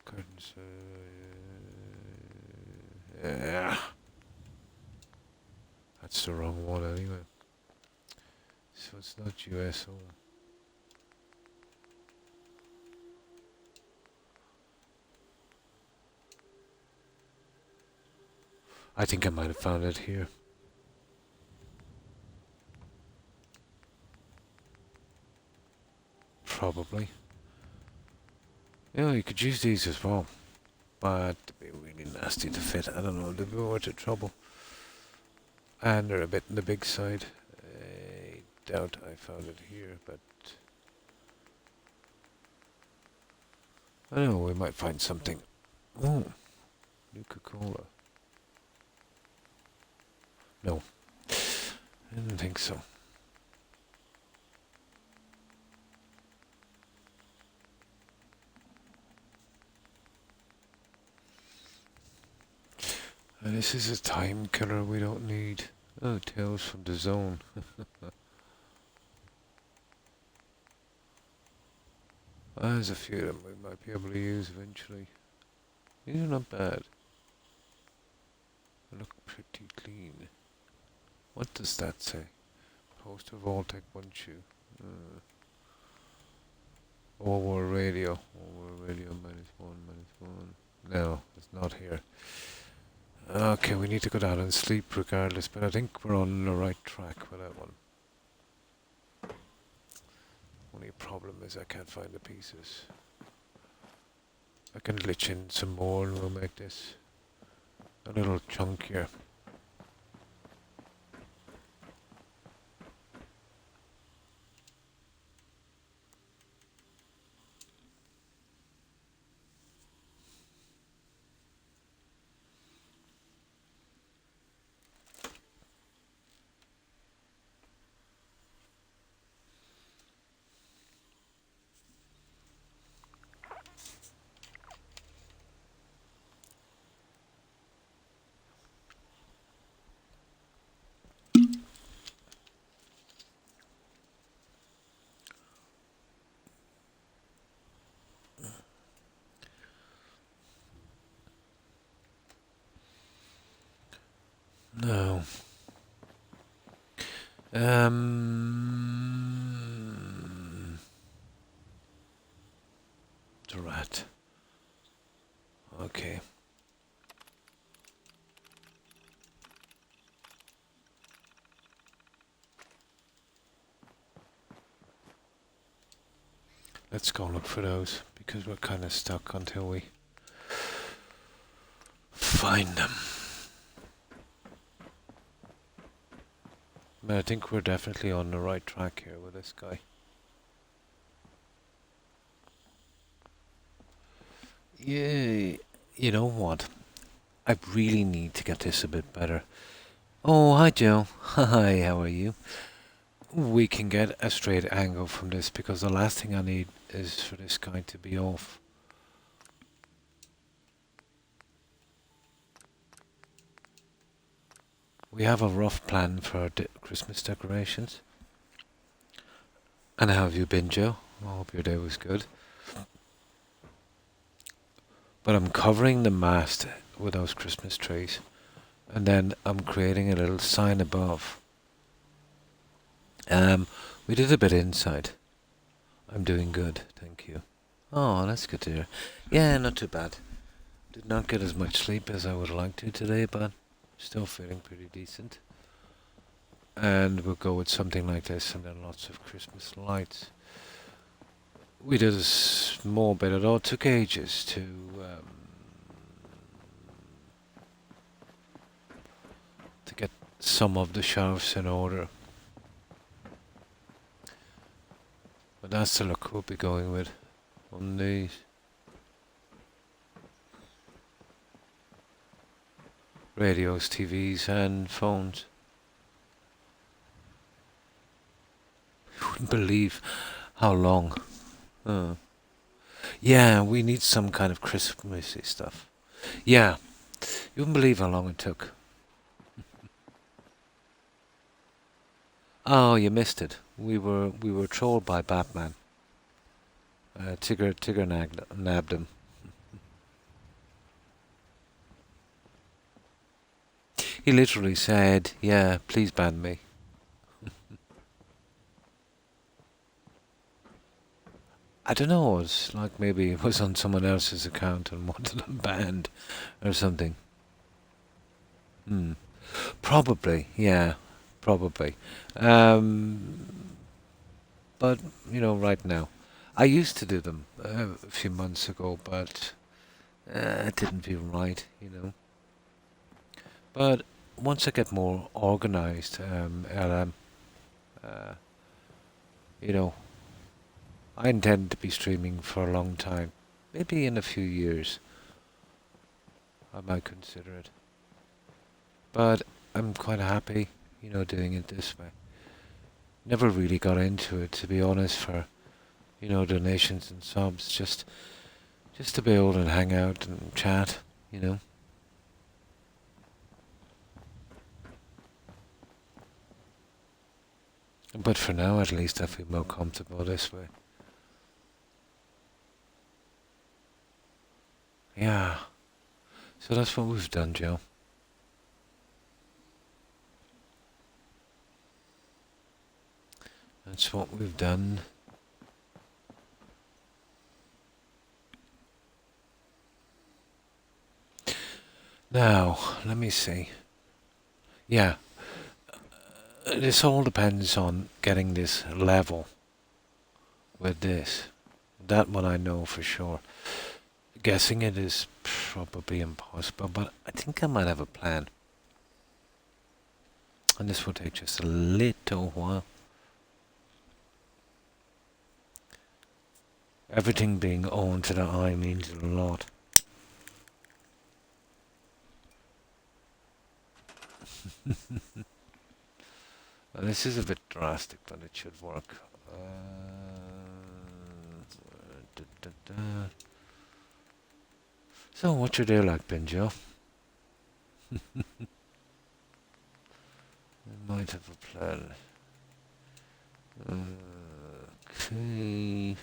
Curtains. Yeah. That's the wrong one anyway. so it's not USO. I think I might have found it here. Probably. Yeah, you could use these as well. But they'd be really nasty to fit. I don't know, they'd be worth the trouble. And they're a bit on the big side. I doubt I found it here, but I don't know, we might find something. Oh, Nuka-Cola. No, I didn't think so. And this is a time killer we don't need. Oh, Tales from the Zone. There's a few of them we might be able to use eventually. These are not bad. They look pretty clean. What does that say? Poster Voltec 1 shoe. Over radio. Over radio -1. No, it's not here. Okay, we need to go down and sleep regardless, but I think we're on the right track with that one. Only problem is I can't find the pieces. I can glitch in some more and we'll make this a little chunkier. No. The rat. Okay. Let's go look for those, because we're kind of stuck until we find them. But I think we're definitely on the right track here with this guy. Yeah, you know what? I really need to get this a bit better. Oh, hi Joe. Hi, how are you? We can get a straight angle from this, because the last thing I need is for this guy to be off. We have a rough plan for our Christmas decorations. And how have you been, Joe? I hope your day was good. But I'm covering the mast with those Christmas trees. And then I'm creating a little sign above. We did a bit inside. I'm doing good, thank you. Oh, that's good to hear. Yeah, not too bad. Did not get as much sleep as I would like to today, but still feeling pretty decent. And we'll go with something like this, and then lots of Christmas lights. We did a small bit. It all took ages to get some of the shelves in order. But that's the look we'll be going with on these. Radios, TVs and phones. You wouldn't believe how long. Yeah, we need some kind of Christmassy stuff. Yeah, you wouldn't believe how long it took. Oh, you missed it. We were trolled by Batman. Tigger nabbed him. He literally said, "Yeah, please ban me." I don't know. It's like maybe it was on someone else's account and wanted them banned or something. Hmm. Probably, yeah, probably. Um, but right now, I used to do them a few months ago, but it didn't feel right. But once I get more organized, uh, you know, I intend to be streaming for a long time. Maybe in a few years, I might consider it. But I'm quite happy, doing it this way. Never really got into it, to be honest, for donations and subs. Just to be able to hang out and chat. But for now, at least, I feel more comfortable this way. Yeah. So that's what we've done, Joe. That's what we've done. Now, let me see. Yeah, this all depends on getting this level with this. That one I know for sure. Guessing it is probably impossible, but I think I might have a plan. And this will take just a little while. Everything being owned to the eye means a lot. Well, this is a bit drastic, but it should work. Da, da, da. So, what's your day like, Ben Joe? I might have a plan. Okay.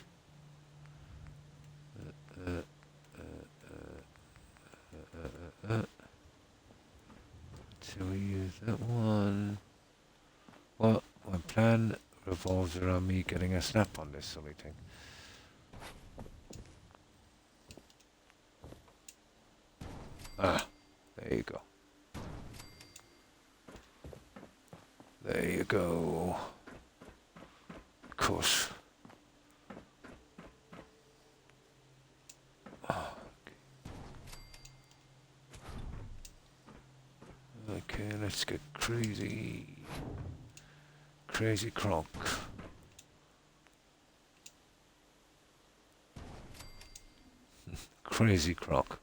Uh, so we use that one. Well, my plan revolves around me getting a snap on this silly thing. Ah, there you go. There you go. Of course. Oh, okay, let's get crazy. Crazy Croc. Crazy Croc.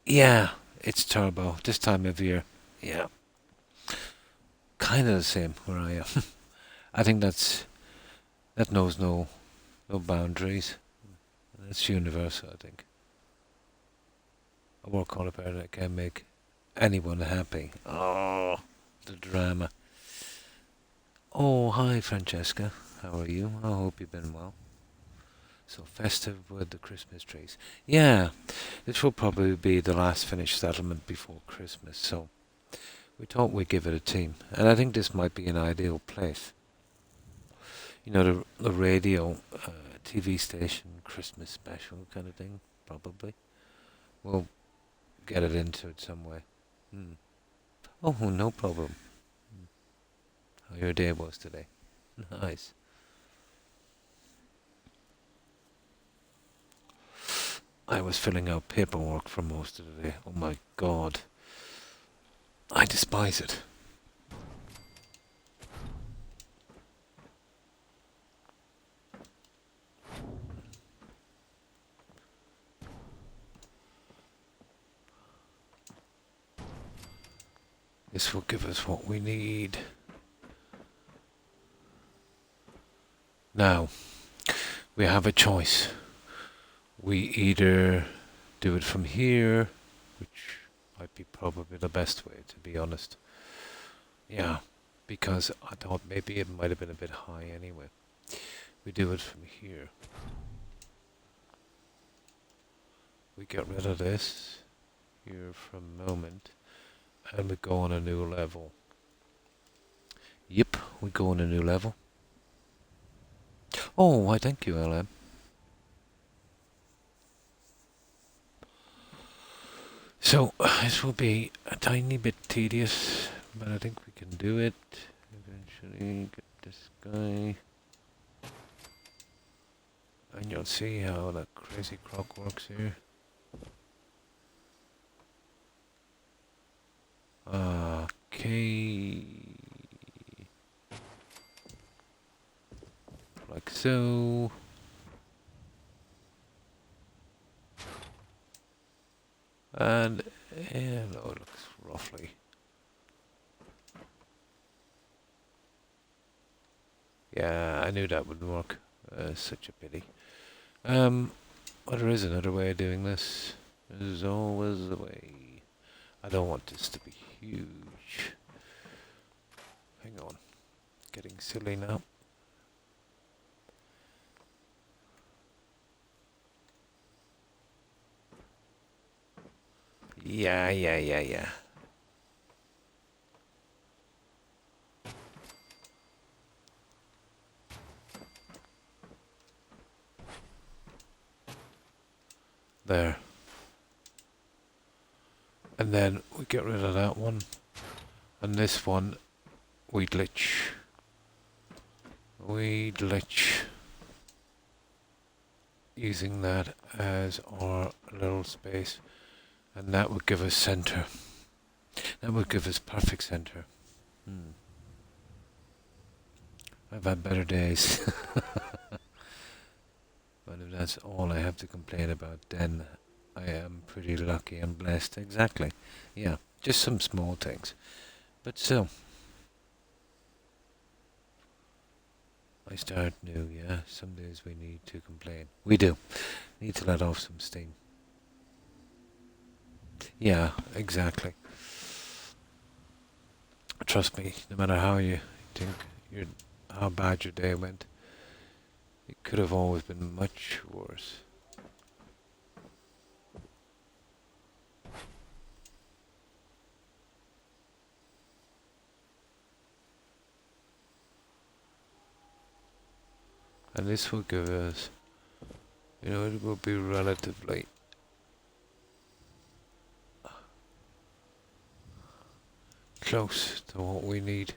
Yeah, it's turbo this time of year. Yeah, kind of the same where I am. I think that knows no boundaries. It's universal, I think. I work all about it. I can make anyone happy. Oh, the drama. Oh, hi, Francesca. How are you? I hope you've been well. So festive with the Christmas trees. Yeah, this will probably be the last finished settlement before Christmas, so we thought we'd give it a team. And I think this might be an ideal place. The radio, TV station, Christmas special kind of thing, probably. We'll get it into it some way. Hmm. Oh, no problem. How your day was today? Nice. I was filling out paperwork for most of the day. Oh my god. I despise it. This will give us what we need. Now, we have a choice. We either do it from here, which might be probably the best way, to be honest. Yeah, because I thought maybe it might have been a bit high anyway. We do it from here. We get rid of this here for a moment, and we go on a new level. Yep, we go on a new level. Oh, why thank you, LM. So, this will be a tiny bit tedious, but I think we can do it. Eventually get this guy. And you'll see how that crazy croc works here. Okay. Like so. And, yeah, no, it looks roughly. Yeah, I knew that wouldn't work. Such a pity. Well, there is another way of doing this. There's always a way. I don't want this to be huge. Hang on. Getting silly now. Yeah. There. And then we get rid of that one. And this one, we glitch. We glitch. Using that as our little space. And that would give us center. That would give us perfect center. I've had better days. But if that's all I have to complain about, then I am pretty lucky and blessed. Exactly. Yeah, just some small things. But still, I start new, yeah. Some days we need to complain. We do. Need to let off some steam. Yeah, exactly. Trust me, no matter how you think how bad your day went, it could have always been much worse. And this will give us, it will be relatively close to what we need.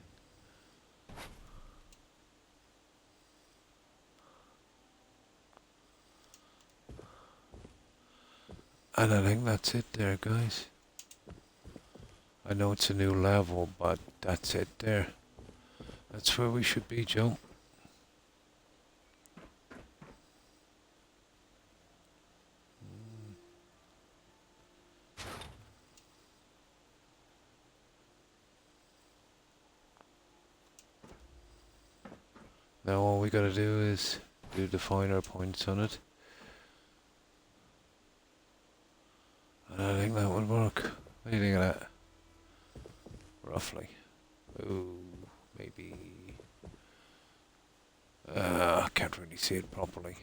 And I think that's it there, guys. I know it's a new level, but that's it there. That's where we should be, Joe. Now all we gotta do is do the finer points on it. And I think that would work. What do you think of that? Roughly. Ooh, maybe. I can't really see it properly.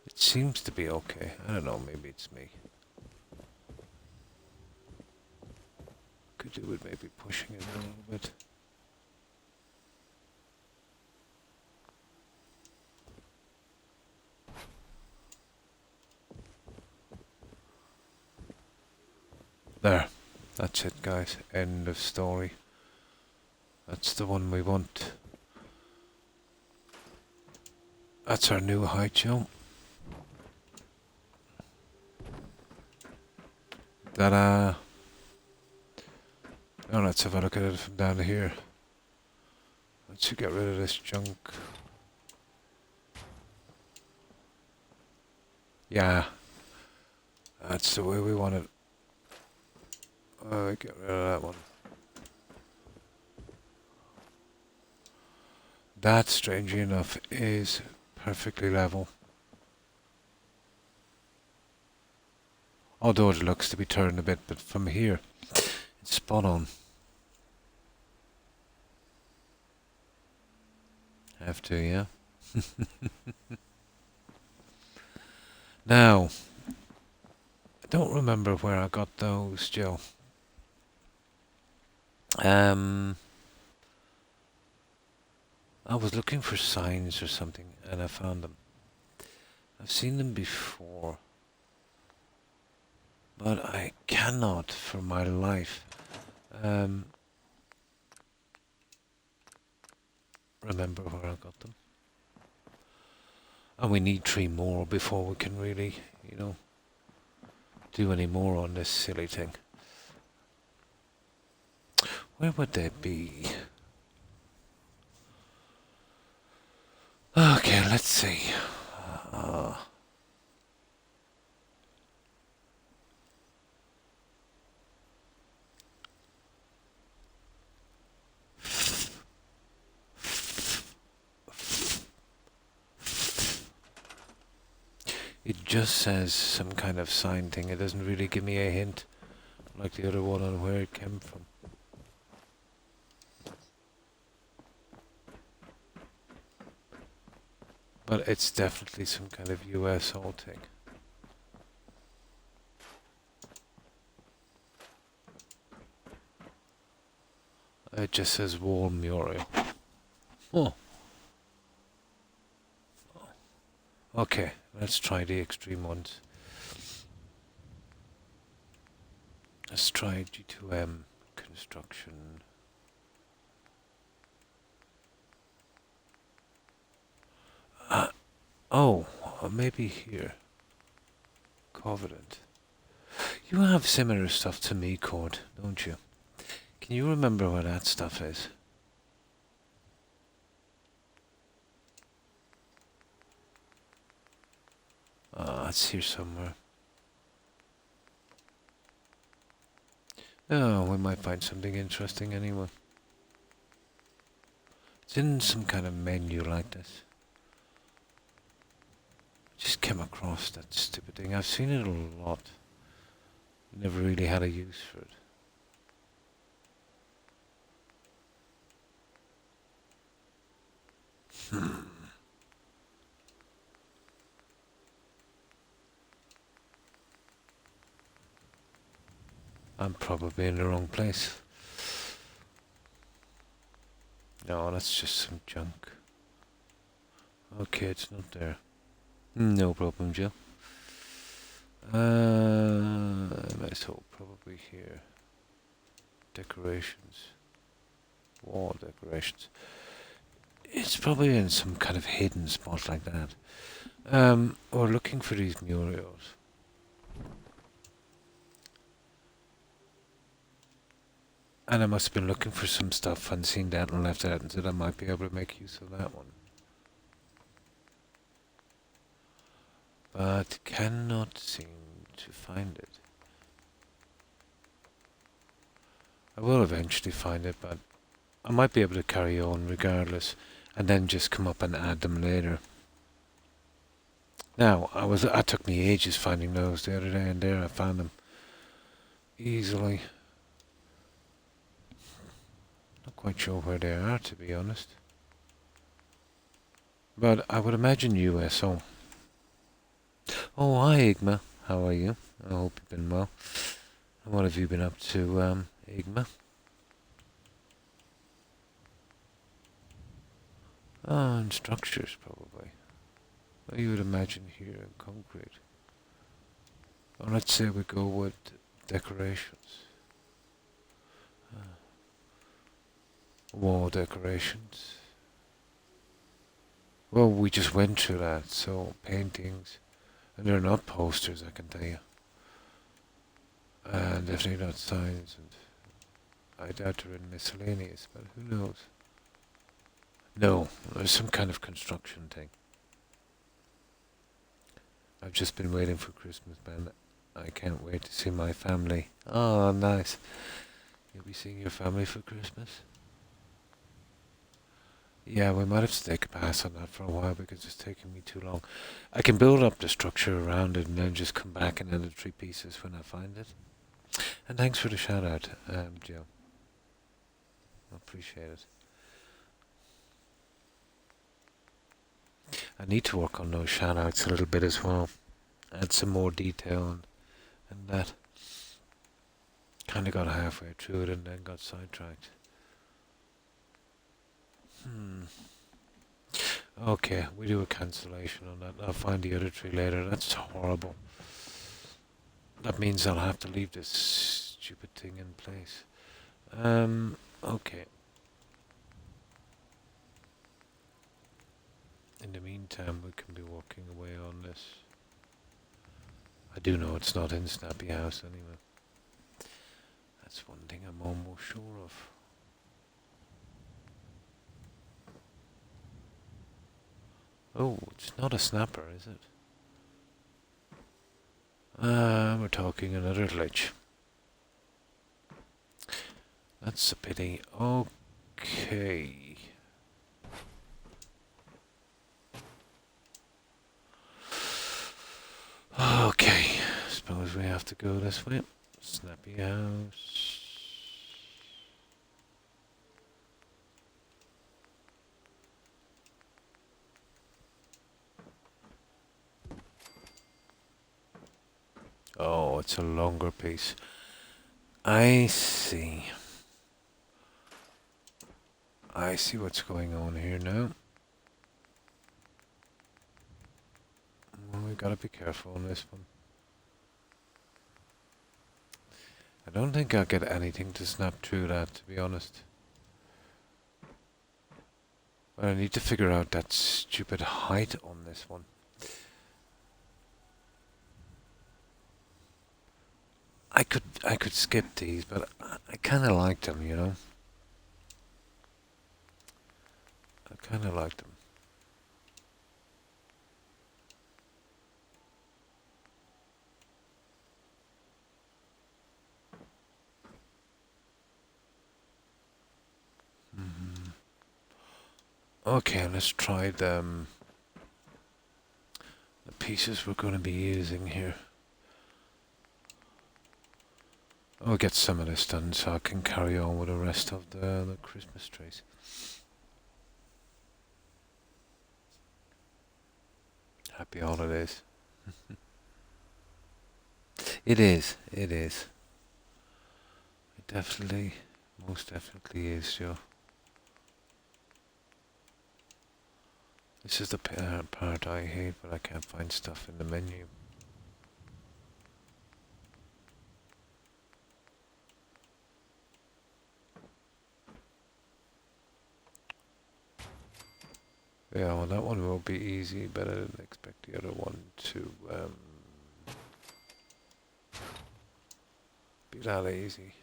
It seems to be okay. I don't know, maybe it's me. Could do with maybe pushing it a little bit. There. That's it, guys. End of story. That's the one we want. That's our new height jump. Ta-da! Now let's have a look at it from down here. Let's get rid of this junk. Yeah. That's the way we want it. Get rid of that one. That, strangely enough, is perfectly level. Although it looks to be turned a bit, but from here, it's spot on. Have to, yeah? Now, I don't remember where I got those, Joe. I was looking for signs or something, and I found them. I've seen them before, but I cannot, for my life, um, remember where I got them. And we need 3 more before we can really, do any more on this silly thing. Where would they be? Okay, let's see. Uh, it just says some kind of sign thing. It doesn't really give me a hint, like the other one, on where it came from. But it's definitely some kind of USO thing. It just says War Muriel. Oh. Okay, let's try the extreme ones. Let's try G2M construction. Oh, maybe here. Covenant. You have similar stuff to me, Cord, don't you? Can you remember where that stuff is? It's here somewhere. Oh, we might find something interesting anyway. It's in some kind of menu like this. Just came across that stupid thing. I've seen it a lot. Never really had a use for it. I'm probably in the wrong place. No, that's just some junk. Okay, it's not there. No problem, Joe. Let's hope probably here. Decorations. Wall decorations. It's probably in some kind of hidden spot like that. We're looking for these murals. And I must have been looking for some stuff and seen that and left it out and said I might be able to make use of that one. But cannot seem to find it. I will eventually find it, but I might be able to carry on regardless and then just come up and add them later. Now, it took me ages finding those the other day, and there I found them easily. Not quite sure where they are, to be honest. But I would imagine USO. Oh, hi Igma. How are you? I hope you've been well. And what have you been up to, Igma? And structures, probably. Well, you would imagine here in concrete. Or let's say we go with decorations. Wall decorations. Well, we just went through that, so paintings. And they're not posters, I can tell you. And definitely not signs, and I doubt they're in miscellaneous, but who knows? No, there's some kind of construction thing. I've just been waiting for Christmas, man. I can't wait to see my family. Oh, nice. You'll be seeing your family for Christmas? Yeah, we might have to take a pass on that for a while because it's taking me too long. I can build up the structure around it and then just come back and edit 3 pieces when I find it. And thanks for the shout out, Joe. I appreciate it. I need to work on those shout outs a little bit as well. Add some more detail and that. Kinda got halfway through it and then got sidetracked. Okay, we do a cancellation on that. I'll find the other tree later. That's horrible. That means I'll have to leave this stupid thing in place. Okay. In the meantime, we can be walking away on this. I do know it's not in Snappy House anyway. That's one thing I'm almost sure of. Oh, it's not a snapper, is it? We're talking another glitch. That's a pity. Okay. Okay. Suppose we have to go this way. Snappy House. Oh, it's a longer piece. I see. I see what's going on here now. Well, we gotta be careful on this one. I don't think I'll get anything to snap through that, to be honest. But I need to figure out that stupid height on this one. I could skip these, but I kind of like them, you know. I kind of like them. Okay, let's try the pieces we're going to be using here. I'll get some of this done so I can carry on with the rest of the Christmas trees. Happy holidays. It is. It is. It definitely, most definitely is, Joe. This is the part I hate, but I can't find stuff in the menu. Yeah, well, that one will be easy, but I didn't expect the other one to be that easy.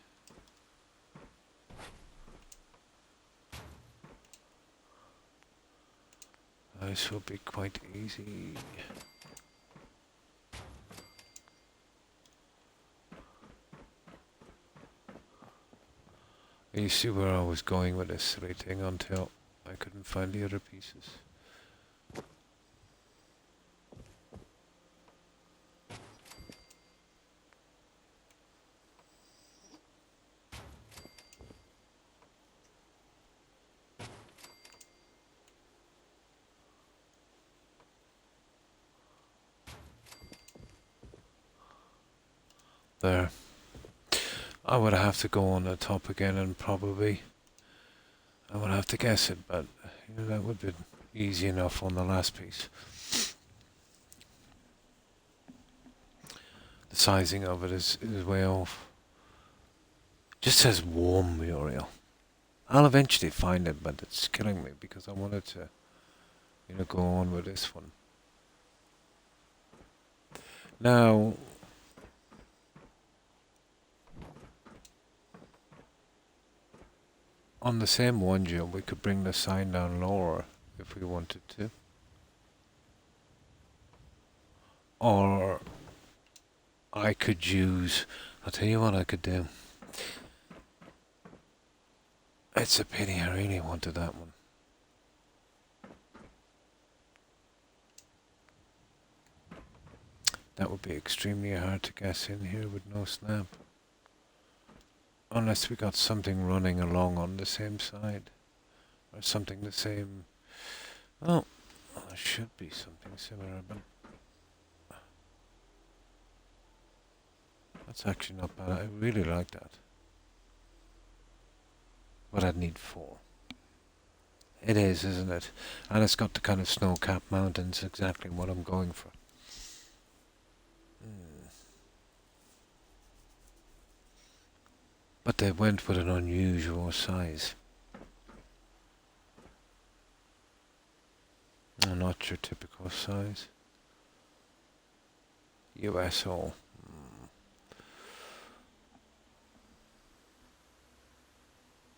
This will be quite easy. You see where I was going with this silly thing until I couldn't find the other pieces. There. I would have to go on the top again and probably I would have to guess it, but you know, that would be easy enough on the last piece. The sizing of it is way off. Just says warm Muriel. I'll eventually find it, but it's killing me because I wanted to, you know, go on with this one. Now, on the same one, Jill, we could bring the sign down lower if we wanted to. Or I could use, I'll tell you what I could do. It's a pity, I really wanted that one. That would be extremely hard to guess in here with no snap. Unless we got something running along on the same side. Or something the same. Oh, there should be something similar, but that's actually not bad. I really like that. But I'd need 4. It is, isn't it? And it's got the kind of snow-capped mountains, exactly what I'm going for. Mm. But they went with an unusual size. Not your typical size. USO.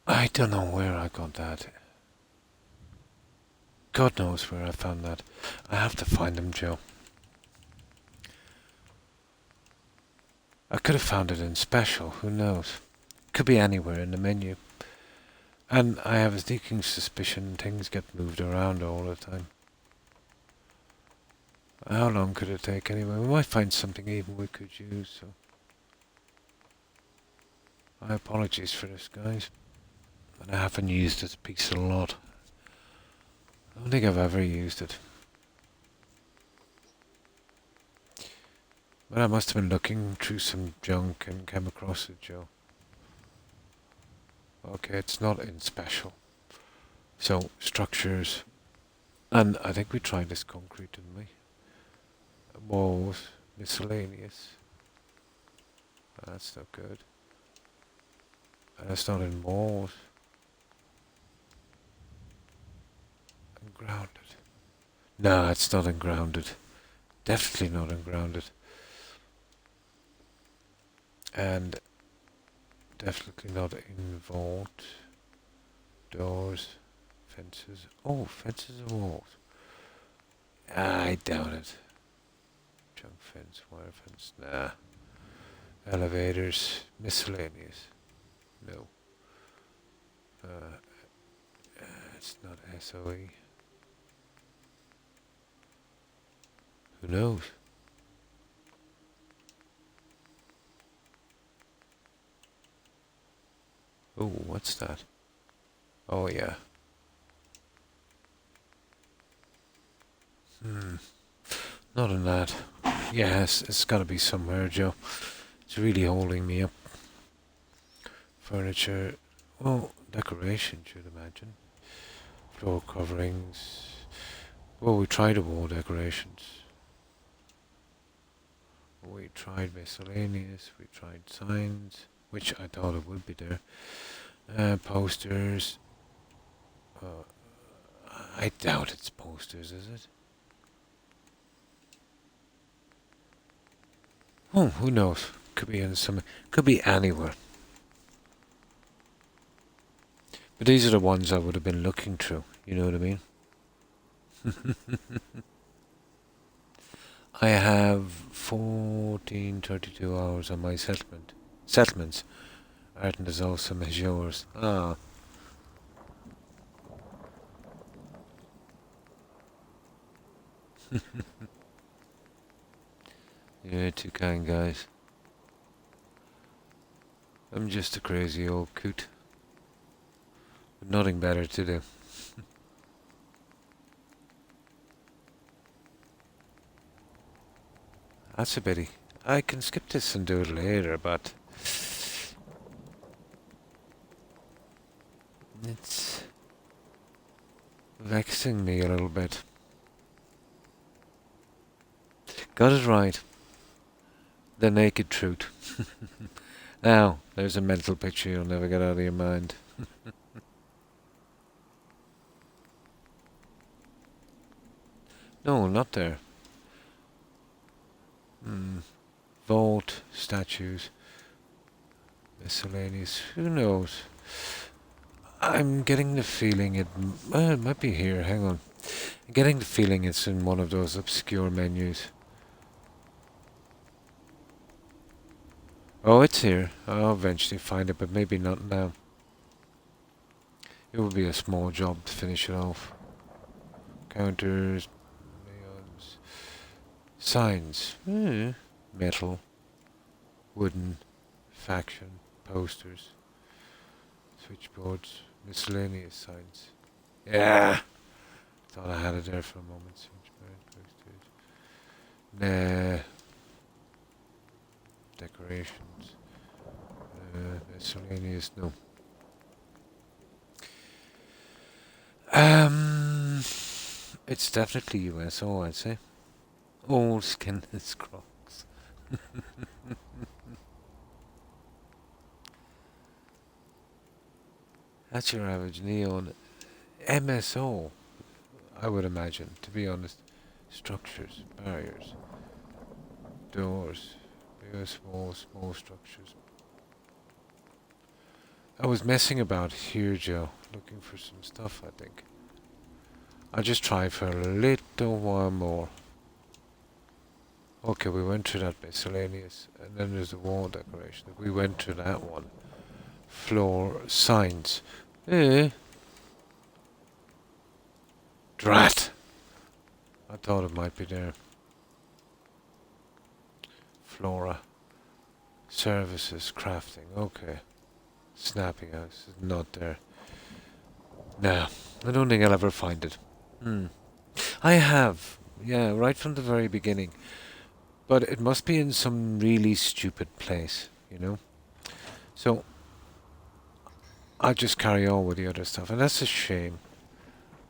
I don't know where I got that. God knows where I found that. I have to find them, Joe. I could have found it in special, who knows? Could be anywhere in the menu. And I have a sneaking suspicion things get moved around all the time. How long could it take anyway? We might find something even we could use, so... My apologies for this, guys. But I haven't used this piece a lot. I don't think I've ever used it. But I must have been looking through some junk and came across it, Joe. Okay, it's not in special. So, structures. And I think we tried this concrete, didn't we? Walls, miscellaneous. That's not good. And it's not in walls. And grounded. No, it's not in grounded. Definitely not in grounded. And definitely not in vault. Doors. Fences. Oh, fences and walls. I doubt it. Junk fence, wire fence, nah. Elevators, miscellaneous. No. It's not SOE. Who knows? Oh, what's that? Oh, yeah. Not in that. Yes, it's got to be somewhere, Joe. It's really holding me up. Furniture. Well, decoration, should imagine. Floor coverings. Well, we tried the wall decorations. We tried miscellaneous. We tried signs, which I thought it would be there. Posters. I doubt it's posters, is it? Oh, who knows? Could be in some. Could be anywhere. But these are the ones I would have been looking through. You know what I mean? I have 1432 hours on my settlements. Arden is awesome as yours. Ah. You're too kind, guys. I'm just a crazy old coot. With nothing better to do. That's a pity. I can skip this and do it later, but... It's... vexing me a little bit. Got it right. The naked truth. Now, there's a mental picture you'll never get out of your mind. No, not there. Vault, statues, miscellaneous, who knows? I'm getting the feeling well, it might be here, hang on. I'm getting the feeling it's in one of those obscure menus. Oh, it's here. I'll eventually find it, but maybe not now. It would be a small job to finish it off. Counters, neons, signs, metal, wooden, faction, posters, switchboards, miscellaneous signs. Yeah! Thought I had it there for a moment. Switchboard, posters. Nah. Decorations. Miscellaneous, no. Um, it's definitely USO, I'd say. All skinless Crocs. That's your average neon. MSO, I would imagine, to be honest. Structures, barriers, doors, big small structures. I was messing about here, Joe, looking for some stuff, I think. I'll just try for a little while more. Okay, we went through that miscellaneous, and then there's the wall decoration. We went through that one. Floor signs. Eh, drat! I thought it might be there. Flora. Services, crafting, okay. Snapping house is not there. Nah, I don't think I'll ever find it. Hmm. I have, yeah, right from the very beginning. But it must be in some really stupid place, you know? So, I'll just carry on with the other stuff, and that's a shame.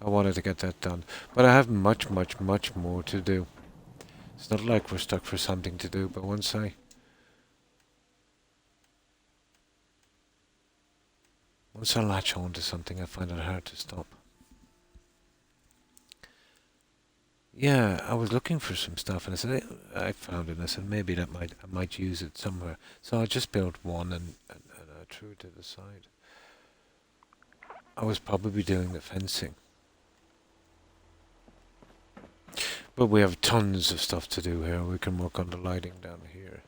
I wanted to get that done. But I have much, much, much more to do. It's not like we're stuck for something to do, but once I latch on to something, I find it hard to stop. Yeah, I was looking for some stuff, and I said I found it. And I said maybe I might use it somewhere. So I just built one and I threw it to the side. I was probably doing the fencing, but we have tons of stuff to do here. We can work on the lighting down here.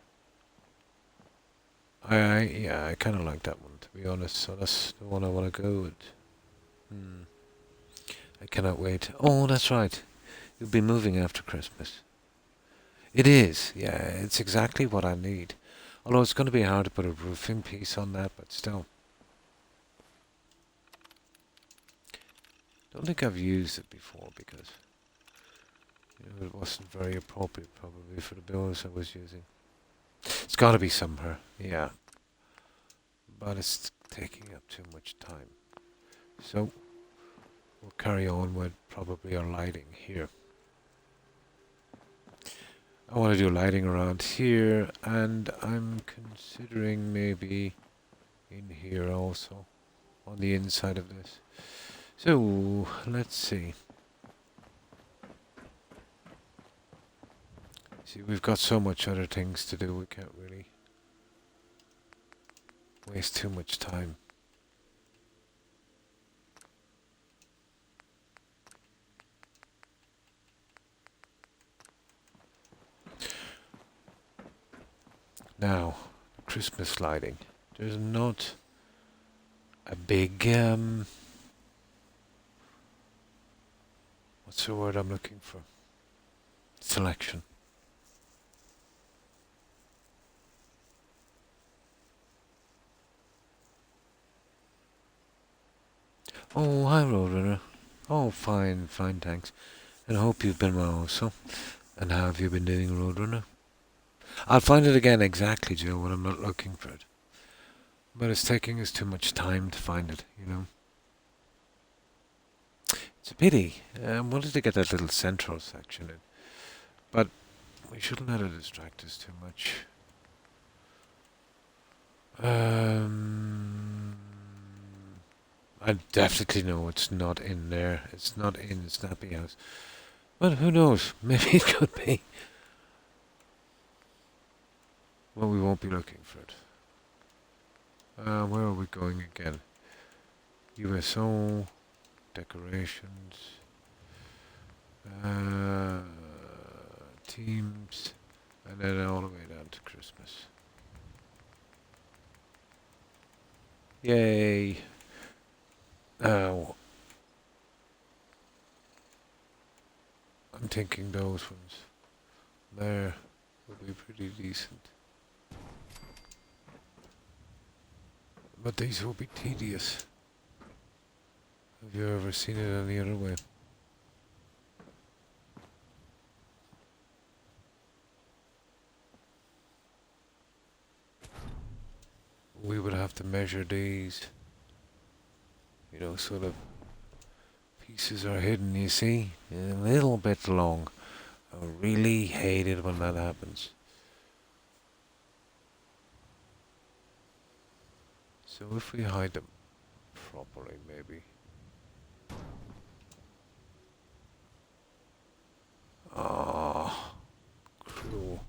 Yeah, I kind of like that one, to be honest. So that's the one I want to go with. Hmm. I cannot wait. Oh, that's right. You'll be moving after Christmas. It is, yeah, it's exactly what I need. Although it's going to be hard to put a roofing piece on that, but still. Don't think I've used it before because it wasn't very appropriate probably for the builds I was using. It's got to be somewhere, yeah. But it's taking up too much time. So we'll carry on with probably our lighting here. I want to do lighting around here, and I'm considering maybe in here also, on the inside of this. So, let's see. See, we've got so much other things to do, we can't really waste too much time. Now, Christmas lighting. There's not a big, what's the word I'm looking for? Selection. Oh, hi, Roadrunner. Oh, fine, fine, thanks. And I hope you've been well also. And how have you been doing, Roadrunner? I'll find it again exactly, Joe, when I'm not looking for it. But it's taking us too much time to find it, you know. It's a pity. I wanted to get that little central section in. But we shouldn't let it distract us too much. I definitely know it's not in there. It's not in Snappy House. But who knows? Maybe it could be. Well, we won't be looking for it. Where are we going again? USO, decorations, teams, and then all the way down to Christmas. Yay! Now, I'm thinking those ones there will be pretty decent. But these will be tedious. Have you ever seen it any other way? We would have to measure these, you know, sort of Pieces are hidden, you see? A little bit long. I really hate it when that happens. So if we hide them properly, maybe. Ah, cruel.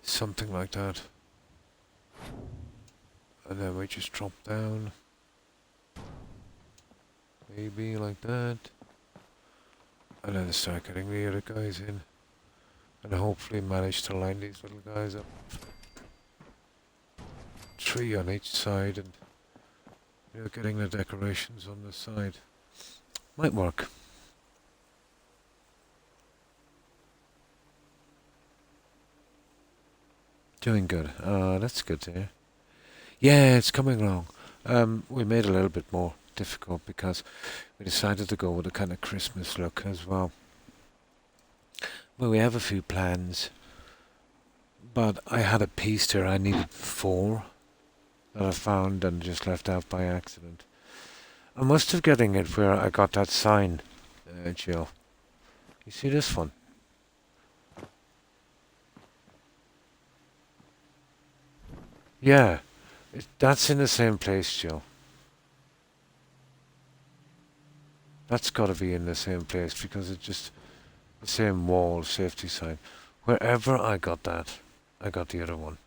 Something like that. And then we just drop down. Maybe like that. And then start getting the other guys in. And hopefully manage to line these little guys up. 3 on each side and getting the decorations on the side. Might work. Doing good. That's good to hear. Yeah, it's coming along. We made it a little bit more difficult because we decided to go with a kind of Christmas look as well. Well, we have a few plans, but I had a piece there. I needed 4 that I found and just left out by accident. I must have getting it where I got that sign, Jill. You see this one? Yeah, that's in the same place, Jill. That's got to be in the same place because it's just the same wall safety sign. Wherever I got that, I got the other one.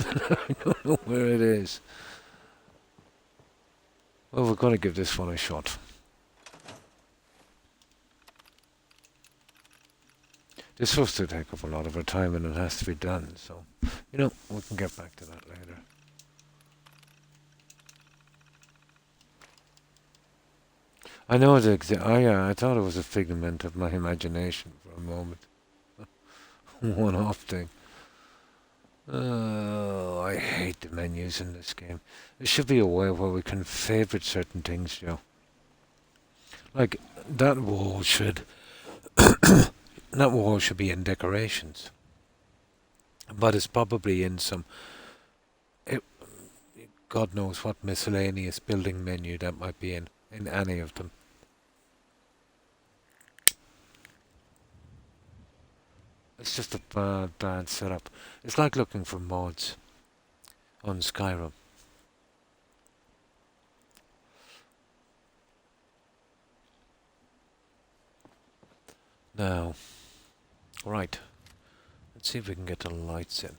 I don't know where it is. Well, we're going to give this one a shot. This was to take up a lot of our time and it has to be done, so, we can get back to that later. I know I thought it was a figment of my imagination for a moment. One-off thing. Oh, I hate the menus in this game. There should be a way where we can favorite certain things, Joe. Like, that wall should... that wall should be in decorations. But it's probably in some... God knows what miscellaneous building menu that might be in any of them. It's just a bad setup. It's like looking for mods on Skyrim. Now, right. Let's see if we can get the lights in.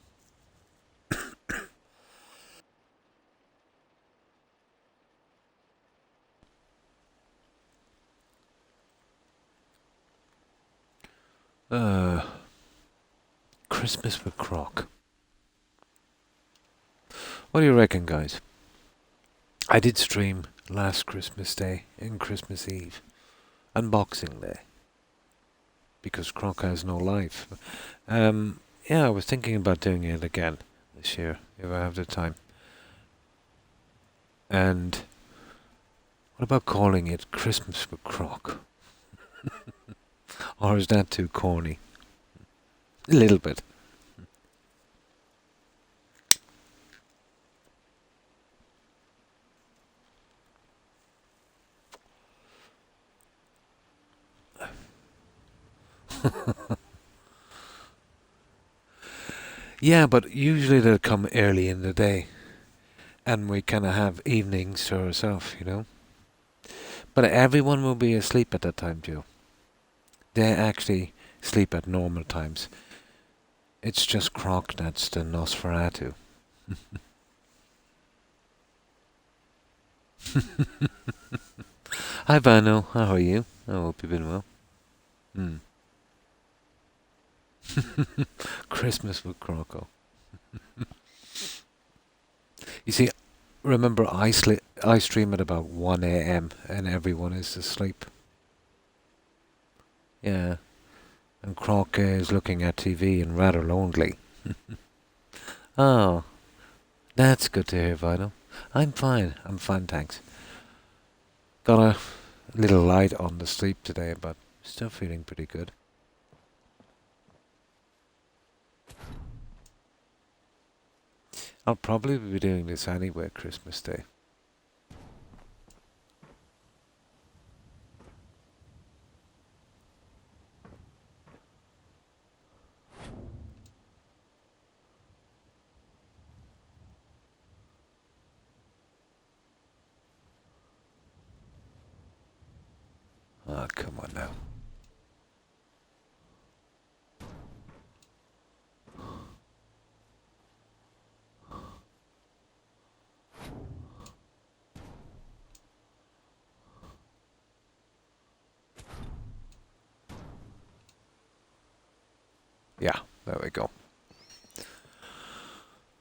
Christmas with Croc. What do you reckon, guys? I did stream last Christmas Day and Christmas Eve and Boxing Day because Croc has no life. Yeah, I was thinking about doing it again this year if I have the time. And what about calling it Christmas with Croc? Or is that too corny? A little bit. Yeah, but usually they'll come early in the day. And we kind of have evenings to ourselves. But everyone will be asleep at that time, Joe. They actually sleep at normal times. It's just Croc that's the Nosferatu. Hi, Bano. How are you? I hope you've been well. Hmm. Christmas with Croco. You see, remember I stream at about 1 a.m. and everyone is asleep. Yeah. And Croc is looking at TV and rather lonely. Oh, that's good to hear, Vital. I'm fine, thanks. Got a little light on the sleep today, but still feeling pretty good. I'll probably be doing this anyway, Christmas Day. Ah, come on now. Yeah, there we go.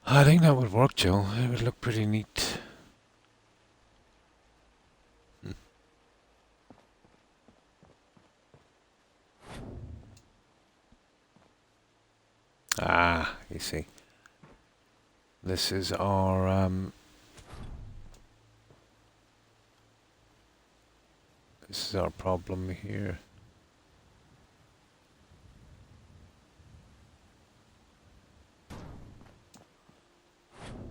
I think that would work, Joe. It would look pretty neat. Ah, you see. This is our, this is our problem here.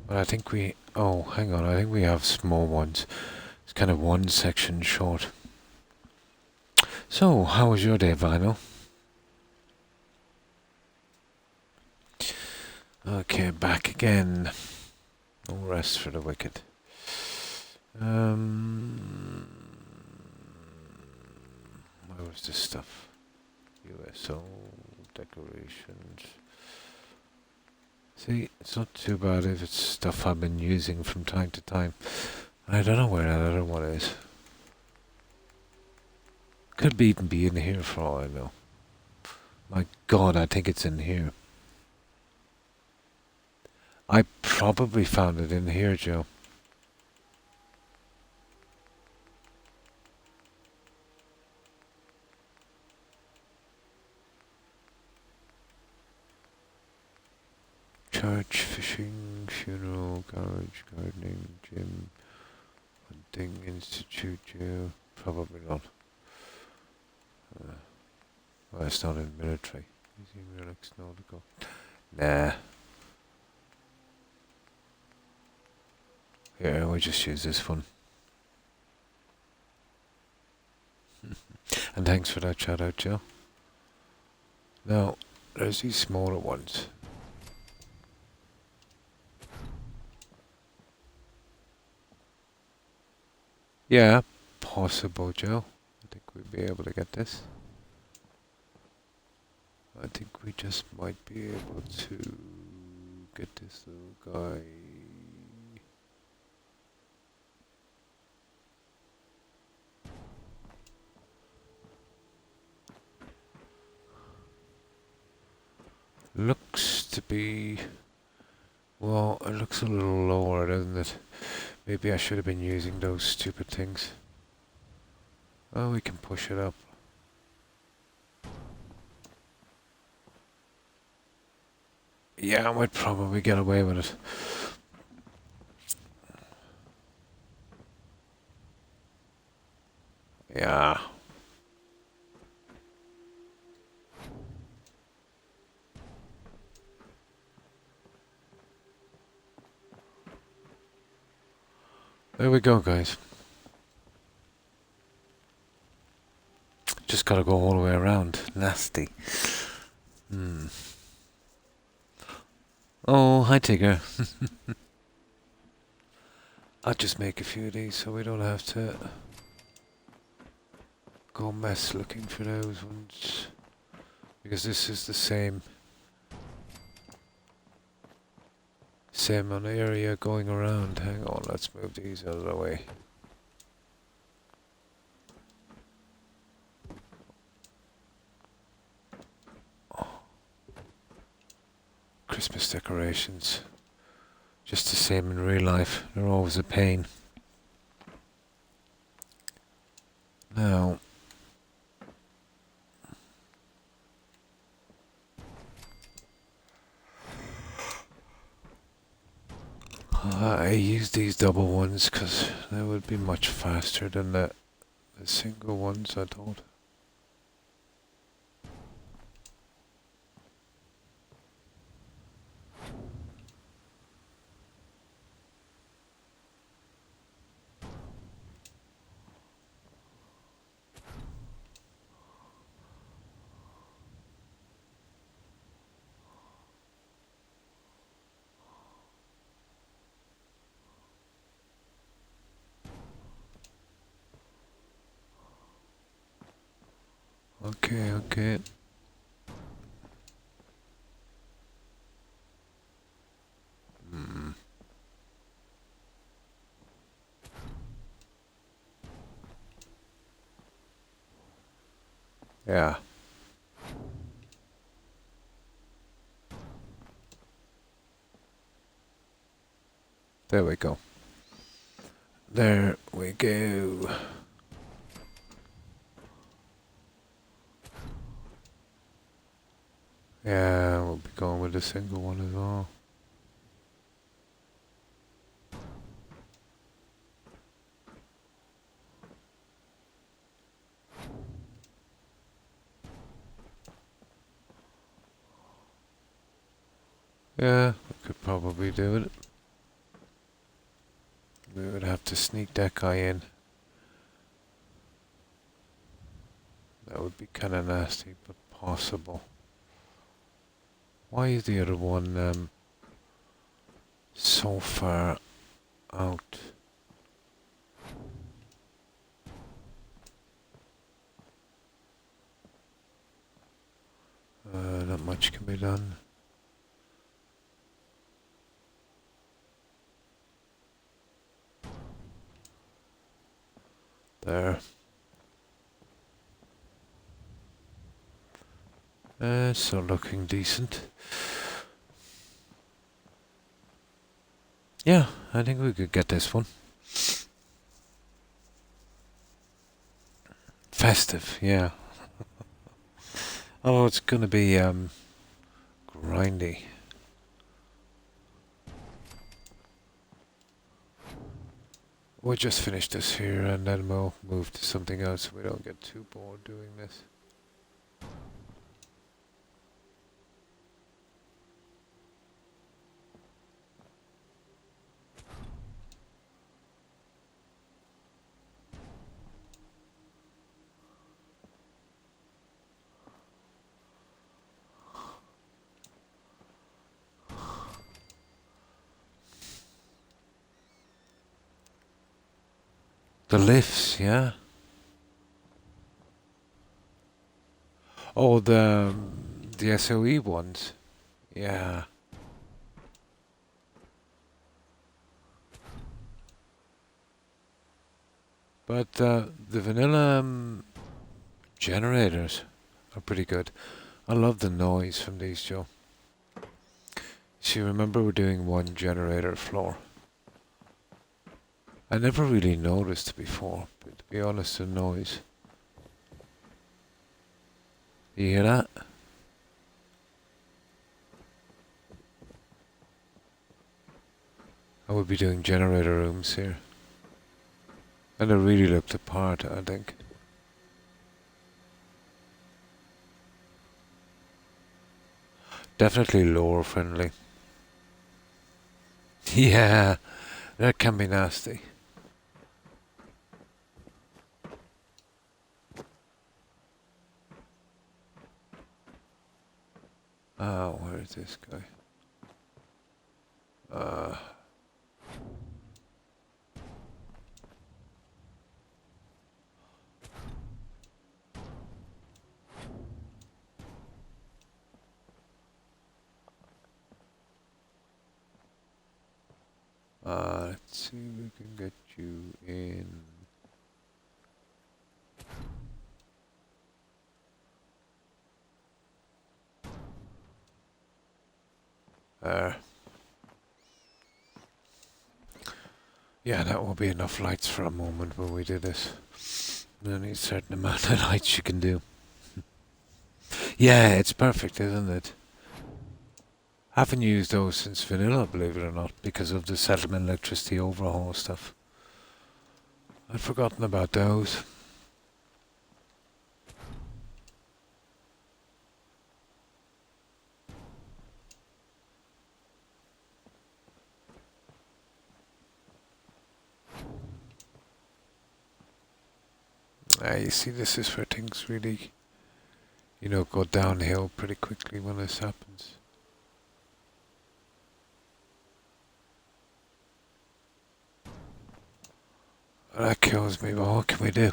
But I think we, oh, hang on, I think we have small ones. It's kind of one section short. So, how was your day, Vinyl? Okay, back again. No rest for the wicked. Where was this stuff? USO, decorations. See, it's not too bad if it's stuff I've been using from time to time. I don't know where that other one is. Could even be in here for all I know. My God, I think it's in here. I probably found it in here, Joe. Church, fishing, funeral, garage, gardening, gym, hunting, institute, jail. Probably not. Well, it's not in military. Museum, relics, nautical. Nah. Here, we just use this one. And thanks for that shout out, Joe. Now, there's these smaller ones. Yeah, possible, Joe. I think we'll be able to get this. I think we just might be able to get this little guy. Looks to be... Well, it looks a little lower, doesn't it? Maybe I should have been using those stupid things. Oh, we can push it up. Yeah, I might probably get away with it. Yeah. There we go, guys. Just gotta go all the way around. Nasty. Oh, hi, Tigger. I'll just make a few of these so we don't have to go mess looking for those ones. Because this is the same on area going around. Hang on, let's move these out of the way. Christmas decorations. Just the same in real life. They're always a pain. Now, I use these double ones because they would be much faster than the single ones, I thought. Okay, okay. Hmm. Yeah. There we go. There we go. Yeah, we'll be going with a single one as well. Yeah, we could probably do it. We would have to sneak that guy in. That would be kind of nasty, but possible. Why is the other one so far out? Not much can be done. There. So looking decent. Yeah, I think we could get this one. Festive, yeah. Oh, it's gonna be grindy. We'll just finish this here and then we'll move to something else so we don't get too bored doing this. The lifts, yeah. Oh, the SOE ones. Yeah. But the vanilla generators are pretty good. I love the noise from these, Joe. See, remember we're doing one generator floor. I never really noticed before, but to be honest, the noise. You hear that? I would be doing generator rooms here. And they really look the part, I think. Definitely lower friendly. Yeah, that can be nasty. Oh, where is this guy? Let's see if we can get you in. There. Yeah, that will be enough lights for a moment when we do this. Only a certain amount of lights you can do. Yeah, it's perfect, isn't it? Haven't used those since vanilla, believe it or not, because of the settlement electricity overhaul stuff. I'd forgotten about those. You see, this is where things really, go downhill pretty quickly when this happens. That kills me, but what can we do?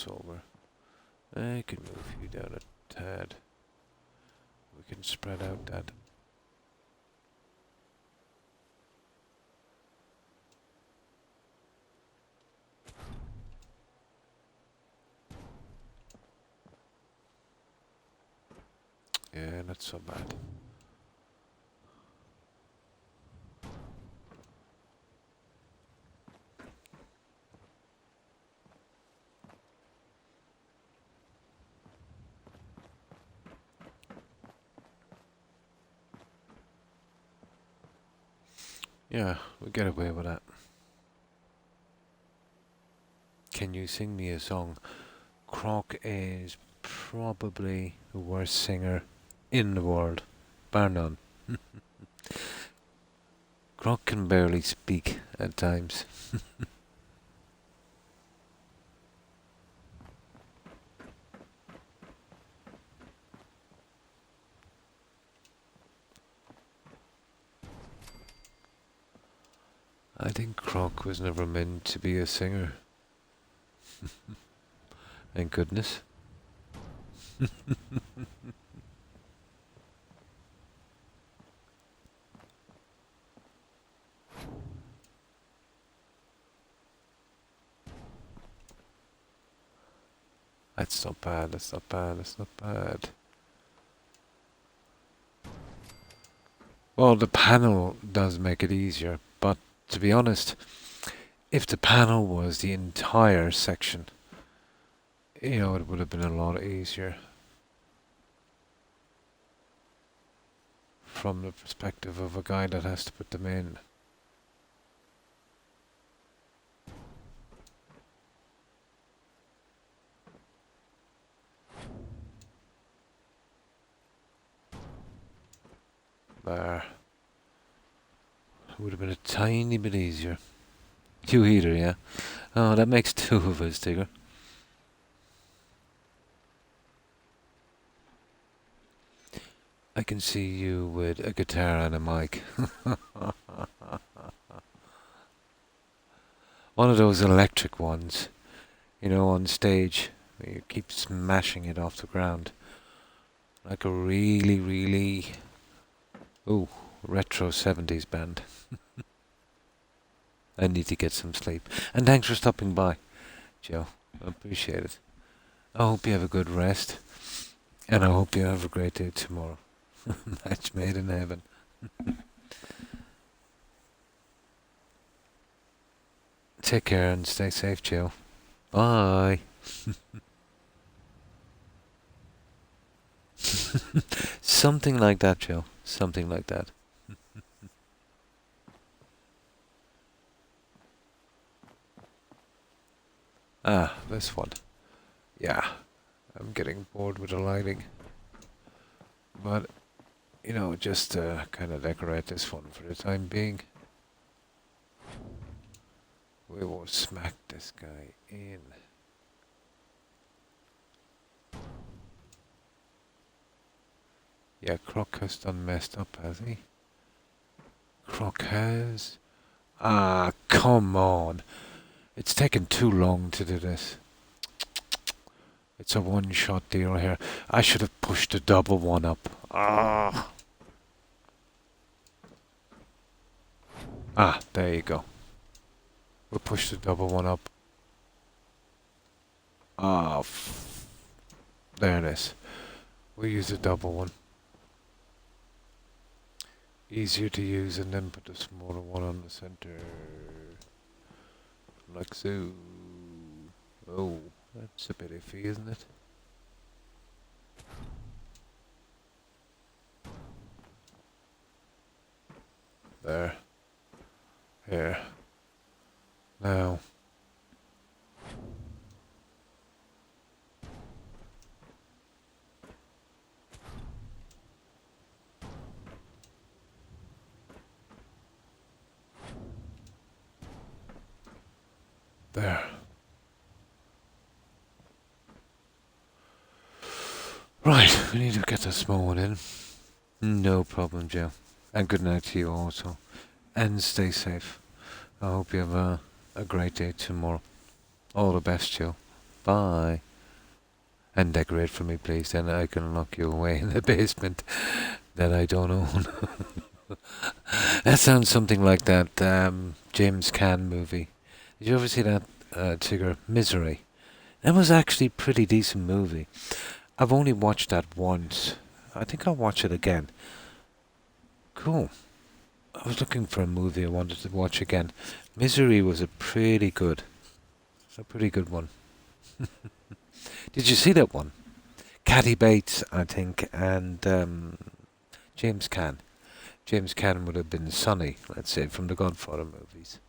over. I can move you down a tad. We can spread out that. Yeah, not so bad. Yeah, we get away with that. Can you sing me a song? Croc is probably the worst singer in the world, bar none. Croc can barely speak at times. I think Croc was never meant to be a singer. Thank goodness. That's not bad, that's not bad, that's not bad. Well, the panel does make it easier, but to be honest, if the panel was the entire section, you know, it would have been a lot easier. From the perspective of a guy that has to put them in. There. It would have been a tiny bit easier. Two heater, yeah. Oh, that makes two of us, Tigger. I can see you with a guitar and a mic. One of those electric ones, you know, on stage, where you keep smashing it off the ground. Like a really, really, retro 70s band. I need to get some sleep. And thanks for stopping by, Joe. I appreciate it. I hope you have a good rest. And I hope you have a great day tomorrow. Match made in heaven. Take care and stay safe, Joe. Bye. Something like that, Joe. Something like that. Ah, this one. Yeah, I'm getting bored with the lighting. But, you know, just kind of decorate this one for the time being. We will smack this guy in. Yeah, Croc has done messed up, has he? Croc has. Ah, come on. It's taken too long to do this. It's a one-shot deal here. I should have pushed the double one up. Ah. Ah, there you go. We'll push the double one up. Ah, there it is. We'll use the double one. Easier to use, and then put the smaller one on the center. Like so. Oh, that's a bit iffy, isn't it? There. Here. Now. There. Right, we need to get the small one in. No problem, Joe. And good night to you also. And stay safe. I hope you have a great day tomorrow. All the best, Joe. Bye. And decorate for me, please. Then I can lock you away in the basement that I don't own. That sounds something like that James Caan movie. Did you ever see that Tigger Misery? That was actually a pretty decent movie. I've only watched that once. I think I'll watch it again. Cool. I was looking for a movie I wanted to watch again. Misery was a pretty good one. Did you see that one? Kathy Bates, I think, and James Caan. James Caan would have been Sonny, let's say, from the Godfather movies.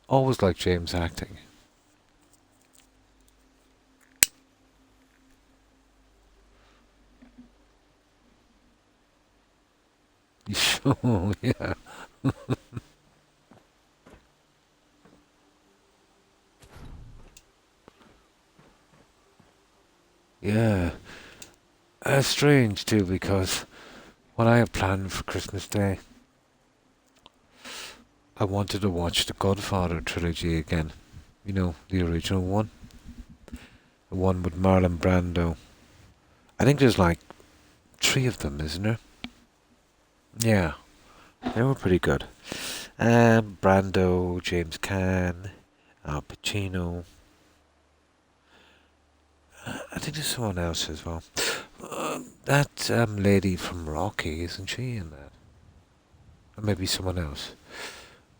Always like James acting. Oh, yeah. Yeah. Strange, too, because what I have planned for Christmas Day, I wanted to watch the Godfather trilogy again. You know, the original one. The one with Marlon Brando. I think there's like three of them, isn't there? Yeah, they were pretty good. Brando, James Caan, Al Pacino. I think there's someone else as well. That lady from Rocky, isn't she in that? Or maybe someone else.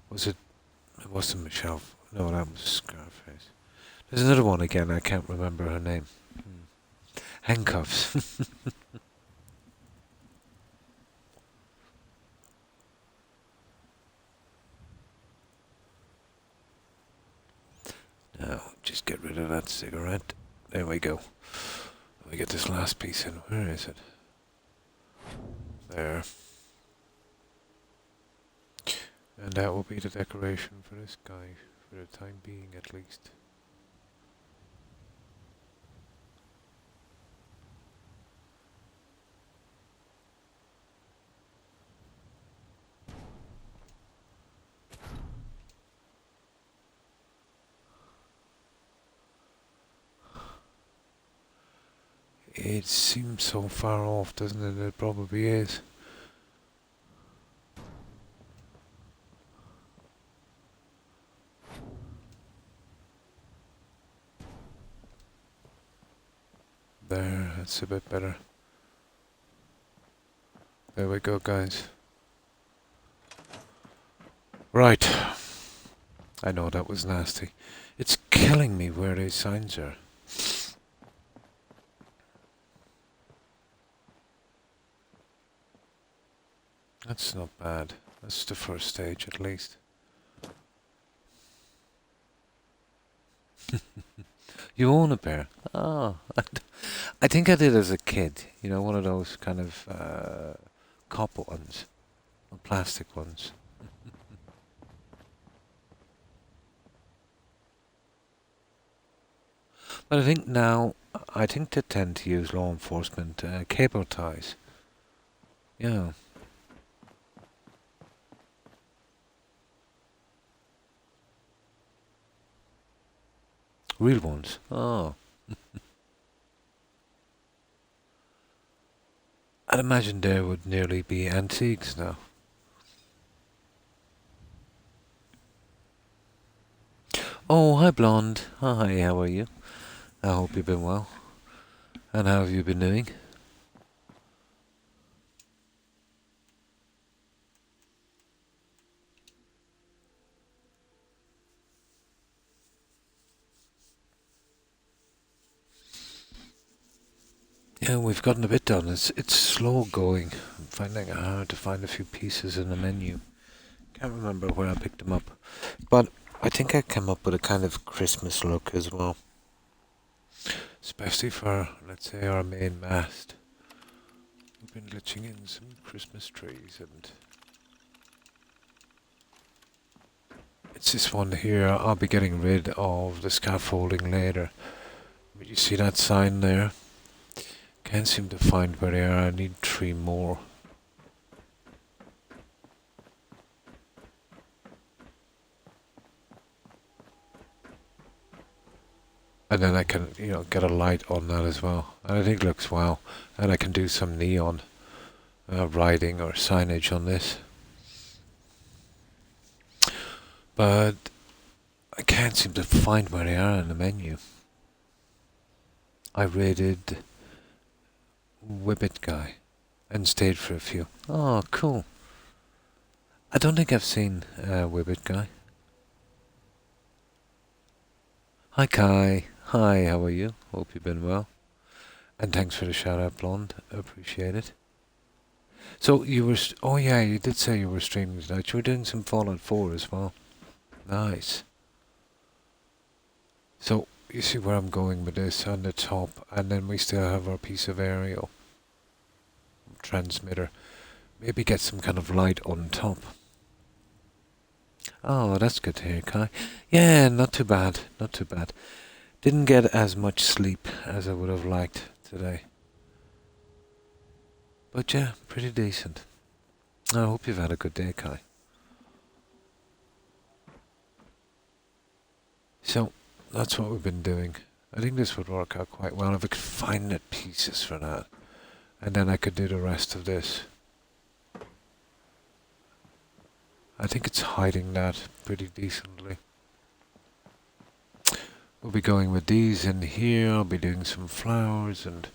Was it? It wasn't Michelle. No, that was Scarface. There's another one again. I can't remember her name. Handcuffs. Now, just get rid of that cigarette. There we go. Let me get this last piece in. Where is it? There. And that will be the decoration for this guy, for the time being at least. It seems so far off, doesn't it? It probably is. There, that's a bit better. There we go, guys. Right. I know that was nasty. It's killing me where these signs are. That's not bad. That's the first stage at least. You own a pair? Oh, I think I did as a kid. You know, one of those kind of copper ones, or plastic ones. But I think now, I think they tend to use law enforcement cable ties. Yeah, real ones. Oh, I'd imagine there would nearly be antiques now. Oh, hi, blonde. Hi, how are you? I hope you've been well. And how have you been doing? Yeah, we've gotten a bit done. It's slow going. I'm finding it hard to find a few pieces in the menu. Can't remember where I picked them up. But I think I came up with a kind of Christmas look as well. Especially for, let's say, our main mast. We've been glitching in some Christmas trees and it's this one here. I'll be getting rid of the scaffolding later. But you see that sign there? Can't seem to find where they are. I need 3 more. And then I can, get a light on that as well. And I think it looks wow. And I can do some neon writing or signage on this. But I can't seem to find where they are in the menu. I raided Whippet Guy and stayed for a few. Oh, cool. I don't think I've seen Whippet Guy. Hi, Kai. Hi, how are you? Hope you've been well. And thanks for the shout out, Blonde. Appreciate it. So you were... oh, yeah, you did say you were streaming tonight. You were doing some Fallout 4 as well. Nice. So, you see where I'm going with this on the top, and then we still have our piece of aerial transmitter. Maybe get some kind of light on top. Oh, that's good to hear, Kai. Yeah, not too bad. Not too bad. Didn't get as much sleep as I would have liked today. But yeah, pretty decent. I hope you've had a good day, Kai. So, that's what we've been doing. I think this would work out quite well if I could find the pieces for that. And then I could do the rest of this. I think it's hiding that pretty decently. We'll be going with these in here. I'll be doing some flowers and...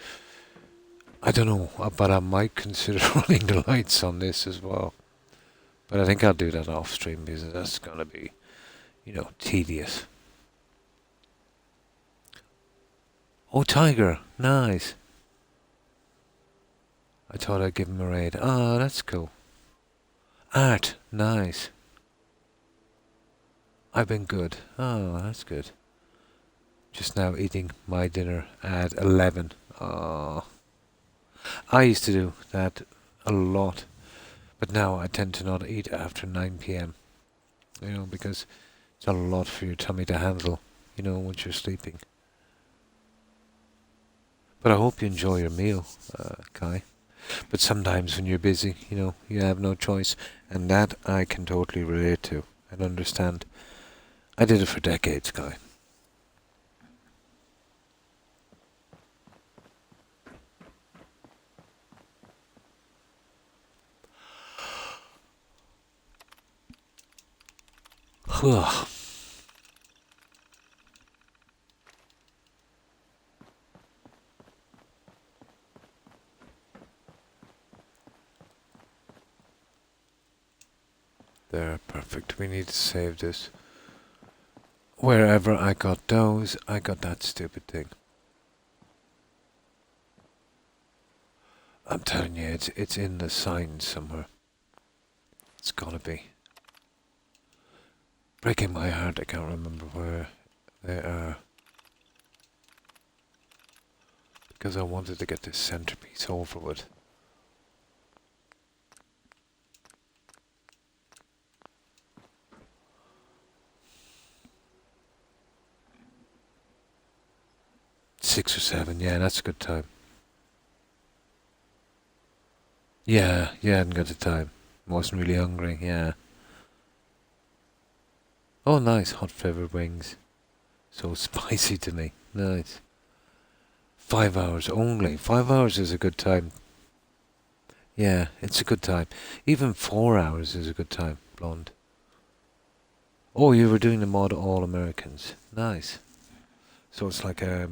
I don't know, but I might consider running the lights on this as well. But I think I'll do that off stream because that's going to be, tedious. Oh, Tiger. Nice. I thought I'd give him a raid. Oh, that's cool. Art. Nice. I've been good. Oh, that's good. Just now eating my dinner at 11. Oh. I used to do that a lot. But now I tend to not eat after 9 p.m. Because it's a lot for your tummy to handle, once you're sleeping. But I hope you enjoy your meal, Kai. But sometimes when you're busy, you have no choice. And that I can totally relate to and understand. I did it for decades, Kai. There, perfect. We need to save this. Wherever I got those, I got that stupid thing. I'm telling you, it's in the sign somewhere. It's gotta be. Breaking my heart, I can't remember where they are. Because I wanted to get this centerpiece over with. Six or seven, yeah, that's a good time. Yeah, I hadn't got the time. Wasn't really hungry, yeah. Oh, nice, hot flavored wings. So spicy to me. Nice. 5 hours only. 5 hours is a good time. Yeah, it's a good time. Even 4 hours is a good time, Blonde. Oh, you were doing the mod All Americans. Nice. So it's like a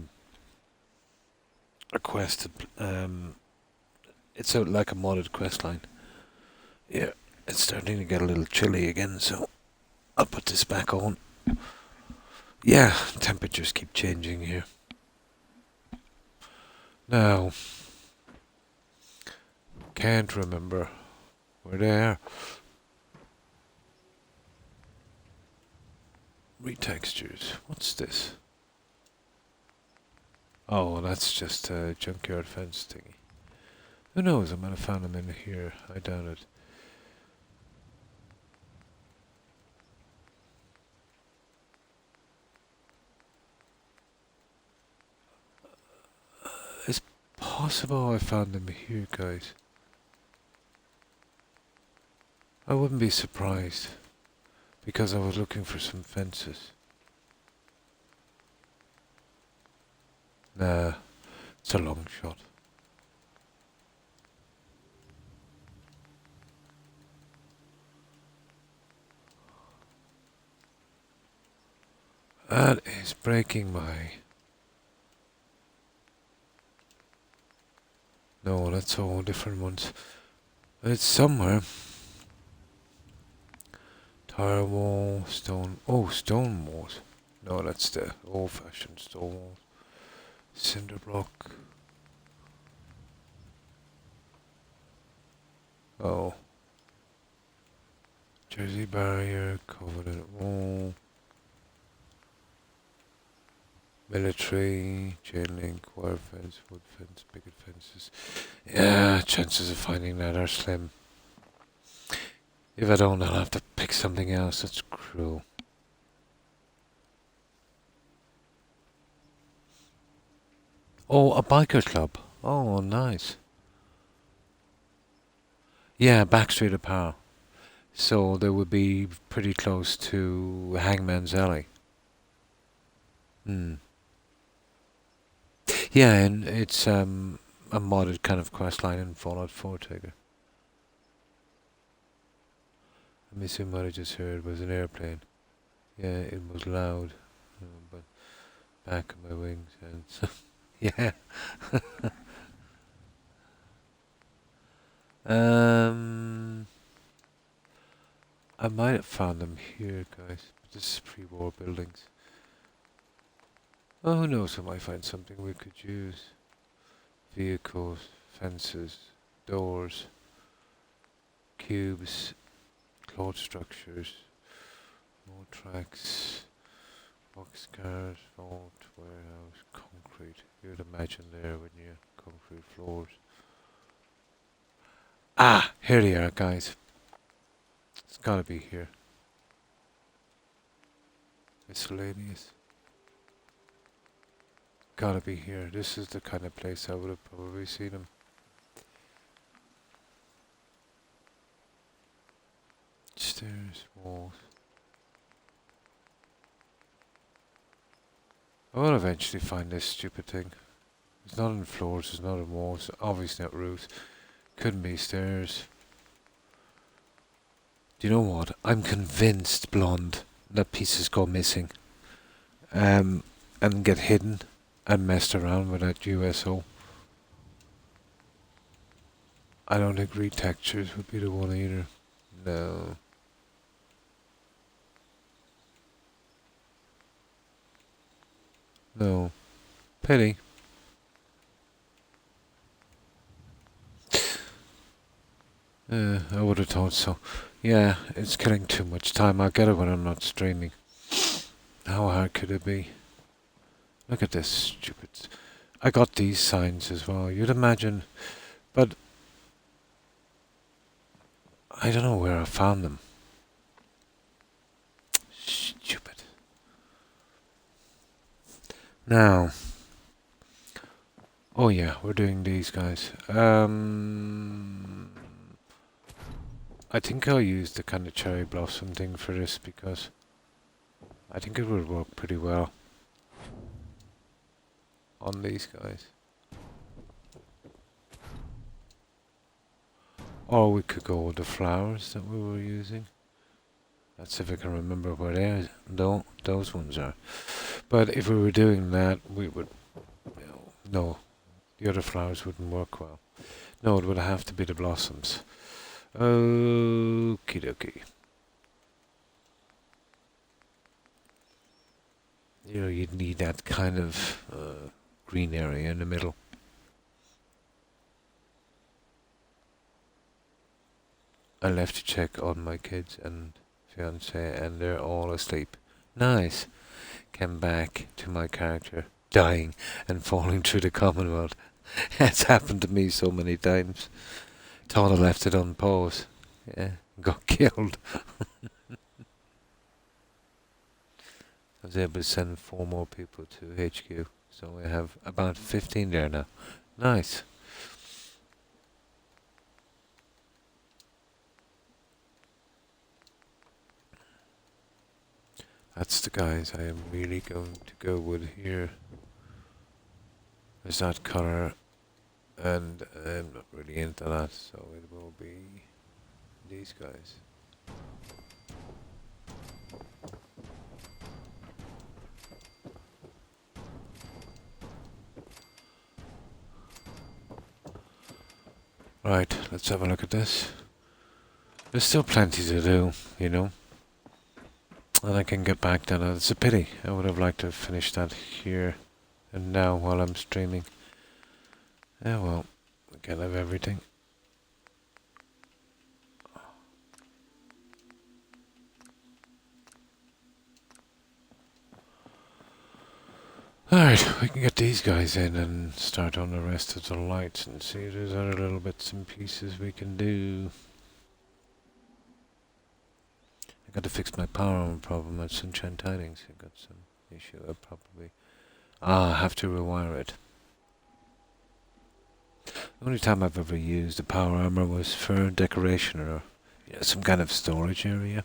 quest. It's like a modded quest line. Yeah, it's starting to get a little chilly again, so I'll put this back on. Yeah, temperatures keep changing here. Now, can't remember where they are. Retextures. What's this? Oh, that's just a junkyard fence thingy. Who knows? I might have found them in here. I doubt it. It's possible I found them here, guys. I wouldn't be surprised. Because I was looking for some fences. Nah, it's a long shot. That is breaking my... No, that's all different ones. It's somewhere. Tire wall, stone... Oh, stone walls. No, that's the old-fashioned stone walls. Cinder block. Oh. Jersey barrier, covenant wall. Military, chain link, wire fence, wood fence, picket fences. Yeah, chances of finding that are slim. If I don't, I'll have to pick something else. That's cruel. Oh, a biker club. Oh, nice. Yeah, Backstreet Apparel. So they would be pretty close to Hangman's Alley. Hmm. Yeah, and it's a modded kind of quest line in Fallout 4 Tiger. Let me see what I just heard was an airplane. Yeah, it was loud, but back of my wings and so, yeah. um, I might have found them here, guys. But this is pre-war buildings. Oh, who knows? I might find something we could use. Vehicles, fences, doors, cubes, cloth structures, more tracks, boxcars, vault, warehouse, concrete. You'd imagine there when you concrete floors. Ah, here they are, guys. It's gotta be here. Miscellaneous. Gotta be here. This is the kind of place I would have probably seen them. Stairs, walls. I will eventually find this stupid thing. It's not in floors, it's not in walls, obviously not roofs. Couldn't be stairs. Do you know what? I'm convinced, Blonde, that pieces go missing. And get hidden and messed around with that USO. I don't think retextures would be the one either. No. No. Pity. I would have thought so. Yeah, it's killing too much time. I'll get it when I'm not streaming. How hard could it be? Look at this stupid... I got these signs as well. You'd imagine... But... I don't know where I found them. Stupid. Now... Oh yeah, we're doing these guys. I think I'll use the kind of cherry blossom thing for this because I think it would work pretty well on these guys. Or we could go with the flowers that we were using. That's if I can remember where those ones are. But if we were doing that, we would... No, the other flowers wouldn't work well. No, it would have to be the blossoms. Okie dokie. You know, you'd need that kind of green area in the middle. I left to check on my kids and fiance, and they're all asleep. Nice. Came back to my character dying and falling through the Commonwealth. It's happened to me so many times. Thought I left it on pause. Yeah, got killed. I was able to send 4 more people to HQ, so we have about 15 there now. Nice. That's the guys I am really going to go with here. is that colour, and I'm not really into that, so it will be these guys. Right, let's have a look at this. There's still plenty to do, you know. And I can get back to that. It's a pity. I would have liked to have finished that here and now while I'm streaming. Yeah, well, I can't have everything. Alright, we can get these guys in and start on the rest of the lights and see if there's other little bits and pieces we can do. I got to fix my power armor problem at Sunshine Tidings. I got some issue. I probably... I have to rewire it. The only time I've ever used the power armor was for decoration or some kind of storage area.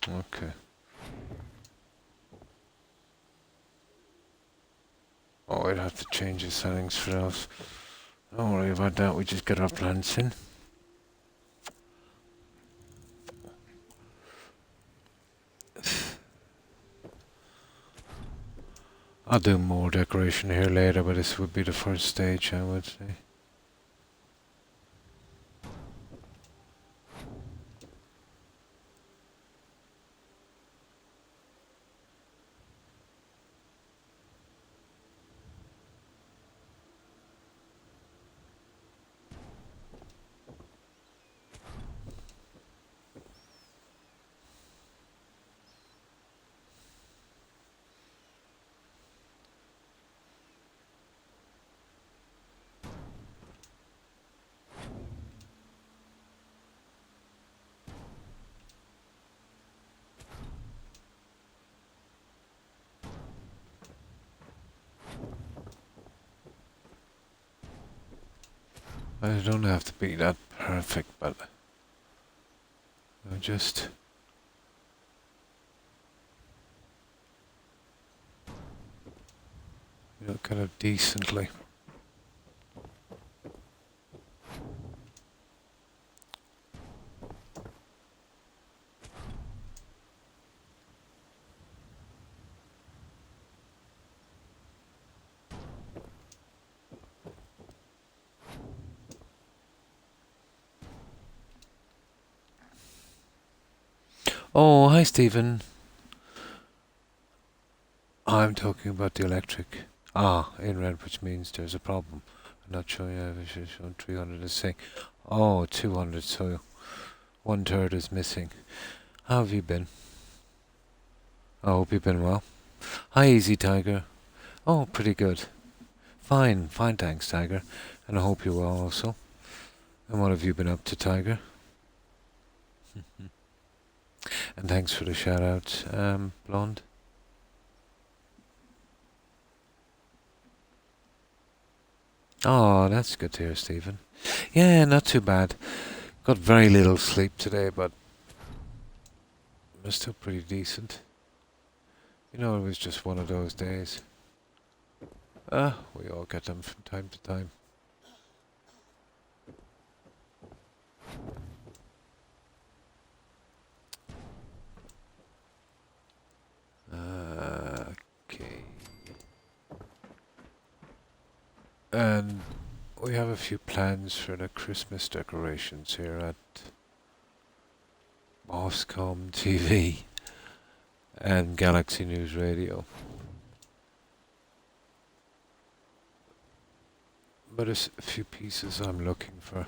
Okay. Oh, I'd have to change the settings for those. Don't worry about that, we just get our plants in. I'll do more decoration here later, but this would be the first stage, I would say. I don't have to be that perfect, but I just... kind of decently. Oh, hi, Stephen. I'm talking about the electric. In red, which means there's a problem. I'm not sure if it's showing 300 is saying. Oh, 200, so 1/3 is missing. How have you been? I hope you've been well. Hi, Easy Tiger. Oh, pretty good. Fine, thanks, Tiger. And I hope you're well also. And what have you been up to, Tiger? And thanks for the shout out, Blonde. Oh, that's good to hear, Stephen. Yeah, not too bad. Got very little sleep today, but it was still pretty decent. You know, it was just one of those days. We all get them from time to time. Okay. And we have a few plans for the Christmas decorations here at Boscom TV and Galaxy News Radio. But there's a few pieces I'm looking for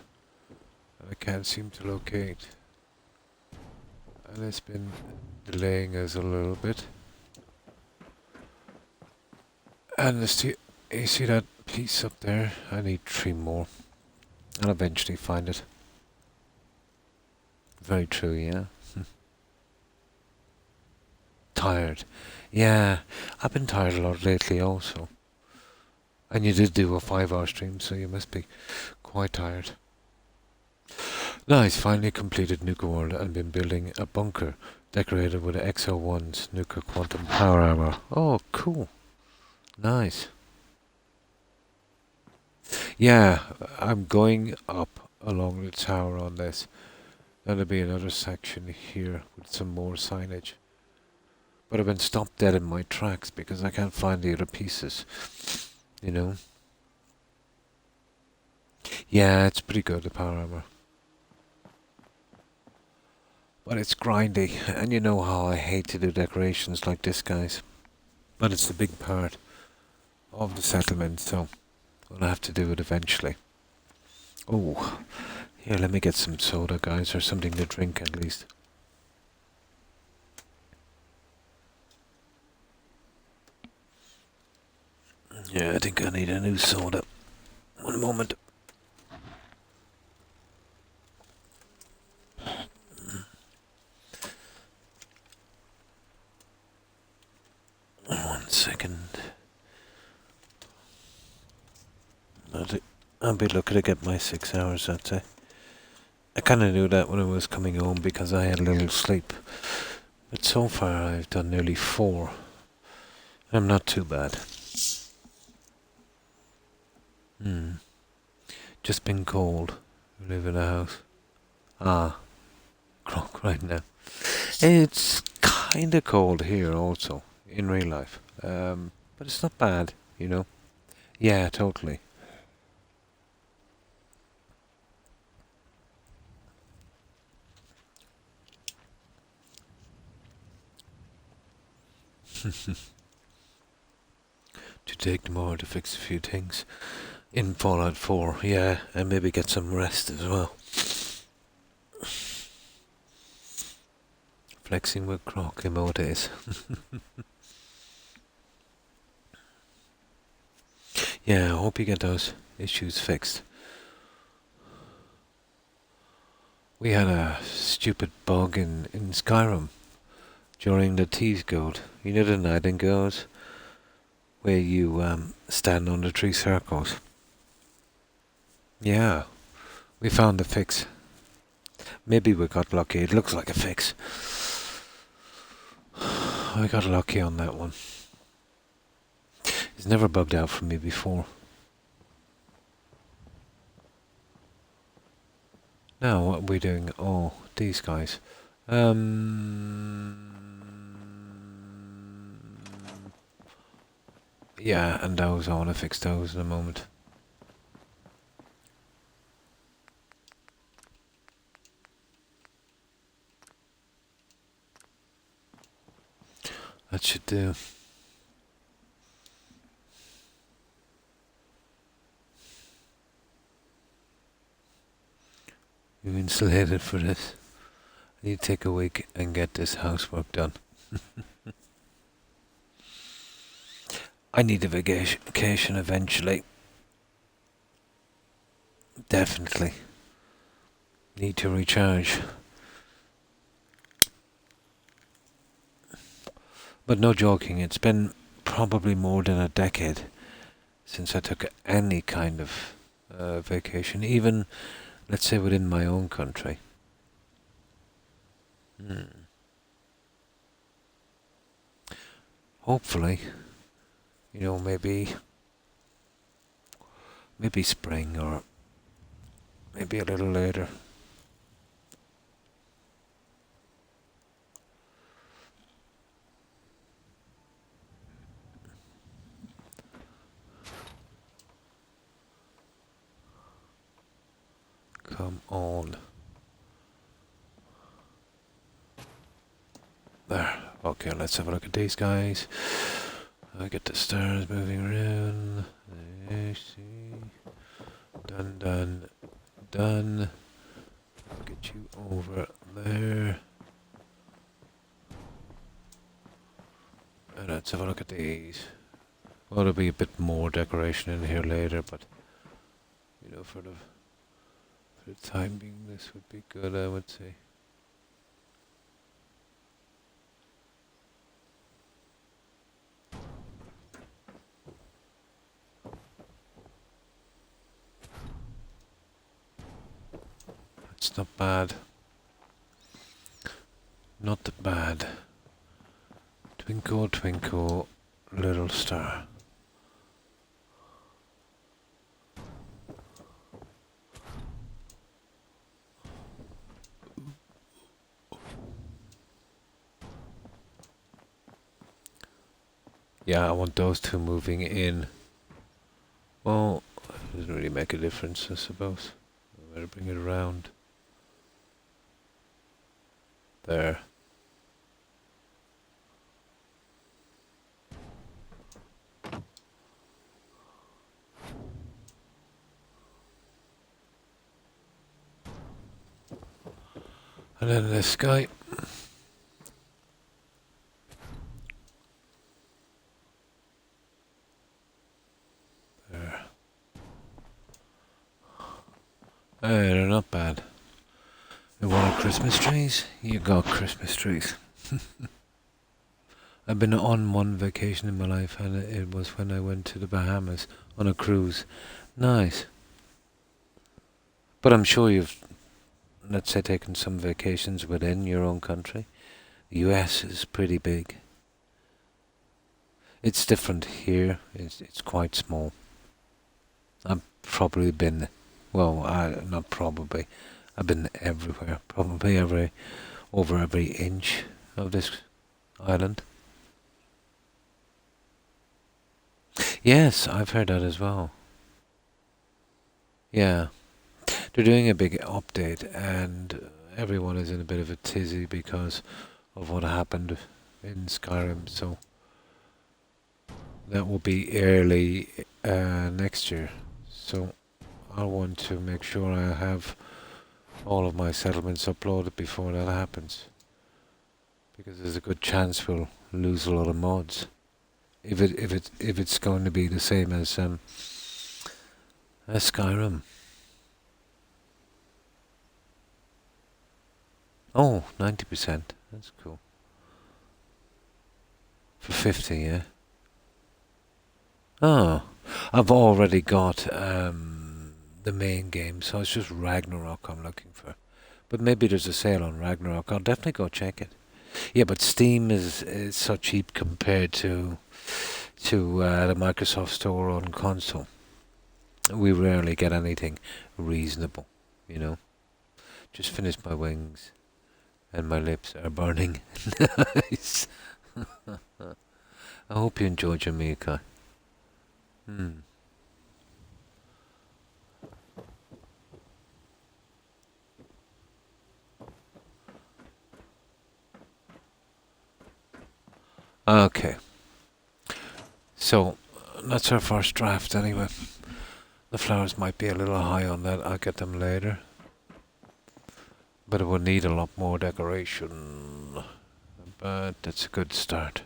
and I can't seem to locate. And it's been delaying us a little bit. And you see that piece up there? I need 3 more. I'll eventually find it. Very true, yeah. Tired. Yeah, I've been tired a lot lately also. And you did do a 5-hour stream, so you must be quite tired. Nice, finally completed Nuka World and been building a bunker decorated with XO1's Nuka Quantum Power Armor. Oh, cool. Nice. Yeah, I'm going up along the tower on this. There'll be another section here with some more signage. But I've been stopped dead in my tracks because I can't find the other pieces. You know? Yeah, it's pretty good, the power armor. But it's grindy, and you know how I hate to do decorations like this, guys. But it's the big part of the settlement, so I'll have to do it eventually. Oh, here, let me get some soda, guys, or something to drink at least. Yeah, I think I need a new soda. One moment. One second. I'll be lucky to get my 6 hours, I'd say. I kind of knew that when I was coming home because I had a little sleep. But so far I've done nearly 4. I'm not too bad. Just been cold. We live in a house. Ah, Croc right now. It's kinda cold here also, in real life. But it's not bad, you know. Yeah, totally. To take tomorrow to fix a few things in Fallout 4, yeah, and maybe get some rest as well. Flexing with Croc emojis. Yeah, I hope you get those issues fixed. We had a stupid bug in Skyrim during the Tease Goat. You know the Nightingales? Where you stand on the 3 circles. Yeah, we found the fix. Maybe we got lucky. It looks like a fix. I got lucky on that one. It's never bugged out for me before. Now, what are we doing? Oh, these guys. Yeah, and those, I want to fix those in a moment. That should do. You insulated for this. I need to take a week and get this housework done. I need a vacation eventually. Definitely. Need to recharge. But no joking, it's been probably more than a decade since I took any kind of vacation, even, let's say, within my own country. Hopefully, maybe Maybe spring or maybe a little later. Come on. There. Okay, let's have a look at these guys. I get the stars moving around. There, see. Done, done, done. Get you over there. And let's have a look at these. Well, there'll be a bit more decoration in here later, but you know, for the time being, this would be good, I would say. It's not bad. Not bad. Twinkle, twinkle, little star. Yeah, I want those two moving in. Well, it doesn't really make a difference, I suppose. I better bring it around. There. And then this guy. There. Hey, they're not bad. You want Christmas trees? You got Christmas trees. I've been on one vacation in my life, and it was when I went to the Bahamas on a cruise. Nice. But I'm sure you've, let's say, taken some vacations within your own country. The US is pretty big. It's different here. It's quite small. I've probably been, well, not probably. I've been everywhere. Probably over every inch of this island. Yes, I've heard that as well. Yeah. They're doing a big update, and everyone is in a bit of a tizzy because of what happened in Skyrim. So that will be early next year. So I want to make sure I have all of my settlements uploaded before that happens, because there's a good chance we'll lose a lot of mods if it's going to be the same as Skyrim. Oh, 90%. That's cool. For 50, yeah. Oh, I've already got the main game, so it's just Ragnarok I'm looking for. But maybe there's a sale on Ragnarok. I'll definitely go check it. Yeah, but Steam is so cheap compared to the Microsoft Store on console. We rarely get anything reasonable, you know. Just finished my wings, and my lips are burning. Nice. I hope you enjoyed Jamaica. Okay. So, that's our first draft anyway. The flowers might be a little high on that. I'll get them later. But it will need a lot more decoration. But it's a good start.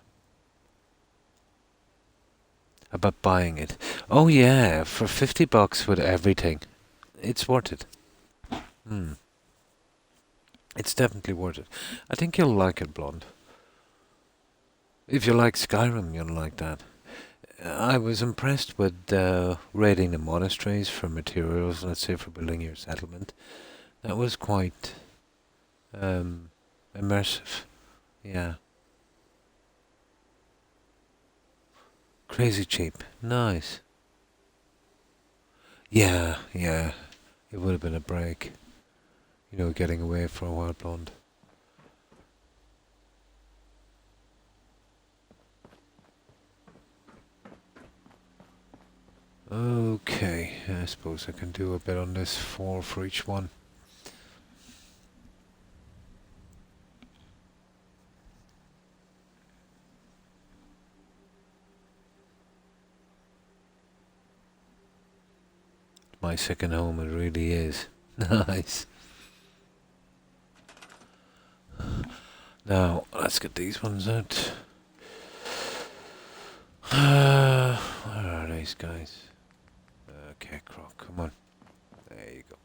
About buying it. Oh yeah, for $50 with everything. It's worth it. It's definitely worth it. I think you'll like it, Blonde. If you like Skyrim, you'll like that. I was impressed with raiding the monasteries for materials, let's say for building your settlement. That was quite immersive. Yeah. Crazy cheap. Nice. Yeah, yeah. It would have been a break. You know, getting away for a while, blonde. Okay, I suppose I can do a bit on this, 4 for each one. My second home, it really is. Nice. Now, let's get these ones out. Where are these guys? Okay, Croc, come on. There you go.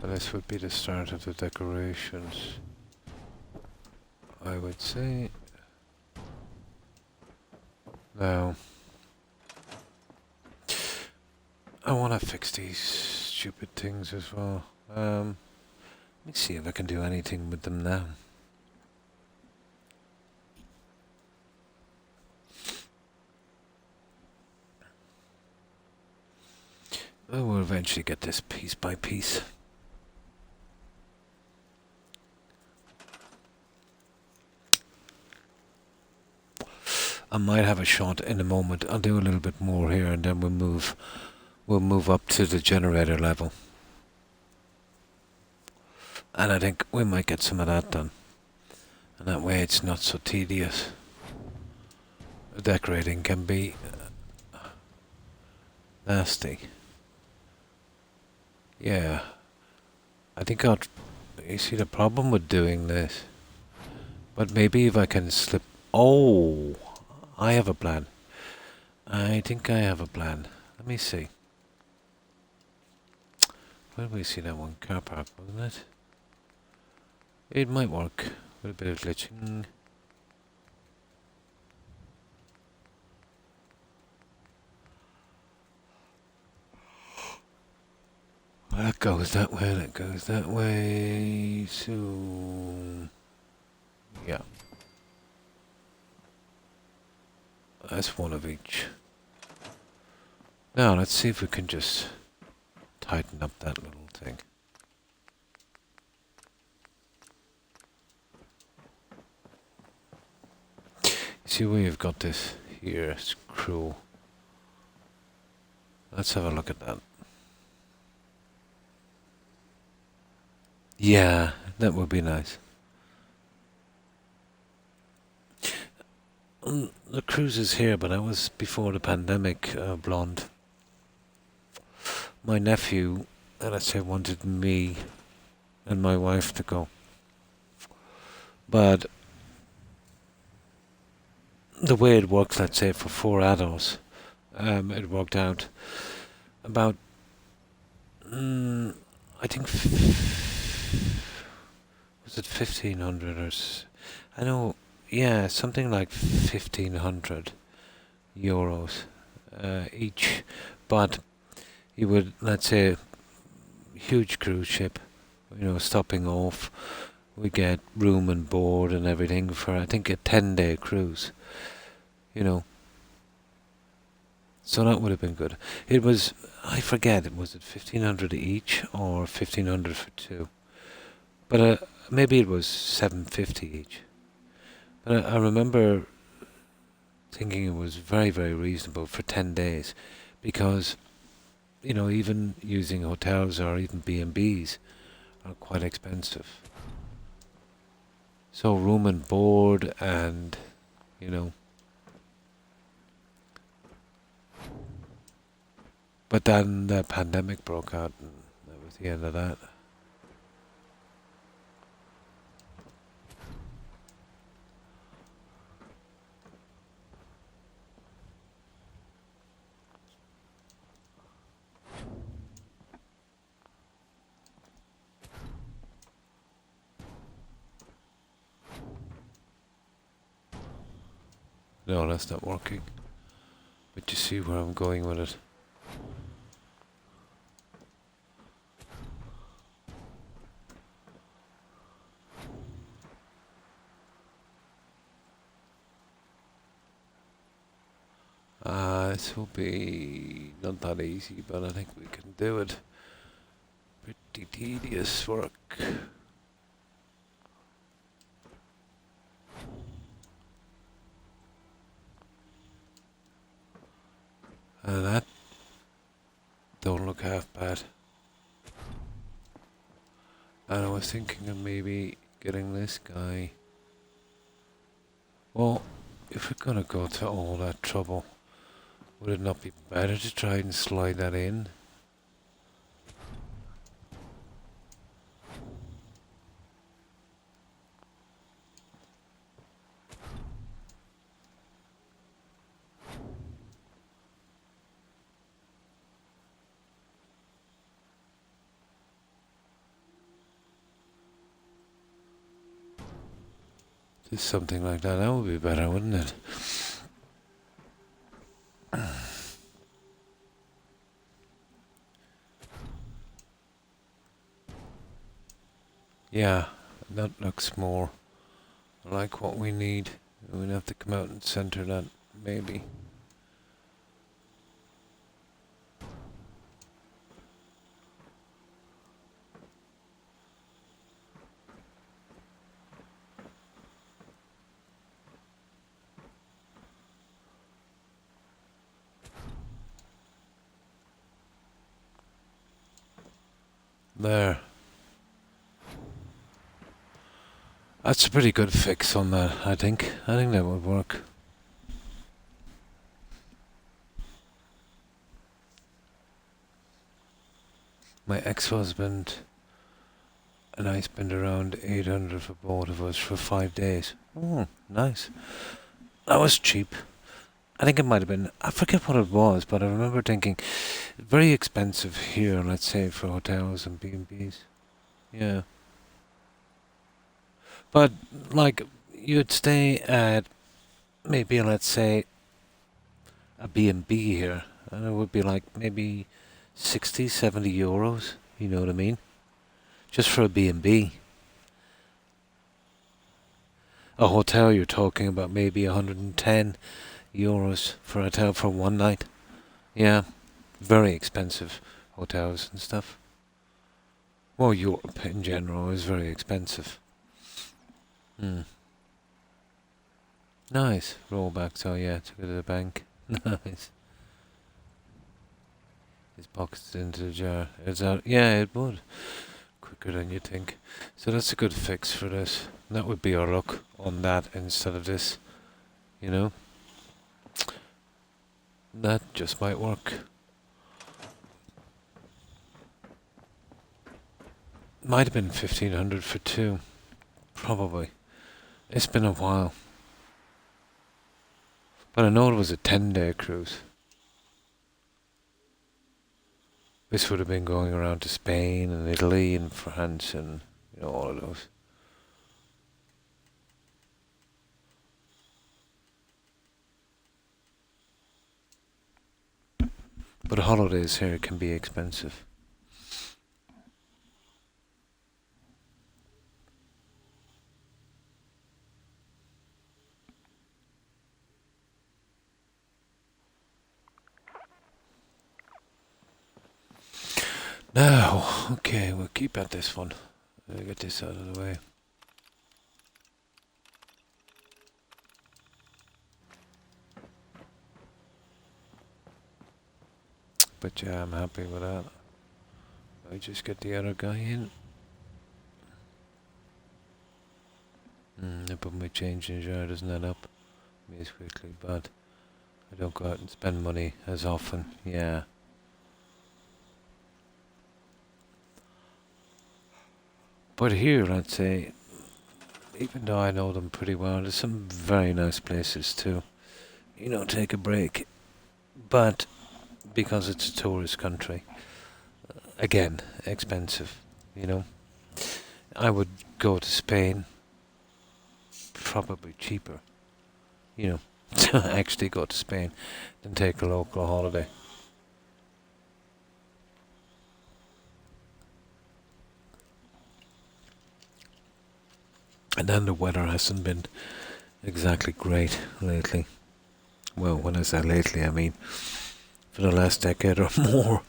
But this would be the start of the decorations, I would say. Now, I want to fix these stupid things as well. Let me see if I can do anything with them now. Well, we'll eventually get this piece by piece. I might have a shot in a moment. I'll do a little bit more here, and then we'll move up to the generator level. And I think we might get some of that done. And that way it's not so tedious. Decorating can be nasty. Yeah. I think you see the problem with doing this. But maybe if I can slip... Oh! I have a plan. I think I have a plan. Let me see. Where did we see that one? Car park, wasn't it? It might work with a bit of glitching. That goes that way, that goes that way. So... yeah. That's one of each. Now, let's see if we can just tighten up that little thing. See, we've got this here, screw. Let's have a look at that. Yeah, that would be nice. The cruise is here, but that was before the pandemic, blonde. My nephew, let's say, wanted me and my wife to go. But the way it works, let's say, for 4 adults, it worked out about, I think, was it 1,500 or... I know, yeah, something like 1,500 euros each. But you would, let's say, huge cruise ship, you know, stopping off. We get room and board and everything for, I think, a 10-day cruise, you know. So that would have been good. It was, I forget, was it 1,500 each or 1,500 for 2? But maybe it was 750 each. But I remember thinking it was very, very reasonable for 10 days, because, you know, even using hotels or even B&Bs are quite expensive. So room and board and, you know. But then the pandemic broke out and that was the end of that. No, that's not working. But you see where I'm going with it. This will be not that easy, but I think we can do it. Pretty tedious work. That don't look half bad. And I was thinking of maybe getting this guy. Well, if we're gonna go to all that trouble, would it not be better to try and slide that in? Just something like that. That would be better, wouldn't it? Yeah, that looks more like what we need. We'd have to come out and center that, maybe. There. That's a pretty good fix on that, I think. I think that would work. My ex-husband and I spent around 800 for both of us for 5 days. Oh, nice. That was cheap. I think it might have been, I forget what it was, but I remember thinking, very expensive here, let's say, for hotels and B&Bs. Yeah. But, like, you'd stay at maybe, let's say, a B&B here, and it would be like maybe 60, 70 euros, you know what I mean? Just for a B&B. A hotel, you're talking about maybe 110 euros for a hotel for one night. Yeah, very expensive hotels and stuff. Well, Europe in general is very expensive. Hmm. Nice. Rollbacks, oh yeah, took it to the bank. Nice. His pockets into the jar. It's out. Yeah, it would. Quicker than you think. So that's a good fix for this. That would be our luck on that instead of this. You know? That just might work. Might have been 1500 for two. Probably. It's been a while. But I know it was a 10-day cruise. This would have been going around to Spain and Italy and France and, you know, all of those. But holidays here can be expensive. Now, okay, we'll keep at this one. I'll get this out of the way. But yeah, I'm happy with that. I just get the other guy in. I put my change in jar, doesn't add up me as quickly, but I don't go out and spend money as often, yeah. But here, I'd say, even though I know them pretty well, there's some very nice places to, you know, take a break. But because it's a tourist country, again, expensive, you know. I would go to Spain, probably cheaper, you know, to actually go to Spain than take a local holiday. And then the weather hasn't been exactly great lately. Well, when I say lately, I mean for the last decade or more.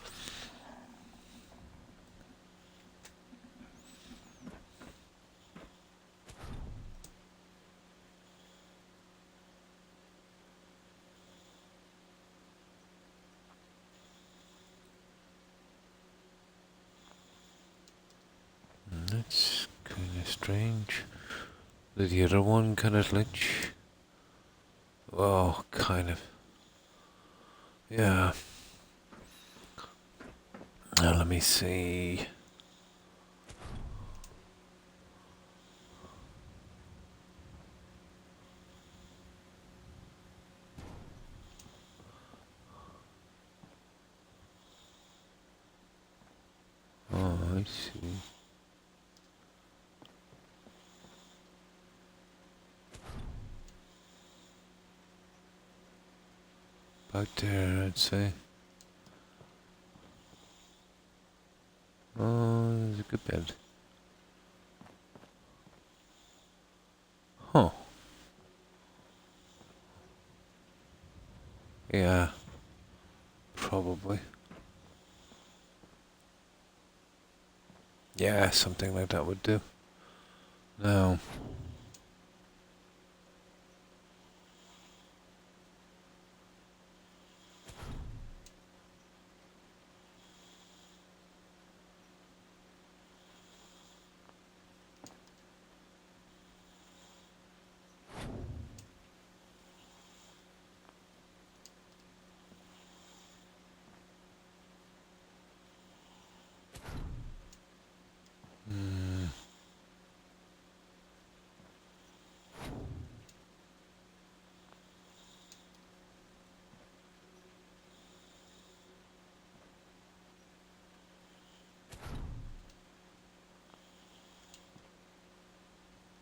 That's kind of strange. Did the other one kind of glitch? Oh, kind of. Yeah. Now let me see. Oh, I see. About there, I'd say. Oh, there's a good bed. Huh. Yeah, probably. Yeah, something like that would do. Now,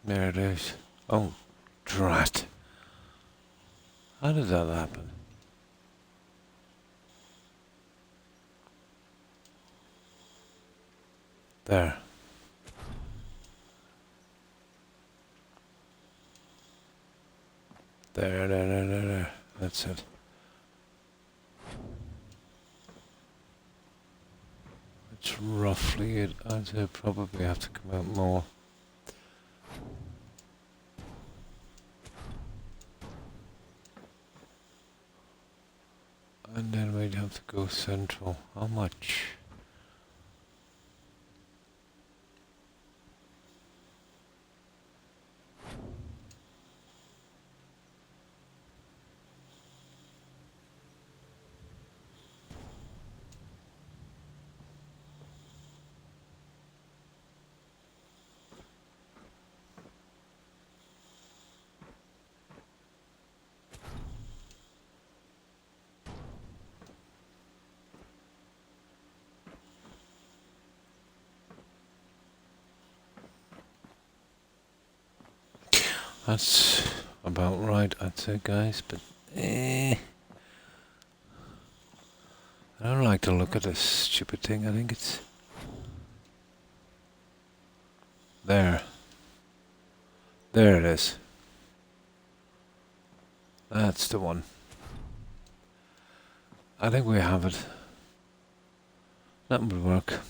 there it is. Oh, drat. How did that happen? There. There. That's it. It's roughly it. I'd probably have to come out more. And then we'd have to go central. How much? That's about right, I'd say, guys, but I don't like to look at this stupid thing. I think it's there. There it is. That's the one. I think we have it. That would work.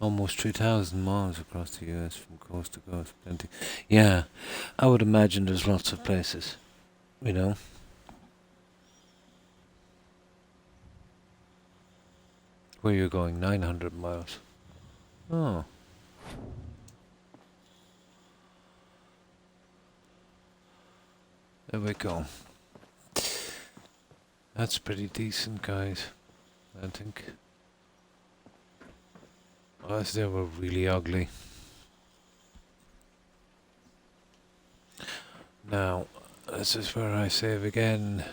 Almost 3,000 miles across the US from coast to coast. Plenty. Yeah, I would imagine there's lots of places, you know. Where you're going 900 miles. Oh. There we go. That's pretty decent, guys. I think. Unless they were really ugly. Now, this is where I save again.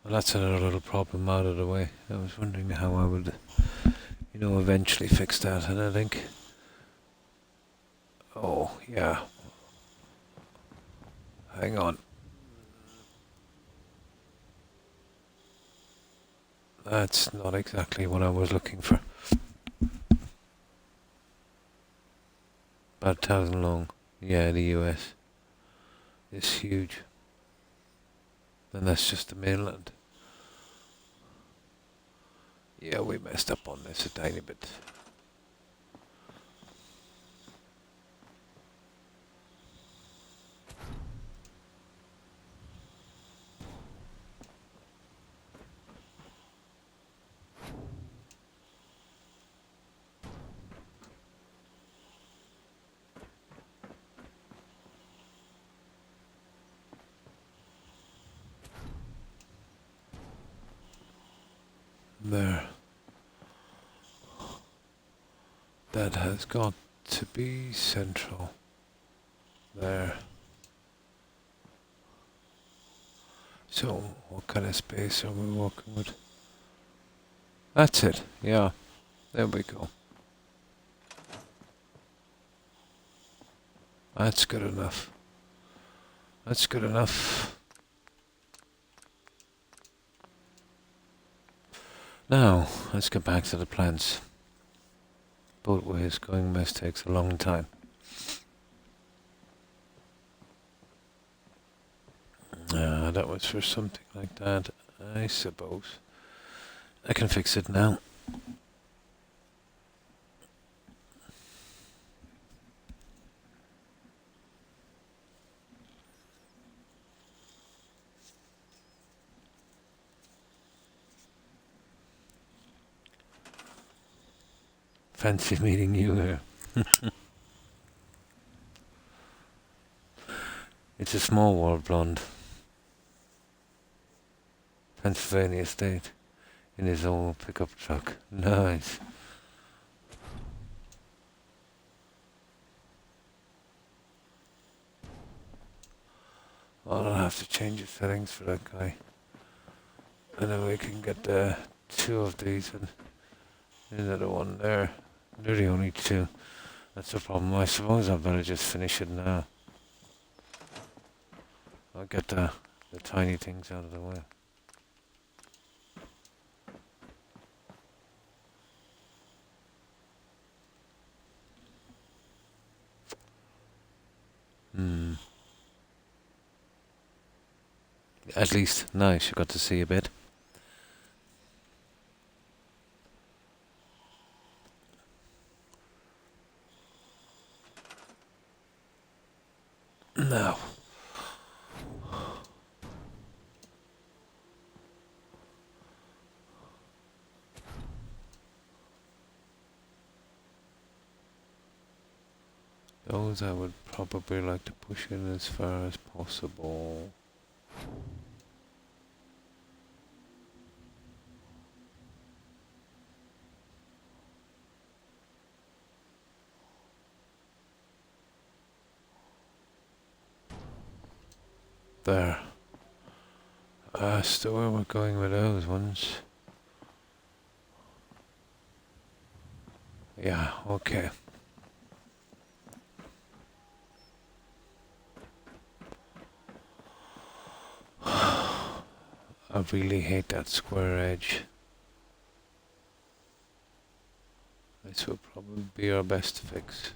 Well, that's another little problem out of the way. I was wondering how I would, eventually fix that, and I think... Oh, yeah. Hang on. That's not exactly what I was looking for. About 1,000 long. Yeah, the US is huge. And that's just the mainland. Yeah, we messed up on this a tiny bit. There. That has got to be central. There. So, what kind of space are we working with? That's it. Yeah. There we go. That's good enough. That's good enough. Now, let's get back to the plans. Boatways going west takes a long time. That was for something like that, I suppose. I can fix it now. Fancy meeting you here. It's a small world, blonde. Pennsylvania State. In his old pickup truck. Nice. Well, I'll have to change the settings for that guy. And then we can get two of these and another one there. They're the only two. That's the problem. I suppose I better just finish it now. I'll get the tiny things out of the way. At least, nice, you got to see a bit. Now. Those I would probably like to push in as far as possible. There. So where we're going with those ones. Yeah, okay. I really hate that square edge. This will probably be our best fix.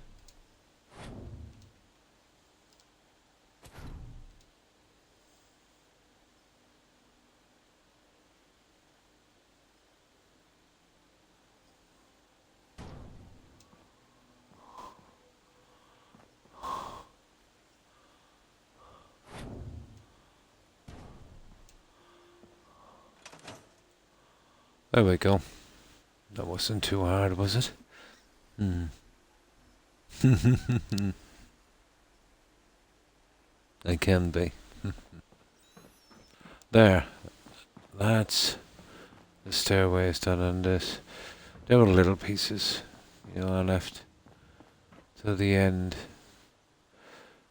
There we go. That wasn't too hard, was it? It can be. There. That's the stairways done on this. There were little pieces, I left to the end.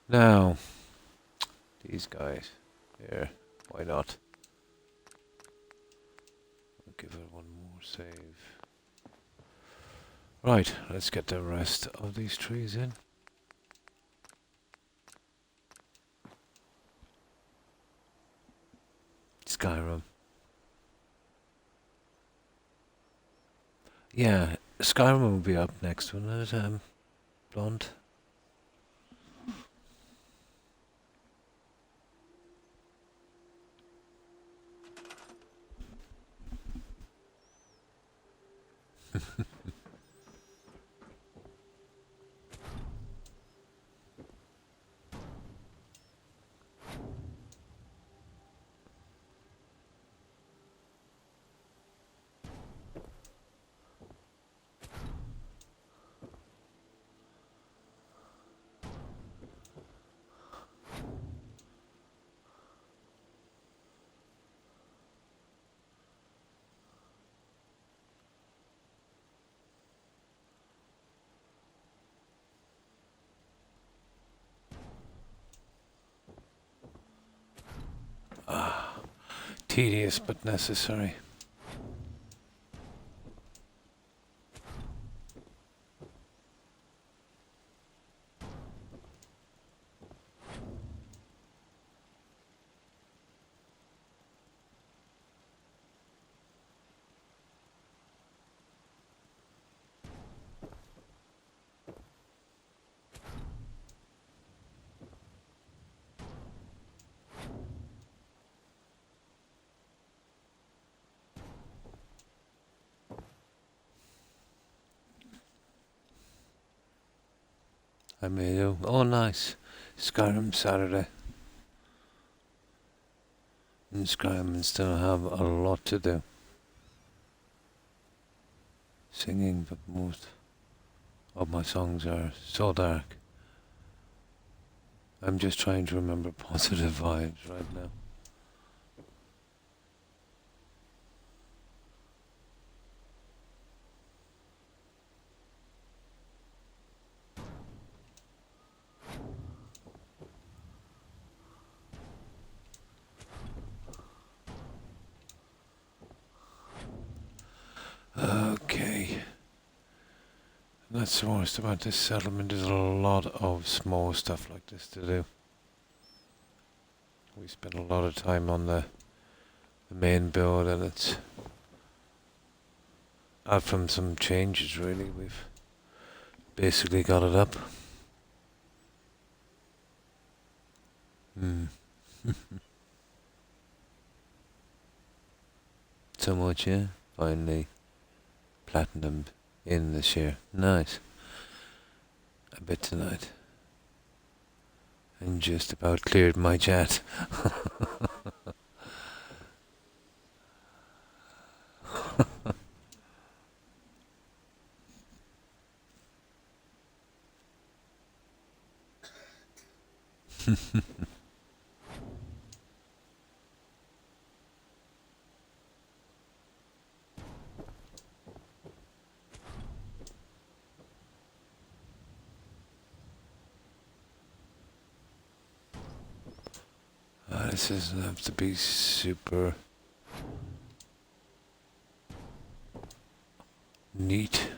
Now, these guys. Here, why not? I'll give it one more save. Right, let's get the rest of these trees in. Skyrim. Yeah, Skyrim will be up next, won't it? Blonde. Tedious but necessary. I may do. Oh, nice. Skyrim Saturday. In Skyrim, and still have a lot to do. Singing, but most of my songs are so dark. I'm just trying to remember positive vibes right now. Okay. That's the worst about this settlement. There's a lot of small stuff like this to do. We spent a lot of time on the main build, and it's out from some changes really. We've basically got it up. So much, yeah. Finally, platinum in this year. Nice. A bit tonight. And just about cleared my chat. This doesn't have to be super neat,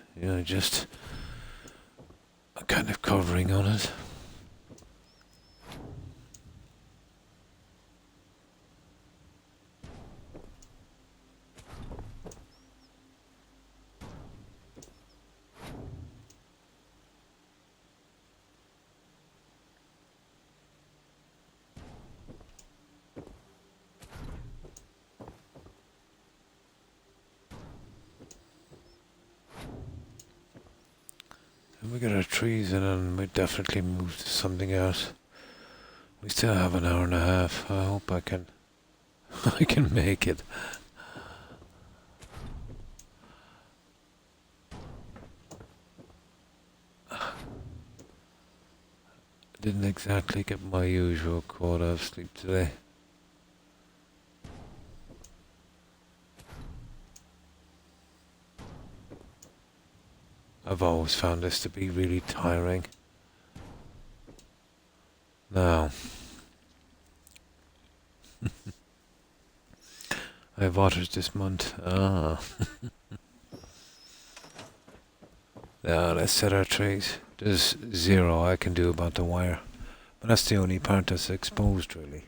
just a kind of covering on it. And we got our trees in and we definitely move to something else. We still have an hour and a half. I hope I can I can make it. Didn't exactly get my usual quota of sleep today. I've always found this to be really tiring. Now, I have otters this month. Ah. Now, let's set our trees. There's zero I can do about the wire. But that's the only part that's exposed, really.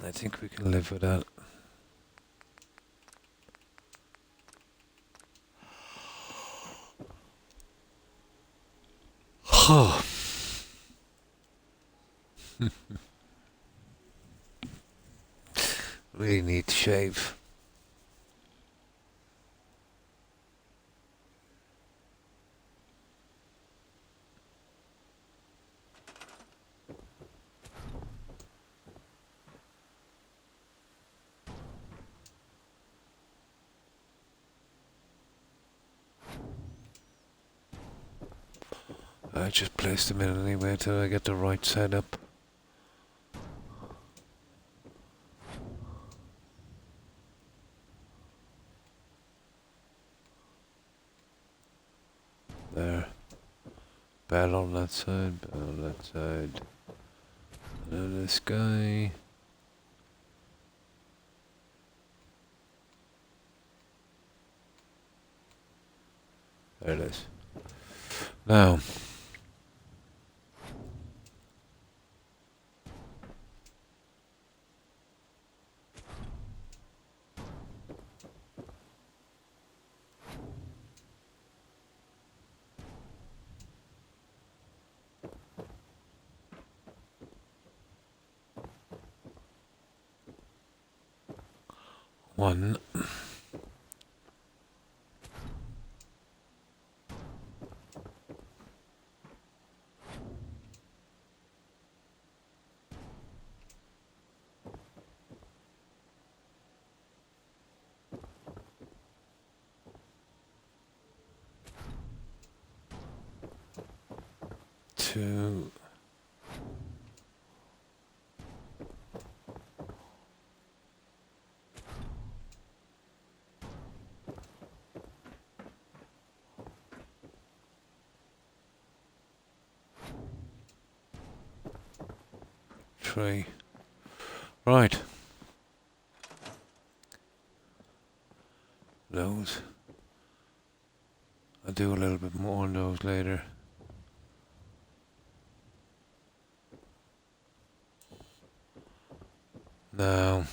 I think we can live with that. Really need to shave. I just placed them in anyway till I get the right setup. There. Bell on that side, bell on that side. And then this guy. There it is. Now. One. Two. Three. Right. Those. I'll do a little bit more on those later. Now,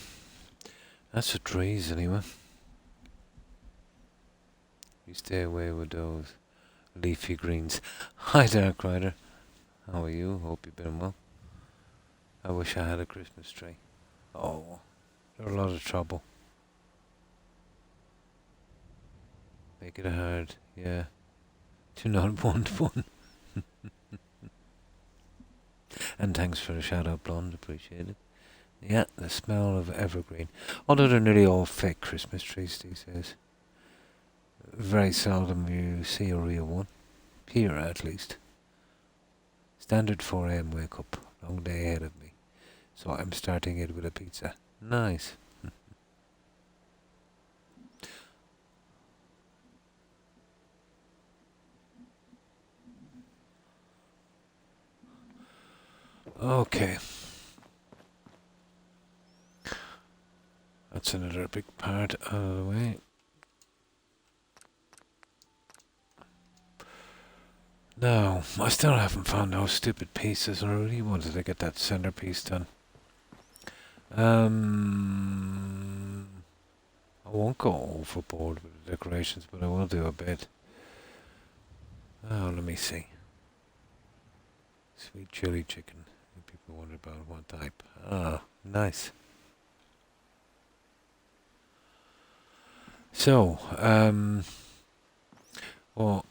that's the trees anyway. You stay away with those leafy greens. Hi Dark Rider. How are you? Hope you've been well. I wish I had a Christmas tree. Oh, they're a lot of trouble. Make it hard, yeah. Do not want one. And thanks for the shout out, Blonde, appreciate it. Yeah, the smell of evergreen. Although they're nearly all fake Christmas trees these days. Very seldom you see a real one. Here, at least. Standard 4 a.m. wake up. Long day ahead of me. So I'm starting it with a pizza. Nice. Okay. That's another big part out of the way. Now, I still haven't found those stupid pieces, and I really wanted to get that centerpiece done. I won't go overboard with the decorations, but I will do a bit. Oh, let me see. Sweet chili chicken. People wonder about what type. Ah, nice. So, well,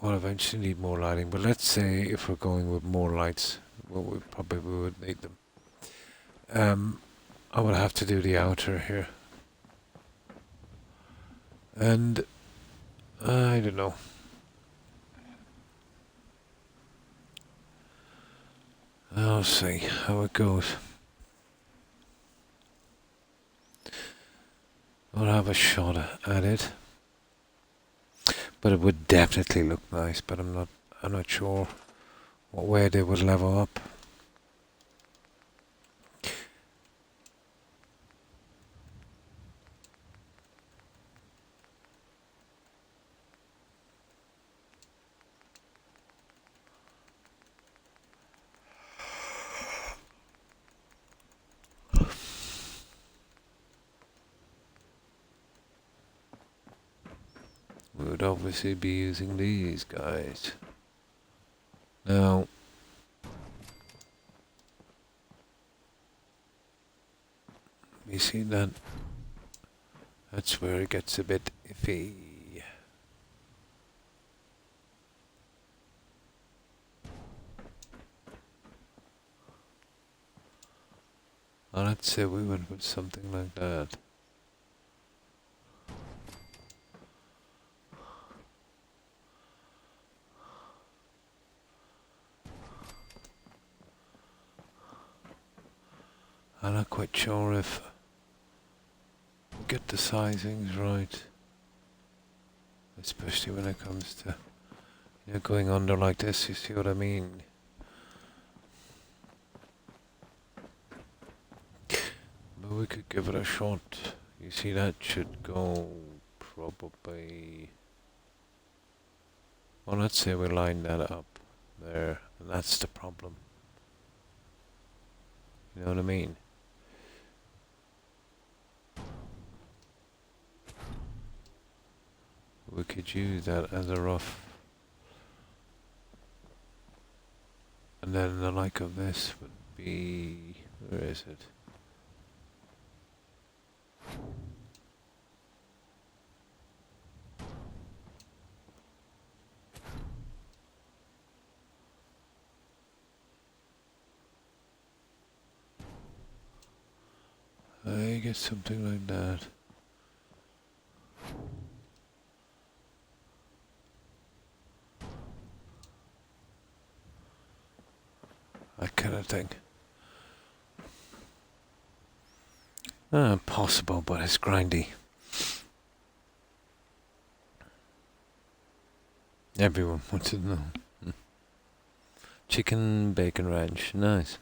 we'll eventually need more lighting, but let's say if we're going with more lights, well, we probably would need them. I will have to do the outer here. And I don't know. I'll see how it goes. I'll have a shot at it. But it would definitely look nice, but I'm not sure what way they would level up. We would obviously be using these guys. Now, You see that? That's where it gets a bit iffy. Well, let's say we went with something like that. I'm not quite sure if we get the sizings right, especially when it comes to going under like this. You see what I mean? But we could give it a shot. You see, that should go probably. Well, let's say we line that up there, and that's the problem. You know what I mean? We could use that as a rough. And then the like of this would be, where is it? I get something like that. That kind of thing. Possible, but it's grindy. Everyone wants to know. Chicken bacon ranch, nice.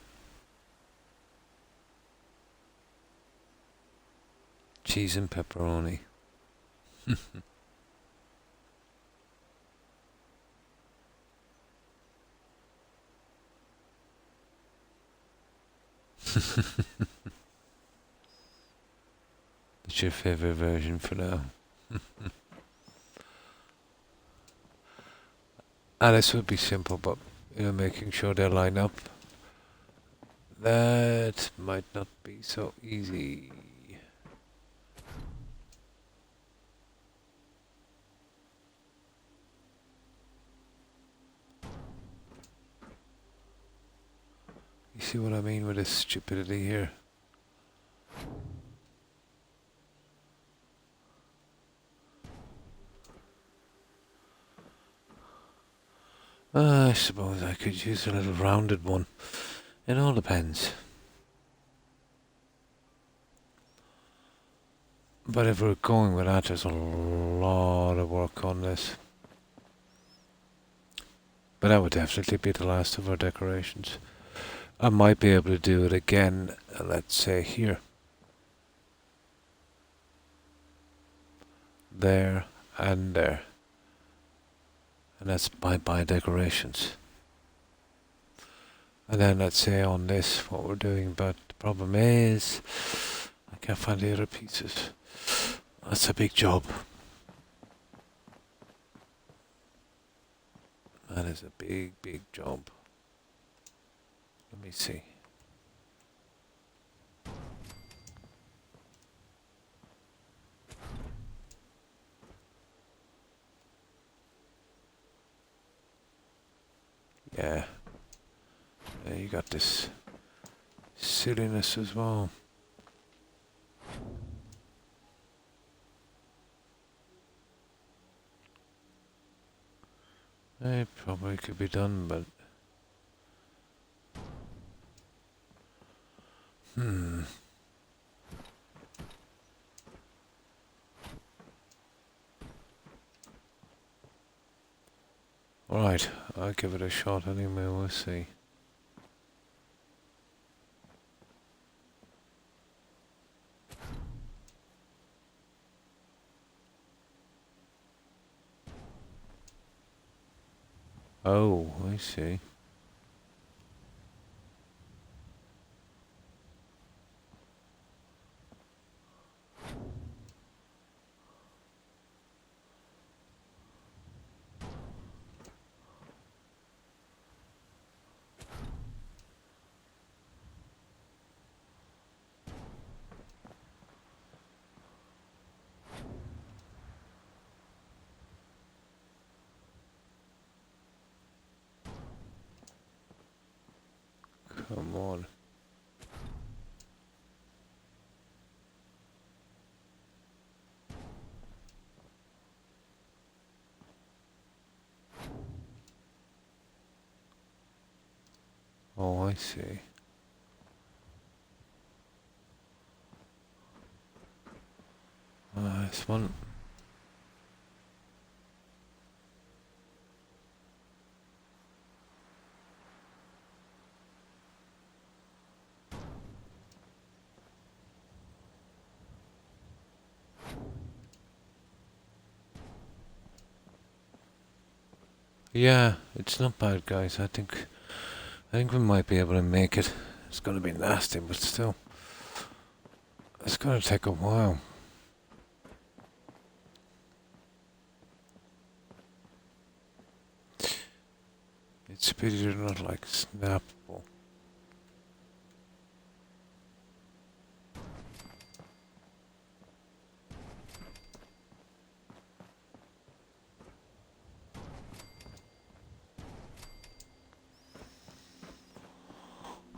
Cheese and pepperoni. What's your favorite version for now? This would be simple, but making sure they line up. That might not be so easy. You see what I mean with this stupidity here? I suppose I could use a little rounded one. It all depends. But if we're going with that, there's a lot of work on this. But that would definitely be the last of our decorations. I might be able to do it again, let's say here. There and there. And that's bye-bye decorations. And then let's say on this what we're doing, but the problem is I can't find the other pieces. That's a big job. That is a big, big job. Let me see. Yeah. You got this silliness as well. It probably could be done, but Right, I'll give it a shot anyway, we'll see. Oh, I see. Come on. Oh, I see. This one. Yeah, it's not bad, guys. I think we might be able to make it. It's gonna be nasty, but still, it's gonna take a while. It's a pity they're not like snappable.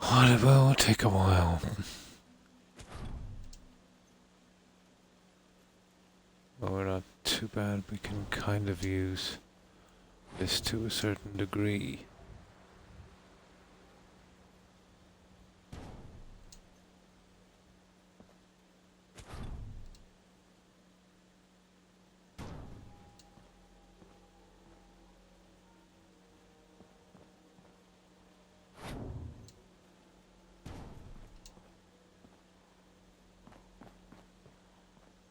Oh, it will take a while. But we're not too bad. We can kind of use this to a certain degree.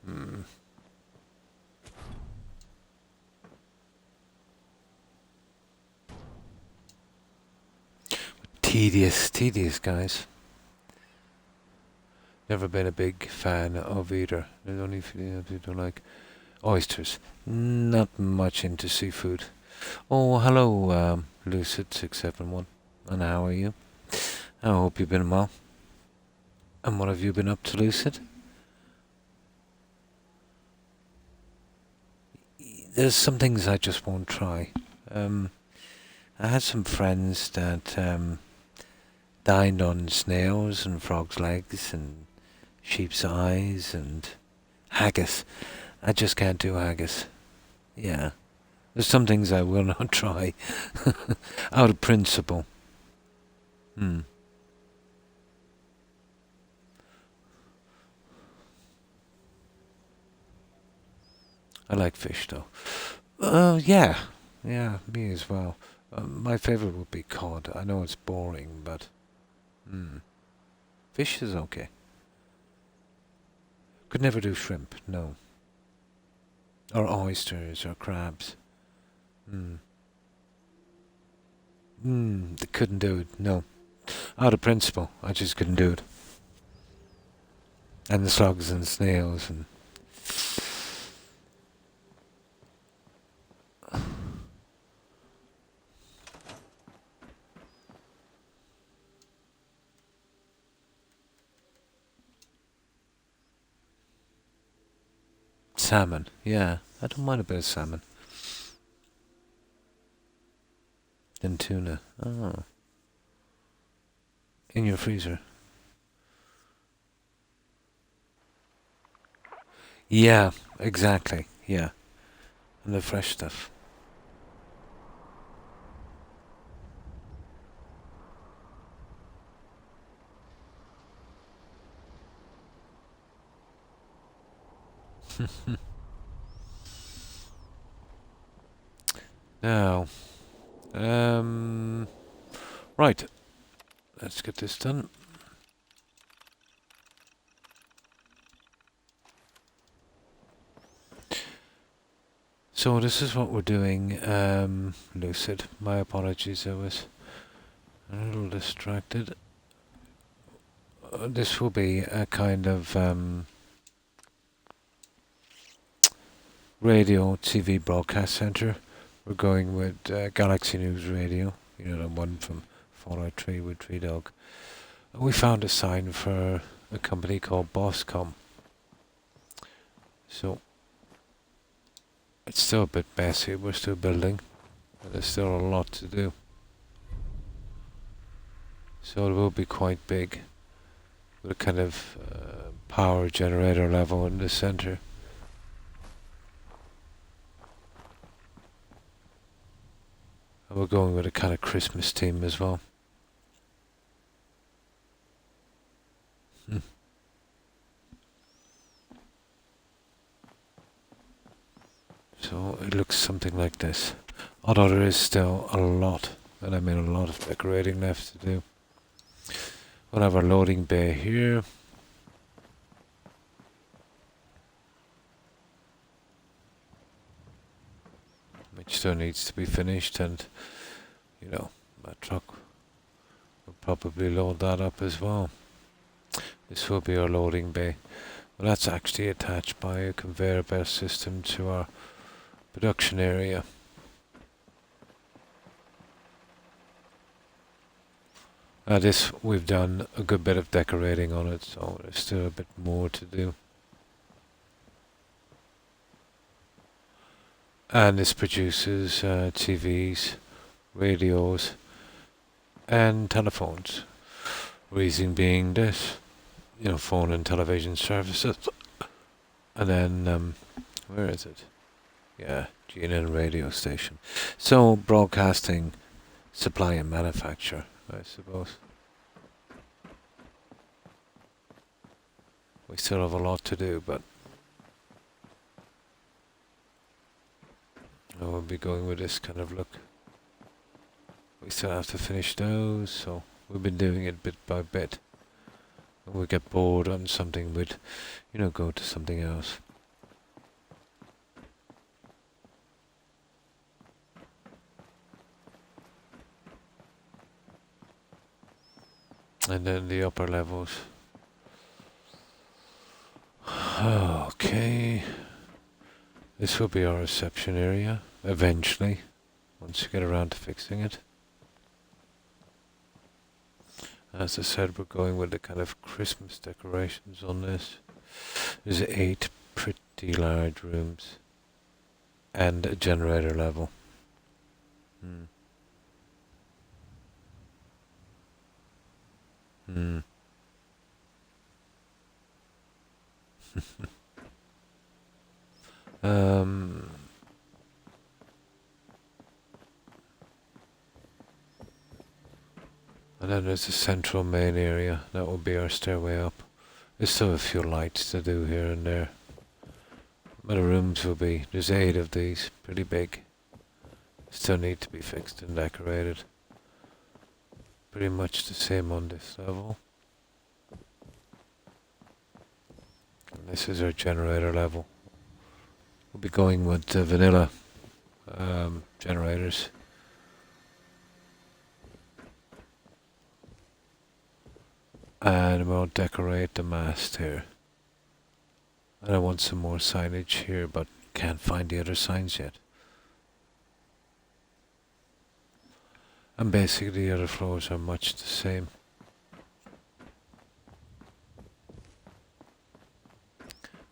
Hmm. Tedious, guys. Never been a big fan of either. I don't even don't like oysters. Not much into seafood. Oh, hello, Lucid671. And how are you? I hope you've been well. And what have you been up to, Lucid? There's some things I just won't try. I had some friends that dined on snails and frogs' legs and sheep's eyes and haggis. I just can't do haggis. Yeah. There's some things I will not try. Out of principle. Hmm. I like fish though. Yeah. Yeah, me as well. My favorite would be cod. I know it's boring, but fish is okay. Could never do shrimp, no. Or oysters or crabs. Couldn't do it, no. Out of principle, I just couldn't do it. And the slugs and snails and salmon. Yeah, I don't mind a bit of salmon. Then tuna. Oh. In your freezer. Yeah, exactly. Yeah. And the fresh stuff. Now, right. Let's get this done. So this is what we're doing, Lucid. My apologies, I was a little distracted. This will be a kind of radio TV broadcast center. We're going with Galaxy News Radio, you know, the one from Fallout 3 with Tree Dog. We found a sign for a company called Bosscom. So it's still a bit messy, we're still building, but there's still a lot to do. So it will be quite big, with a kind of power generator level in the center. And we're going with a kind of Christmas theme as well. Hmm. So it looks something like this. Although there is still a lot, and I mean a lot of decorating left to do. We'll have our loading bay here. Which still needs to be finished, and you know, my truck will probably load that up as well. This will be our loading bay. Well, that's actually attached by a conveyor belt system to our production area. This, we've done a good bit of decorating on it, so there's still a bit more to do. And this produces TVs, radios, and telephones. Reason being this, you know, phone and television services. And then, where is it? Yeah, GNN radio station. So, broadcasting, supply and manufacture, I suppose. We still have a lot to do, but we'll be going with this kind of look. We still have to finish those, so we've been doing it bit by bit. When we get bored on something, we'd, you know, go to something else. And then the upper levels. Okay. This will be our reception area, eventually, once you get around to fixing it. As I said, we're going with the kind of Christmas decorations on this. There's 8 pretty large rooms and a generator level. Hmm. Hmm. um, and then there's the central main area. That will be our stairway up. There's still a few lights to do here and there. But the rooms will be, there's 8 of these, pretty big. Still need to be fixed and decorated. Pretty much the same on this level. And this is our generator level. We'll be going with vanilla generators. And we'll decorate the mast here. And I want some more signage here, but can't find the other signs yet. And basically the other floors are much the same.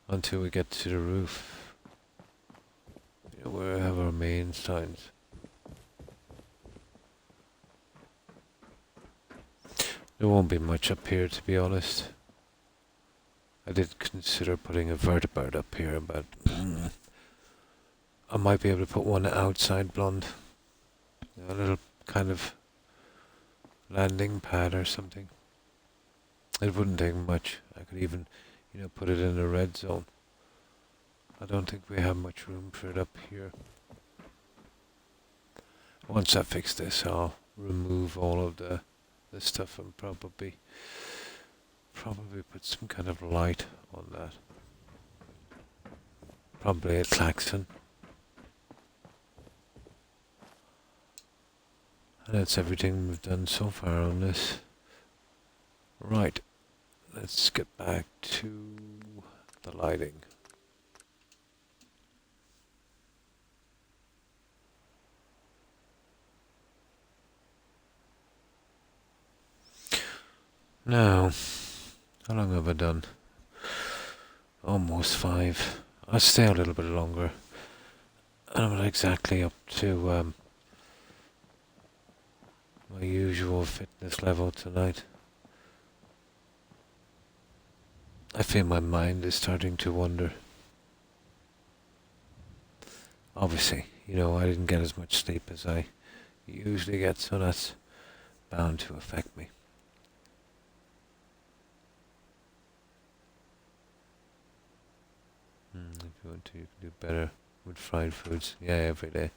Until we get to the roof, where we have our main signs. There won't be much up here, to be honest. I did consider putting a vertibird up here, but I might be able to put one outside blonde. A little kind of landing pad or something. It wouldn't take much. I could even, you know, put it in the red zone. I don't think we have much room for it up here. Once I fix this, I'll remove all of the stuff and probably put some kind of light on that. Probably a klaxon. And that's everything we've done so far on this. Right, let's get back to the lighting. Now, how long have I done? Almost 5. I'll stay a little bit longer. I'm not exactly up to my usual fitness level tonight. I feel my mind is starting to wander. Obviously, I didn't get as much sleep as I usually get, so that's bound to affect me. If you want to, you can do better with fried foods. Yeah, every day.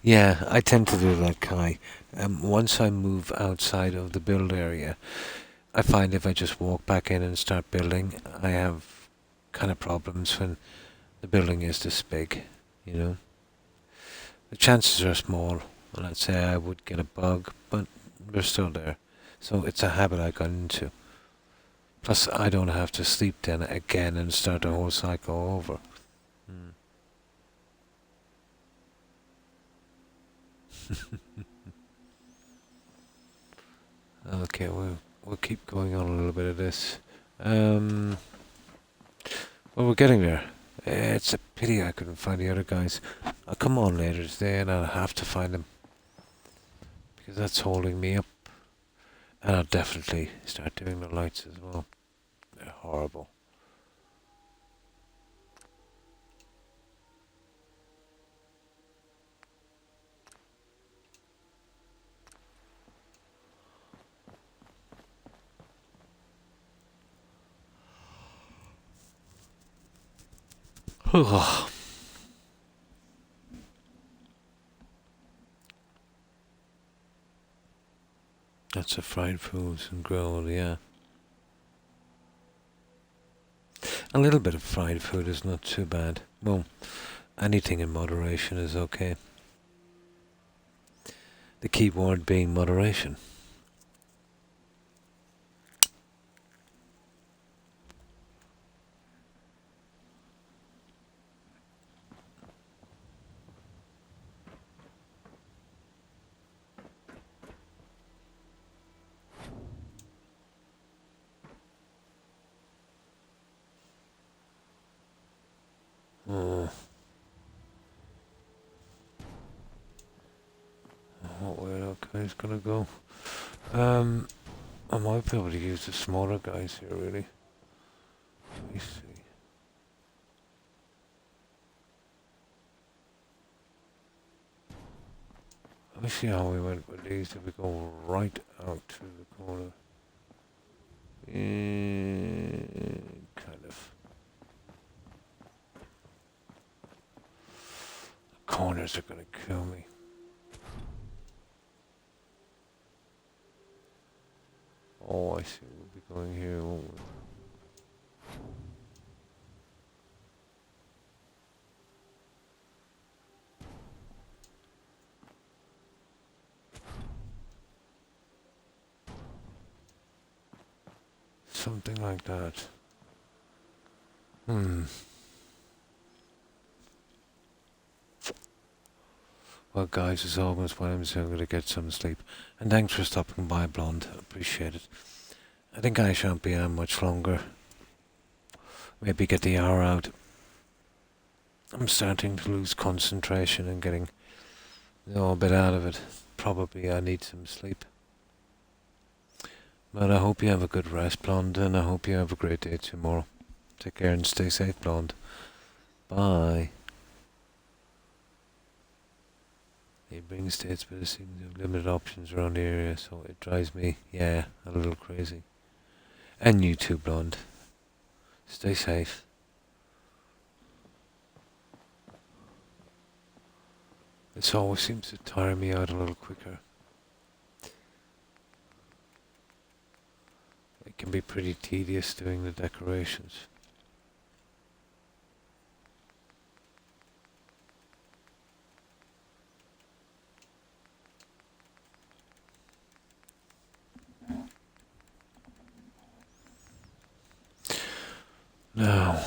Yeah, I tend to do that, Kai. Once I move outside of the build area, I find if I just walk back in and start building, I have kind of problems when the building is this big, you know. The chances are small, and I'd say I would get a bug, but they're still there. So it's a habit I got into. Plus, I don't have to sleep then again and start the whole cycle over. Hmm. Okay, we'll keep going on a little bit of this. Well, we're getting there. It's a pity I couldn't find the other guys. I'll come on later today and I'll have to find them. Because that's holding me up. And I'll definitely start doing the lights as well. They're horrible. That's a fried foods and grilled, yeah. A little bit of fried food is not too bad. Well, anything in moderation is okay. The key word being moderation. Oh, what way that guy's gonna go? I might be able to use the smaller guys here, really. Let me see. Let me see how we went with these. If we go right out to the corner. Kind of. The corners are gonna kill me. Oh, I see. We'll be going here, won't we? Something like that. Well, guys, as always, what I'm saying, I'm going to get some sleep. And thanks for stopping by, Blonde. I appreciate it. I think I shan't be on much longer. Maybe get the hour out. I'm starting to lose concentration and getting a bit out of it. Probably I need some sleep. But I hope you have a good rest, Blonde, and I hope you have a great day tomorrow. Take care and stay safe, Blonde. Bye. Neighbouring states, but it seems to have limited options around the area, so it drives me, a little crazy. And you too, Blonde. Stay safe. This always seems to tire me out a little quicker. It can be pretty tedious doing the decorations. Now,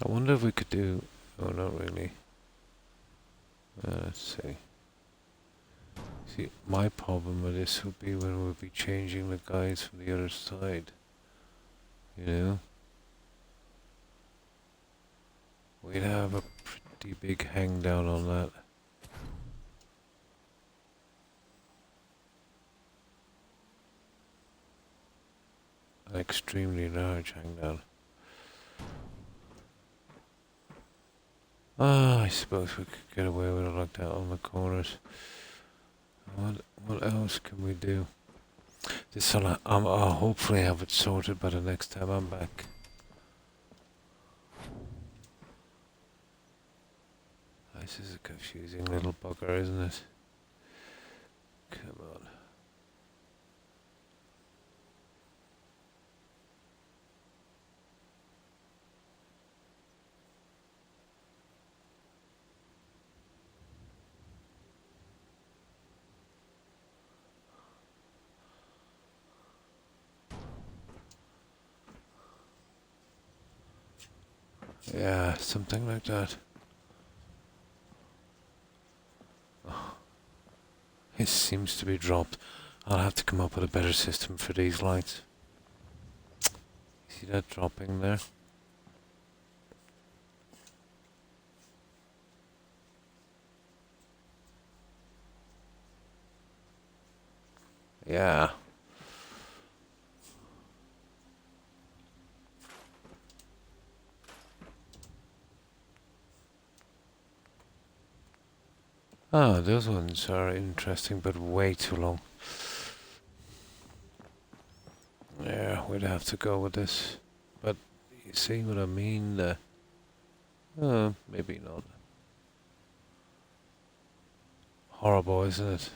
I wonder if we could do... Oh, not really. Let's see. See, my problem with this would be when we'll be changing the guys from the other side. You know? We'd have a pretty big hang down on that. An extremely large hang down. I suppose we could get away with it like that on the corners. What else can we do? This one, I'll hopefully have it sorted by the next time I'm back. This is a confusing little bugger, isn't it? Come on. Yeah, something like that. Oh, it seems to be dropped. I'll have to come up with a better system for these lights. See that dropping there? Yeah. Ah, those ones are interesting, but way too long. Yeah, we'd have to go with this. But you see what I mean? Maybe not. Horrible, isn't it?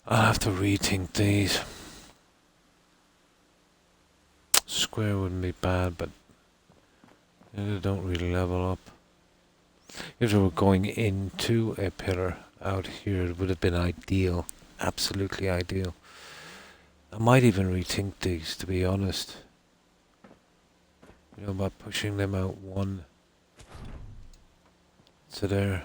I'll have to rethink these. Square wouldn't be bad, but they don't really level up. If we were going into a pillar out here, it would have been ideal. Absolutely ideal. I might even rethink these, to be honest. You know, by pushing them out one to there.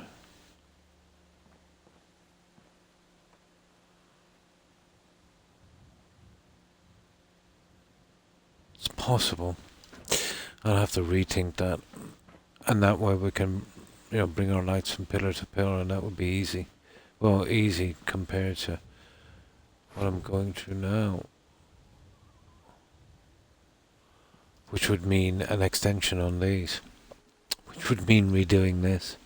It's possible. I'll have to rethink that. And that way we can, bring our lights from pillar to pillar, and that would be easy. Well, easy compared to what I'm going through now. Which would mean an extension on these. Which would mean redoing this.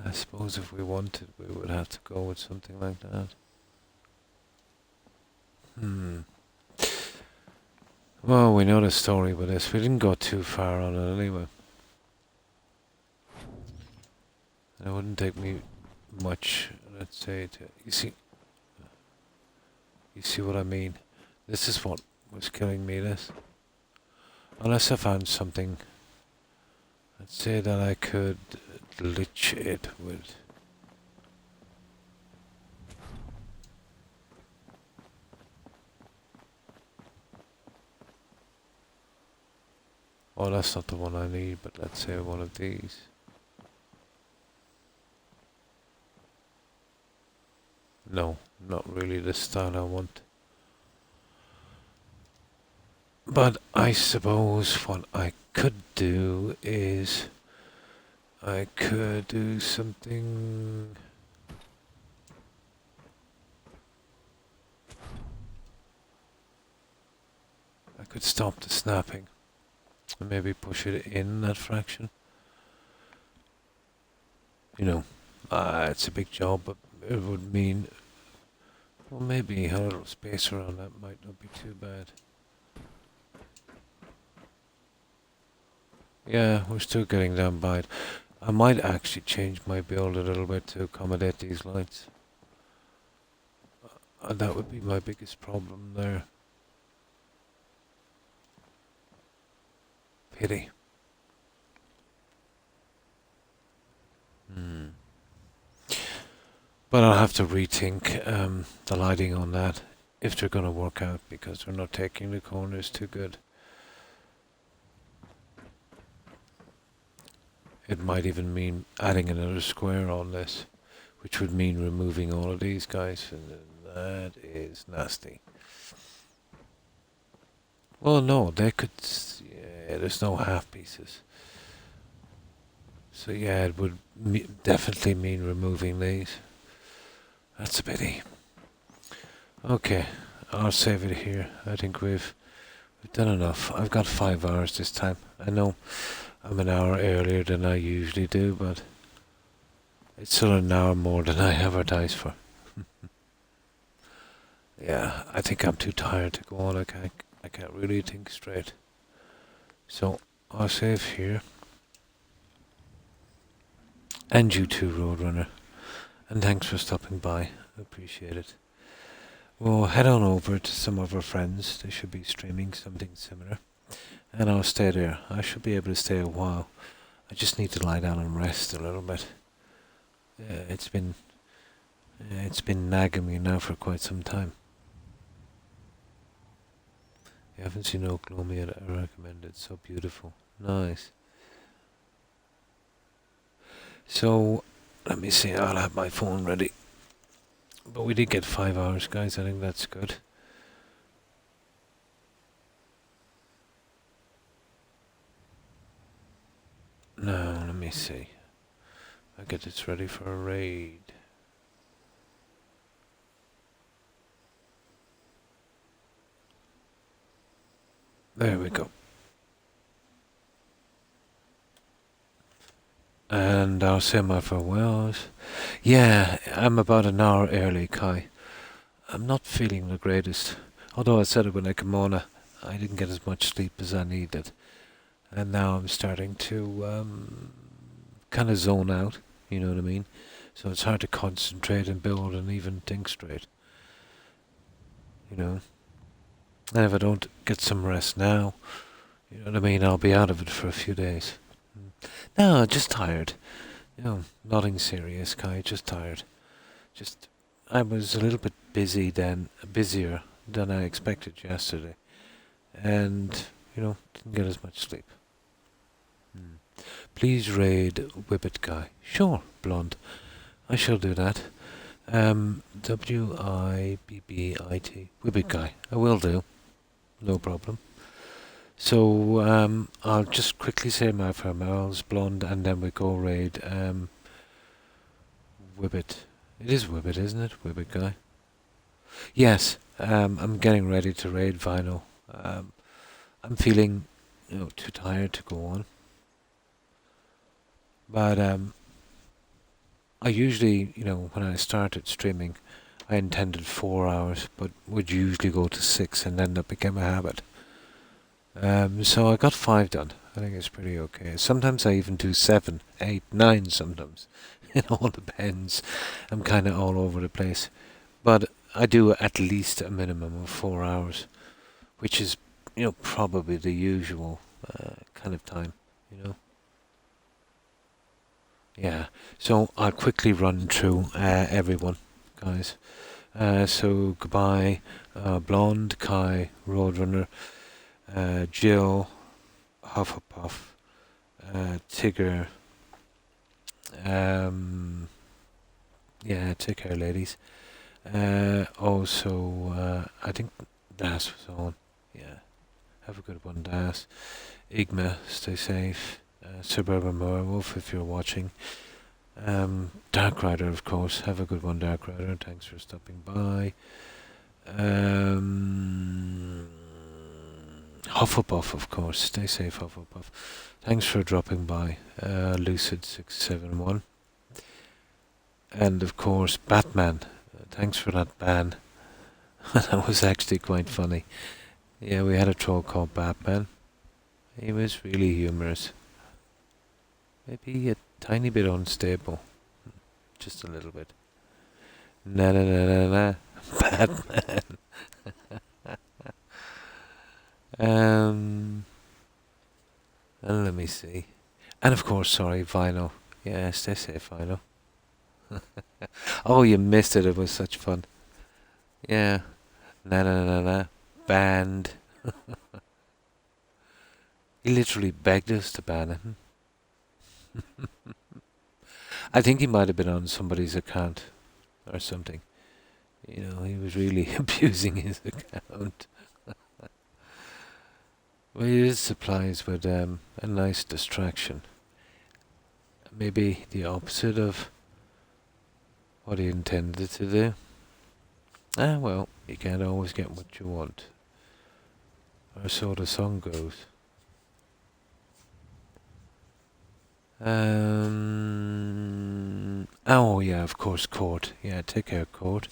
I suppose if we wanted, we would have to go with something like that. Well, we know the story with this. We didn't go too far on it anyway. It wouldn't take me much, let's say, to... You see what I mean? This is what was killing me, this. Unless I found something, let's say that I could glitch it with... Oh, that's not the one I need, but let's say one of these. No, not really the style I want. But I suppose what I could do is... I could do something... I could stop the snapping. And maybe push it in that fraction. It's a big job, but it would mean... Well, maybe a little space around that might not be too bad. Yeah, we're still getting down by it. I might actually change my build a little bit to accommodate these lights. That would be my biggest problem there. Pity. But I'll have to rethink the lighting on that if they're going to work out, because they're not taking the corners too good. It might even mean adding another square on this, which would mean removing all of these guys, and that is nasty. Well, no, they could. Yeah, there's no half pieces. So yeah, it would definitely mean removing these. That's a pity. Okay, I'll save it here. I think we've done enough. I've got 5 hours this time. I know I'm an hour earlier than I usually do, but it's still an hour more than I advertise for. Yeah, I think I'm too tired to go on. I can't really think straight. So I'll save here. And you too, Roadrunner. And thanks for stopping by. I appreciate it. We'll head on over to some of our friends. They should be streaming something similar. And I'll stay there. I should be able to stay a while. I just need to lie down and rest a little bit. Yeah, it's been nagging me now for quite some time. You haven't seen Oklahoma yet? I recommend it. It's so beautiful. Nice. So, let me see. I'll have my phone ready. But we did get 5 hours, guys. I think that's good. Now, let me see. I'll get this ready for a raid. There we go. And I'll say my farewells. Yeah, I'm about an hour early, Kai. I'm not feeling the greatest. Although I said it when I came on, I didn't get as much sleep as I needed. And now I'm starting to kind of zone out, you know what I mean? So it's hard to concentrate and build and even think straight. You know? And if I don't get some rest now, you know what I mean, I'll be out of it for a few days. No, just tired. You know, nothing serious, Kai, just tired. I was a little bit busier than I expected yesterday. And, didn't get as much sleep. Please raid Whippet Guy. Sure, Blonde. I shall do that. Wibbit, Whippet Guy. I will do. No problem. So, I'll just quickly say my farewells, Blonde, and then we go raid, Whippet. It is Whippet, isn't it? Whippet Guy. Yes, I'm getting ready to raid Vinyl. I'm feeling, too tired to go on. But, I usually, when I started streaming, I intended 4 hours, but would usually go to 6, and then that became a habit. So I got 5 done. I think it's pretty okay. Sometimes I even do 7, 8, 9 sometimes. It all depends. I'm kind of all over the place. But I do at least a minimum of 4 hours, which is, probably the usual kind of time, Yeah, so I'll quickly run through everyone, guys. So goodbye, Blonde, Kai, Roadrunner, Jill, Hufflepuff, Tigger. Take care, ladies. Also, I think Das was on. Yeah, have a good one, Das. Igma, stay safe. Suburban Werewolf, if you're watching. Dark Rider, of course. Have a good one, Dark Rider. Thanks for stopping by. Hufflepuff, of course. Stay safe, Hufflepuff. Thanks for dropping by. Lucid671. And, of course, Batman. Thanks for that ban. That was actually quite funny. Yeah, we had a troll called Batman. He was really humorous. Maybe a tiny bit unstable. Just a little bit. Na na na na na. Batman. And let me see. And of course, sorry, Vinyl. Yeah, stay safe, Vinyl. Oh, you missed it. It was such fun. Yeah. Na na na na. Banned. He literally begged us to ban him. I think he might have been on somebody's account or something. He was really abusing his account. Well, he is supplies with a nice distraction. Maybe the opposite of what he intended to do. Well, you can't always get what you want. Or so the song goes. Oh yeah, of course, Court. Yeah, take care, Court.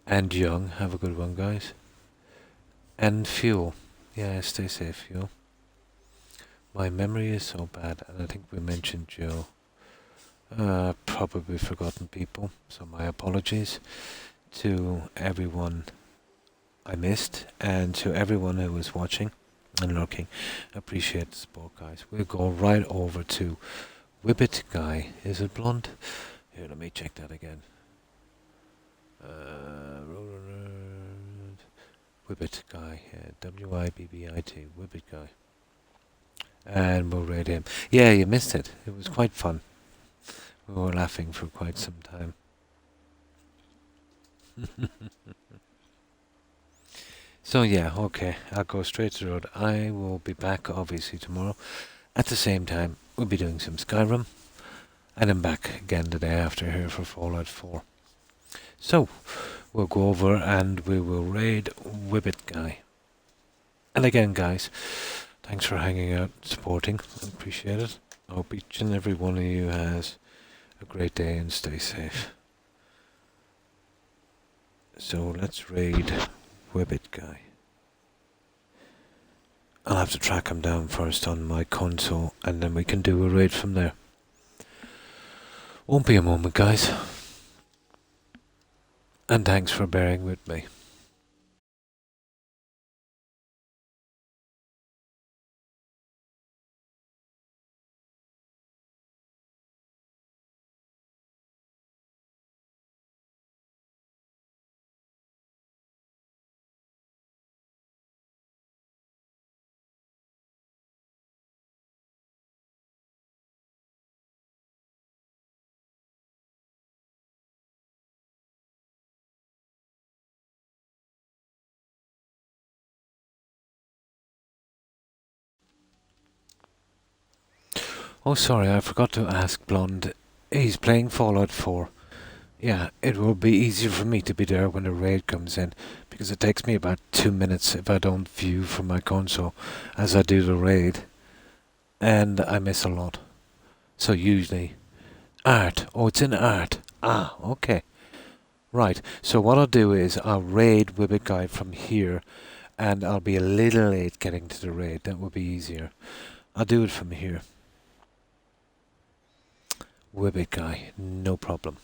And Young, have a good one, guys. And Fuel. Yeah, stay safe, Fuel. My memory is so bad, and I think we mentioned Joe. Probably forgotten people, so my apologies to everyone I missed, and to everyone who was watching and looking. Appreciate the support, guys. We'll go right over to Whippet Guy. Is it blonde? Here, let me check that again. Whippet Guy. Wibbit, Whippet Guy. And we'll raid him. Yeah, you missed it. It was quite fun. We were laughing for quite some time. So yeah, okay, I'll go straight to the road. I will be back obviously tomorrow. At the same time, we'll be doing some Skyrim. And I'm back again the day after here for Fallout 4. So, we'll go over and we will raid Whippet Guy. And again, guys, thanks for hanging out, supporting. I appreciate it. I hope each and every one of you has a great day and stay safe. So let's raid Whippet Guy. I'll have to track him down first on my console and then we can do a raid from there. Won't be a moment, guys. And thanks for bearing with me. Oh, sorry, I forgot to ask Blonde. He's playing Fallout 4. Yeah, it will be easier for me to be there when the raid comes in, because it takes me about 2 minutes if I don't view from my console as I do the raid. And I miss a lot. So usually... Art. Oh, it's in art. Ah, okay. Right, so what I'll do is I'll raid Whippet Guy from here, and I'll be a little late getting to the raid. That will be easier. I'll do it from here. Whippet Guy, no problem.